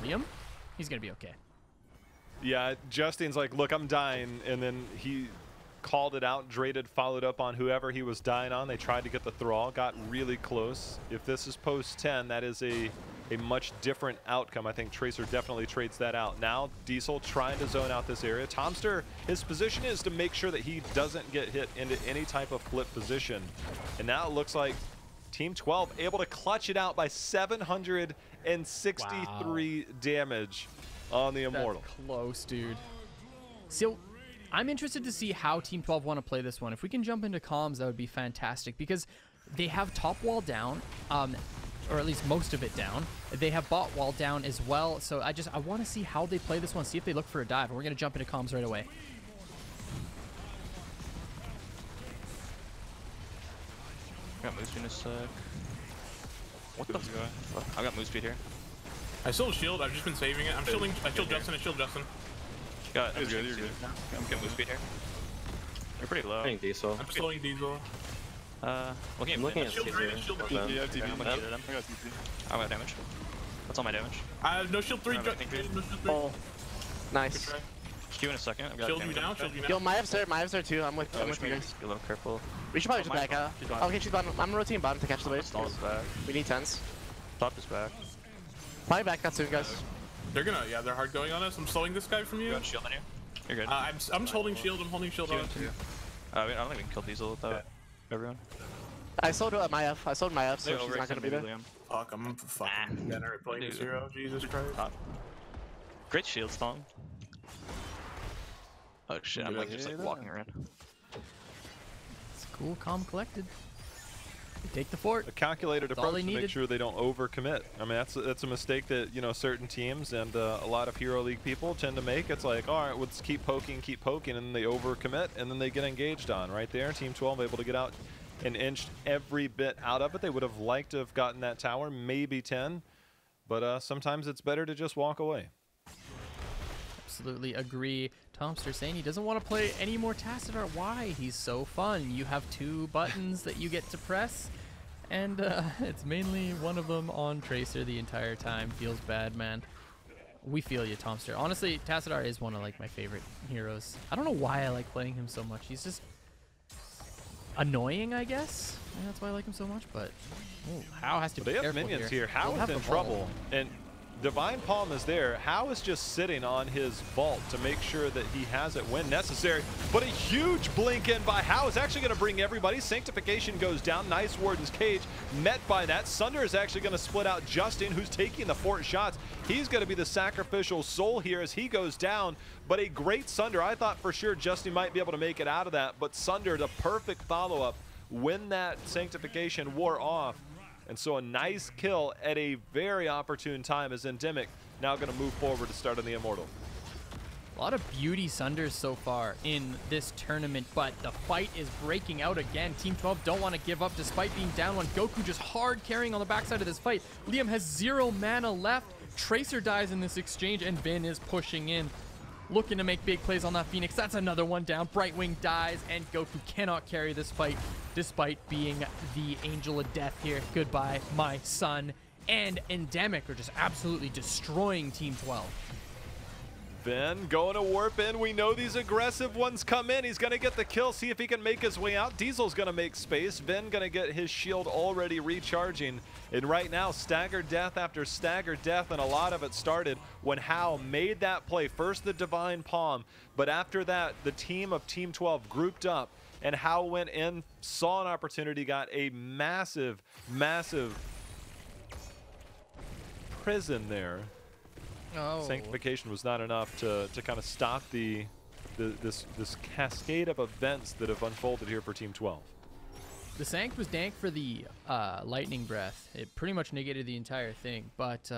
Liam, he's gonna be okay. Yeah, Justin's like, look, I'm dying, and then he called it out. Draded followed up on whoever he was dying on. They tried to get the Thrall, got really close. If this is post 10, that is a a much different outcome. I think Tracer definitely trades that out. Now Diesel trying to zone out this area. Tomster, his position is to make sure that he doesn't get hit into any type of flip position. And now it looks like Team 12 able to clutch it out by 763 damage on the Immortal. That's close, dude. So I'm interested to see how Team 12 want to play this one. If we can jump into comms, that would be fantastic, because they have top wall down, or at least most of it down. They have bot wall down as well. So I want to see how they play this one, see if they look for a dive. And we're going to jump into comms right away. I got move speed in a sec. What the fuck? I got move speed here. I still shield. I've just been saving it. I'm shielding. I shield Justin. I shield Justin. Got it. You're good. I'm getting move speed here. You're pretty low. I'm Diesel. I'm slowing Diesel. Looking at shield. I got damage. That's all my damage. No shield 3. Oh, nice. Q in a second. I've got Shield you now. Shield you now. Yo, Maev's there too. I'm with you guys. Be a little careful. We should probably just back out. Okay, she's bottom. I'm rotating bottom to catch the wave. Stall is back. We need 10s. Top is back. Probably back out soon, guys. They're gonna, they're hard going on us. I'm slowing this guy from you. You want shield on you? You're good. I'm just holding shield. I'm holding shield on. I don't think we can kill Diesel without everyone. I sold Maev. So she's not gonna be there. Fuck, I'm fucking degenerate playing this hero. Jesus Christ. Great shield stomp. Oh shit, I'm like just like walking around. It's cool, calm, collected. They take the fort. A calculated That's all approach they to make needed. sure they don't overcommit. I mean, that's a mistake that, you know, certain teams and a lot of Hero League people tend to make. It's like, all right, let's keep poking, and then they overcommit, and then they get engaged on. Right there, Team 12 able to get out and inched every bit out of it. They would have liked to have gotten that tower, maybe 10, but sometimes it's better to just walk away. Absolutely agree. Tomster saying he doesn't want to play any more Tassadar. Why? He's so fun. You have 2 buttons that you get to press, and it's mainly one of them on Tracer the entire time. Feels bad, man. We feel you, Tomster. Honestly, Tassadar is one of like my favorite heroes. I don't know why I like playing him so much. He's just annoying, I guess. And that's why I like him so much. But How has to be They have careful minions here. here. How is in trouble, and Divine Palm is there. How is just sitting on his vault to make sure that he has it when necessary. But a huge blink in by How is actually going to bring everybody. Sanctification goes down. Nice Warden's Cage met by that. Sunder is actually going to split out Justin, who's taking the fort shots. He's going to be the sacrificial soul here as he goes down. But a great Sunder. I thought for sure Justin might be able to make it out of that. But Sunder, the perfect follow-up when that Sanctification wore off. And so a nice kill at a very opportune time as Endemic now going to move forward to start on the Immortal. A lot of beauty Sunders so far in this tournament, but the fight is breaking out again. Team 12 don't want to give up despite being down one. Goku just hard carrying on the backside of this fight. Liam has 0 mana left. Tracer dies in this exchange, and Vin is pushing in, looking to make big plays on that Phoenix. That's another one down. Brightwing dies, and Goku cannot carry this fight despite being the Angel of Death here. Goodbye, my son. And Endemic are just absolutely destroying Team 12. Vin going to warp in. We know these aggressive ones come in. He's going to get the kill, see if he can make his way out. Diesel's going to make space. Vin going to get his shield already recharging. And right now, staggered death after staggered death, and a lot of it started when How made that play. First the Divine Palm, but after that, the team of Team 12 grouped up, and How went in, saw an opportunity, got a massive, massive prison there. Oh. Sanctification was not enough to kind of stop this cascade of events that have unfolded here for Team 12. The Sanct was dank for the Lightning Breath. It pretty much negated the entire thing, but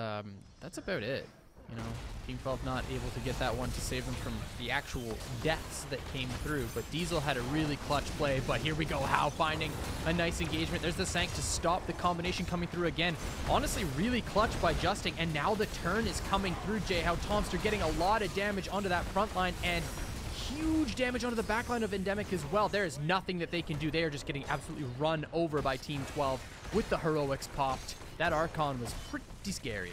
that's about it. You know, Team 12 not able to get that one to save them from the actual deaths that came through, but Diesel had a really clutch play. But here we go, How finding a nice engagement. There's the Sanct to stop the combination coming through again. Honestly, really clutch by Justin, and now the turn is coming through. How Tomster getting a lot of damage onto that front line, and huge damage onto the back line of Endemic as well. There is nothing that they can do. They are just getting absolutely run over by Team 12 with the heroics popped. That Archon was pretty scary.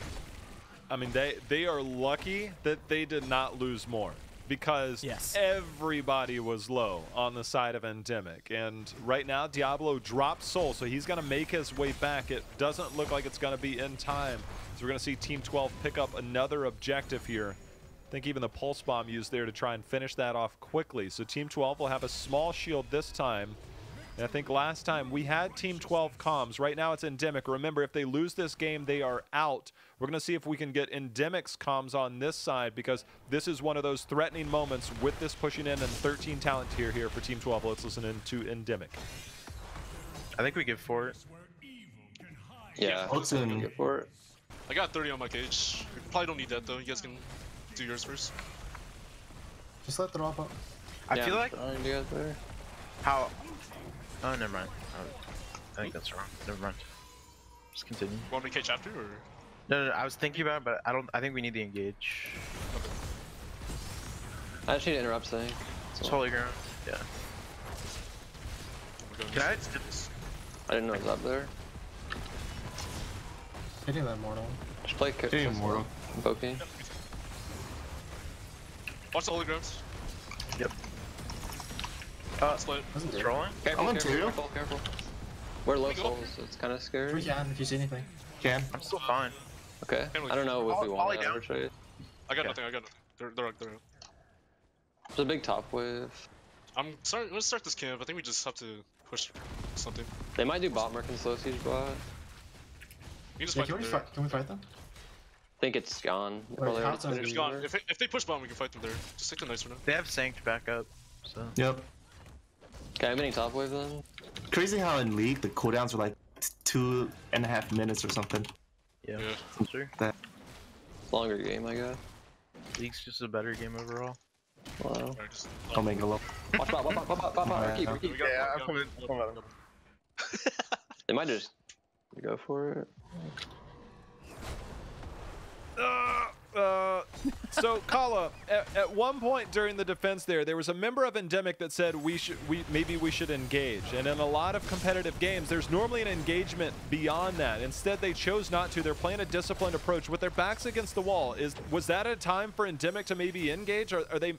I mean, they are lucky that they did not lose more. because everybody was low on the side of Endemic. And right now, DIABLO dropped Soul, so he's going to make his way back. It doesn't look like it's going to be in time. So we're going to see Team 12 pick up another objective here. I think even the Pulse Bomb used there to try and finish that off quickly. So Team 12 will have a small shield this time. And I think last time we had Team 12 comms. Right now it's Endemic. Remember, if they lose this game, they are out. We're going to see if we can get Endemic's comms on this side, because this is one of those threatening moments with this pushing in and 13 talent tier here for Team 12. Let's listen in to Endemic. I think we give for it. Yeah, give for it. I got 30 on my cage. We probably don't need that though. You guys can do yours first. Just let the drop up. I feel like there. how. Oh, never mind. I think that's wrong. Never mind. Just continue. Want me to cage after or? No, I was thinking about it, but I don't. I think we need to engage. Okay. I just need to interrupt saying. It's holy ground. Yeah. Can I? I didn't know it was up there. Hitting that mortal. Just play Immortal. Poking. Watch the holy grounds. Yep. Split. It's rolling. Careful. We're low souls, so it's kind of scary. We can if you see anything. Can. I'm still fine. Okay. I don't know if we want to ever trade. I got nothing. They're out. There's a big top wave. I'm sorry. Let's start this camp. I think we just have to push something. They might do bot mark and slow siege bot. You just Yeah, fight can we fight them? I think it's gone. Wait, how's that? It's gone. If they push bomb, we can fight them there. Just take the nice for now. They have Sanked back up. So. Yep. Okay, I'm hitting top wave then. Crazy how in League the cooldowns were like 2.5 minutes or something. Yeah. Sure. That. Longer game, I guess. League's just a better game overall. Wow. I'll make it low. Watch bot. Keep. Yeah, I'm coming. They might just go for it. So Kala, at one point during the defense there was a member of Endemic that said maybe we should engage. And in a lot of competitive games, there's normally an engagement beyond that. Instead, they chose not to. They're playing a disciplined approach with their backs against the wall. Was that a time for Endemic to maybe engage? Are they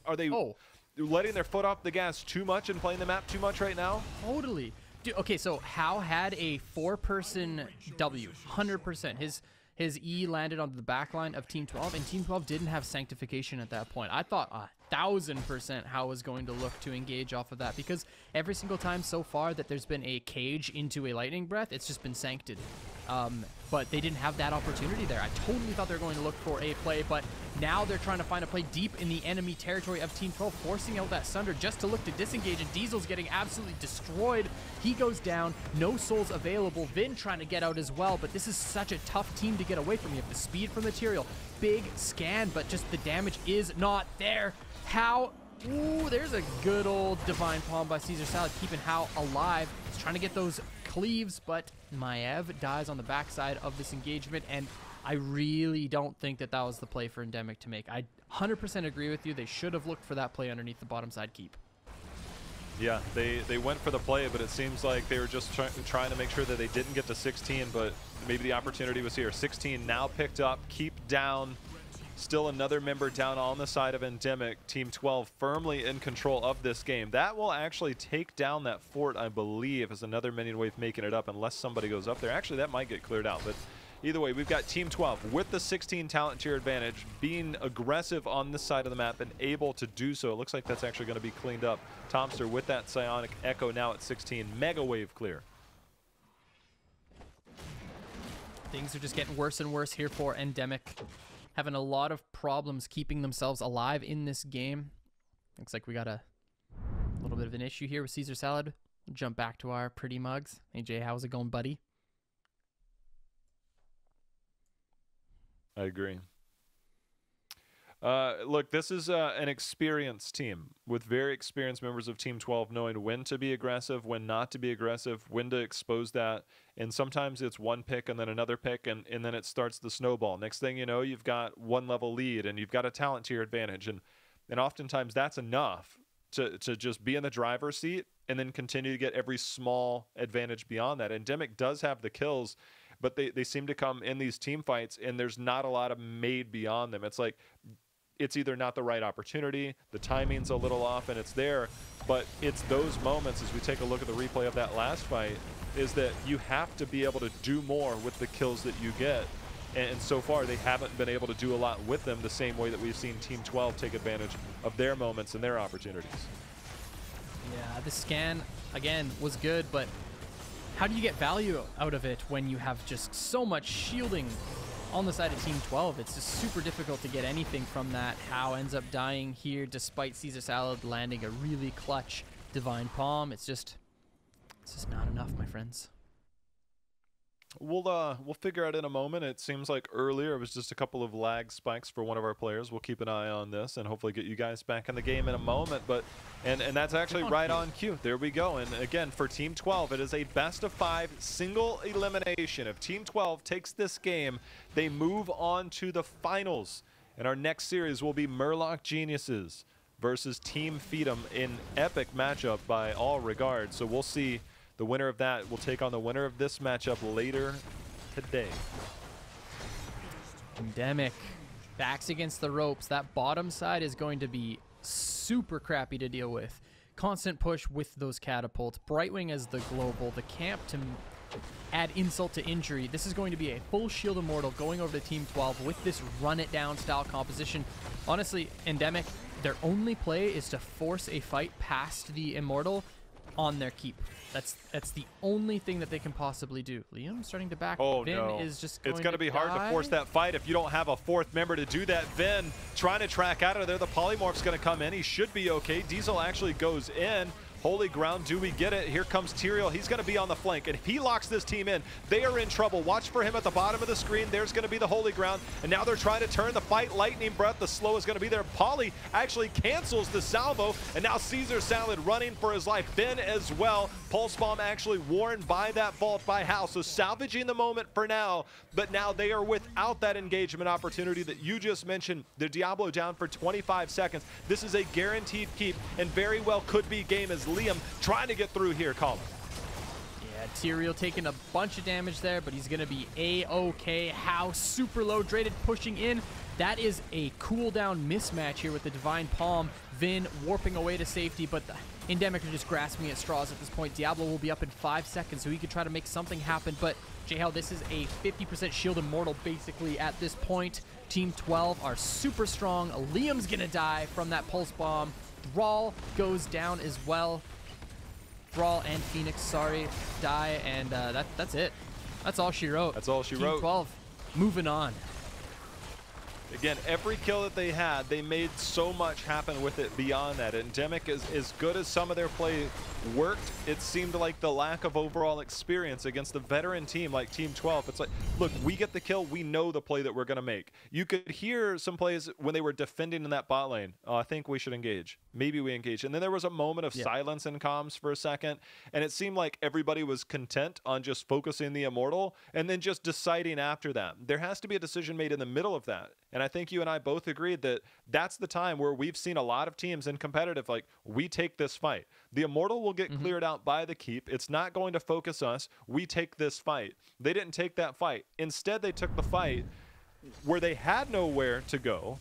letting their foot off the gas too much and playing the map too much right now? Totally. Dude, okay, so How had a 4-person W, 100%. His E landed on the back line of Team 12, and Team 12 didn't have Sanctification at that point. I thought 1000% How was going to look to engage off of that, because every single time so far that there's been a cage into a lightning breath, it's just been sancted. But they didn't have that opportunity there. I totally thought they were going to look for a play, but now they're trying to find a play deep in the enemy territory of Team 12, forcing out that Sunder just to look to disengage, and Diesel's getting absolutely destroyed. He goes down, no souls available. Vin trying to get out as well, but this is such a tough team to get away from. You have the speed from Material, big scan, but just the damage is not there. How? Ooh, there's a good old Divine Palm by Caesar Salad, keeping How alive. He's trying to get those cleaves, but Maev dies on the backside of this engagement, and I really don't think that was the play for Endemic to make. I 100% agree with you. They should have looked for that play underneath the bottom side keep. Yeah, they went for the play, but it seems like they were just trying to make sure that they didn't get to 16, but maybe the opportunity was here. 16 now picked up, keep down. Still another member down on the side of Endemic. Team 12 firmly in control of this game. That will actually take down that fort, I believe, as another minion wave making it up, unless somebody goes up there. Actually, that might get cleared out, but either way, we've got Team 12 with the 16 talent tier advantage, being aggressive on this side of the map and able to do so. It looks like that's actually going to be cleaned up. Tomster with that Psionic Echo now at 16. Mega wave clear. Things are just getting worse and worse here for Endemic. Having a lot of problems keeping themselves alive in this game. Looks like we got a little bit of an issue here with Caesar Salad. We'll jump back to our pretty mugs. Hey Jay, how's it going, buddy? I agree. Look, this is an experienced team with very experienced members of Team 12 knowing when to be aggressive, when not to be aggressive, when to expose that. And sometimes it's one pick and then another pick, and then it starts the snowball. Next thing you know, you've got one level lead and you've got a talent tier advantage. And oftentimes that's enough to just be in the driver's seat and then continue to get every small advantage beyond that. Endemic does have the kills, but they seem to come in these team fights and there's not a lot of made beyond them. It's like it's either not the right opportunity, the timing's a little off, and it's there. But it's those moments, as we take a look at the replay of that last fight, is that you have to be able to do more with the kills that you get. And so far, they haven't been able to do a lot with them the same way that we've seen Team 12 take advantage of their moments and their opportunities. Yeah, the scan, again, was good, but how do you get value out of it when you have just so much shielding on the side of Team 12? It's just super difficult to get anything from that. How ends up dying here despite Caesar Salad landing a really clutch Divine Palm. It's just not enough, my friends. We'll figure out in a moment. It seems like earlier it was just a couple of lag spikes for one of our players. We'll keep an eye on this and hopefully get you guys back in the game in a moment. But and that's actually right on cue. There we go. And again, for Team 12, it is a best of 5 single elimination. If Team 12 takes this game, they move on to the finals. And our next series will be Murloc Geniuses versus Team Feed'em in epic matchup by all regards. So we'll see. The winner of that will take on the winner of this matchup later today. Endemic backs against the ropes. That bottom side is going to be super crappy to deal with. Constant push with those catapults. Brightwing as the global. The camp to add insult to injury. This is going to be a full shield immortal going over to Team 12 with this run it down style composition. Honestly, Endemic, their only play is to force a fight past the immortal on their keep. That's the only thing that they can possibly do. Liam starting to back. Oh, Vin no. is just going it's going to be hard to force that fight if you don't have a 4th member to do that. Vin trying to track out of there. The polymorph's going to come in. He should be okay. Diesel actually goes in. Holy ground, do we get it? Here comes Tyrael. He's going to be on the flank, and if he locks this team in, they are in trouble. Watch for him at the bottom of the screen. There's going to be the holy ground, and now they're trying to turn the fight. Lightning breath, the slow is going to be there. Poly actually cancels the salvo, and now Caesar Salad running for his life. Ben as well. Pulse bomb actually warned by that vault by House, so salvaging the moment for now, but now they are without that engagement opportunity that you just mentioned. The Diablo down for 25 seconds. This is a guaranteed keep, and very well could be game as Liam trying to get through here, Colin. Yeah, Tyrael taking a bunch of damage there, but he's going to be A-OK. House super low drated, pushing in. That is a cooldown mismatch here with the Divine Palm. Vin warping away to safety, but the Endemic are just grasping at straws at this point. Diablo will be up in 5 seconds, so he could try to make something happen, but J-Hell, this is a 50% shield immortal basically at this point. Team 12 are super strong. Liam's going to die from that pulse bomb. Thrall goes down as well. Thrall and Phoenix, sorry, die, and that's it. That's all she wrote. That's all she Team wrote. 12, moving on. Again, every kill that they had, they made so much happen with it beyond that. Endemic, as good as some of their play worked, it seemed like the lack of overall experience against a veteran team like Team 12. It's like, look, we get the kill, we know the play that we're going to make. You could hear some plays when they were defending in that bot lane. Oh, I think we should engage. Maybe we engage. And then there was a moment of silence in comms for a second, and it seemed like everybody was content on just focusing the immortal and then just deciding after that. There has to be a decision made in the middle of that. And I think you and I both agreed that that's the time where we've seen a lot of teams in competitive, like, we take this fight. The immortal will get cleared out by the keep. It's not going to focus us. We take this fight. They didn't take that fight. Instead, they took the fight where they had nowhere to go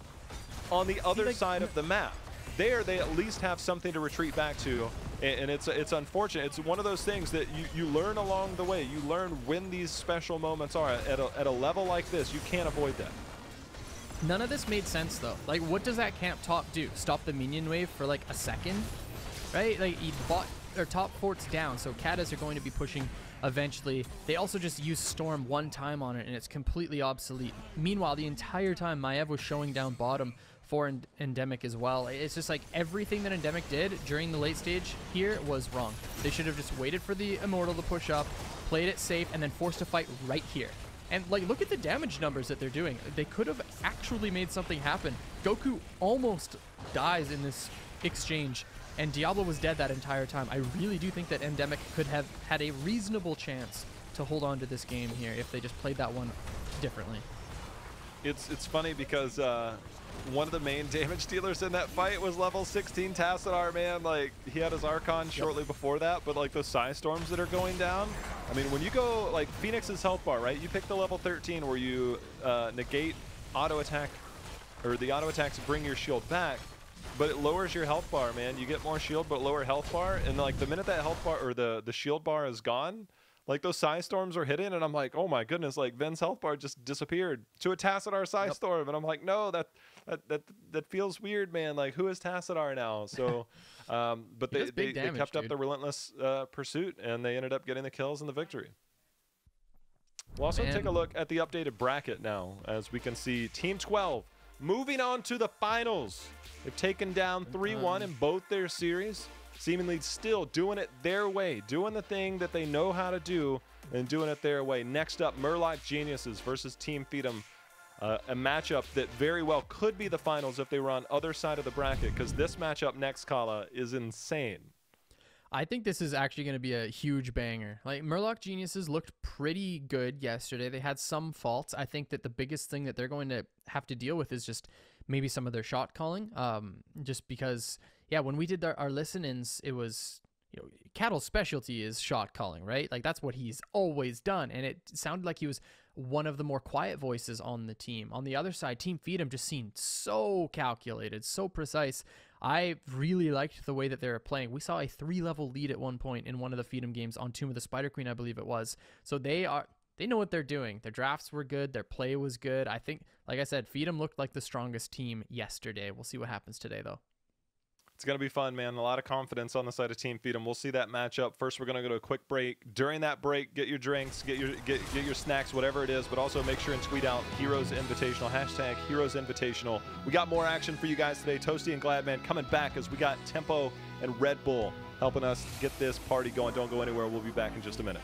on the other side of the map. There, they at least have something to retreat back to, and it's unfortunate. It's one of those things that you learn along the way. You learn when these special moments are. At a level like this, you can't avoid that. None of this made sense, though. Like, what does that camp top do? Stop the minion wave for, like, a second? Right? Like, top fort's down, so Katas are going to be pushing eventually. They also just use Storm one time on it, and it's completely obsolete. Meanwhile, the entire time, Maiev was showing down bottom for Endemic as well. It's just like everything that Endemic did during the late stage here was wrong. They should have just waited for the Immortal to push up, played it safe, and then forced a fight right here. And, like, look at the damage numbers that they're doing. They could have actually made something happen. Goku almost dies in this exchange, and Diablo was dead that entire time. I really do think that Endemic could have had a reasonable chance to hold on to this game here if they just played that one differently. It's funny because one of the main damage dealers in that fight was level 16 Tassadar, man. Like, he had his Archon shortly before that, but like those Psy Storms that are going down, I mean, when you go, like, Phoenix's health bar, right? You pick the level 13 where you negate auto attack or the auto attacks bring your shield back, but it lowers your health bar, man. You get more shield, but lower health bar. And like the minute that health bar or the shield bar is gone, like those Psy Storms are hitting, and I'm like, oh my goodness, like Ven's health bar just disappeared to a Tassadar Psy Storm, and I'm like, no, that feels weird, man. Like, who is Tassadar now? So, but they kept up the relentless pursuit, and they ended up getting the kills and the victory. We'll also take a look at the updated bracket now, as we can see Team 12 moving on to the finals. They've taken down 3-1 in both their series, seemingly still doing it their way, doing the thing that they know how to do and doing it their way. Next up, Murloc Geniuses versus Team Feed'em, a matchup that very well could be the finals if they were on other side of the bracket, because this matchup next, Kala, is insane. I think this is actually going to be a huge banger. Like, Murloc Geniuses looked pretty good yesterday. They had some faults. I think that the biggest thing that they're going to have to deal with is just maybe some of their shot calling. Just because, yeah, when we did our listen-ins, it was, you know, Cattle's specialty is shot calling, right? Like, that's what he's always done. And it sounded like he was one of the more quiet voices on the team. On the other side, Team Feed'em just seemed so calculated, so precise. I really liked the way that they were playing. We saw a 3-level lead at one point in one of the Feed'em games on Tomb of the Spider Queen, I believe it was. So they know what they're doing. Their drafts were good. Their play was good. I think, like I said, Feed'em looked like the strongest team yesterday. We'll see what happens today, though. It's going to be fun, man. A lot of confidence on the side of Team Feed'em. We'll see that matchup. First, we're going to go to a quick break. During that break, get your drinks, get your snacks, whatever it is, but also make sure and tweet out Heroes Invitational, hashtag Heroes Invitational. We got more action for you guys today. Toasty and Gladman coming back as we got Tempo and Red Bull helping us get this party going. Don't go anywhere. We'll be back in just a minute.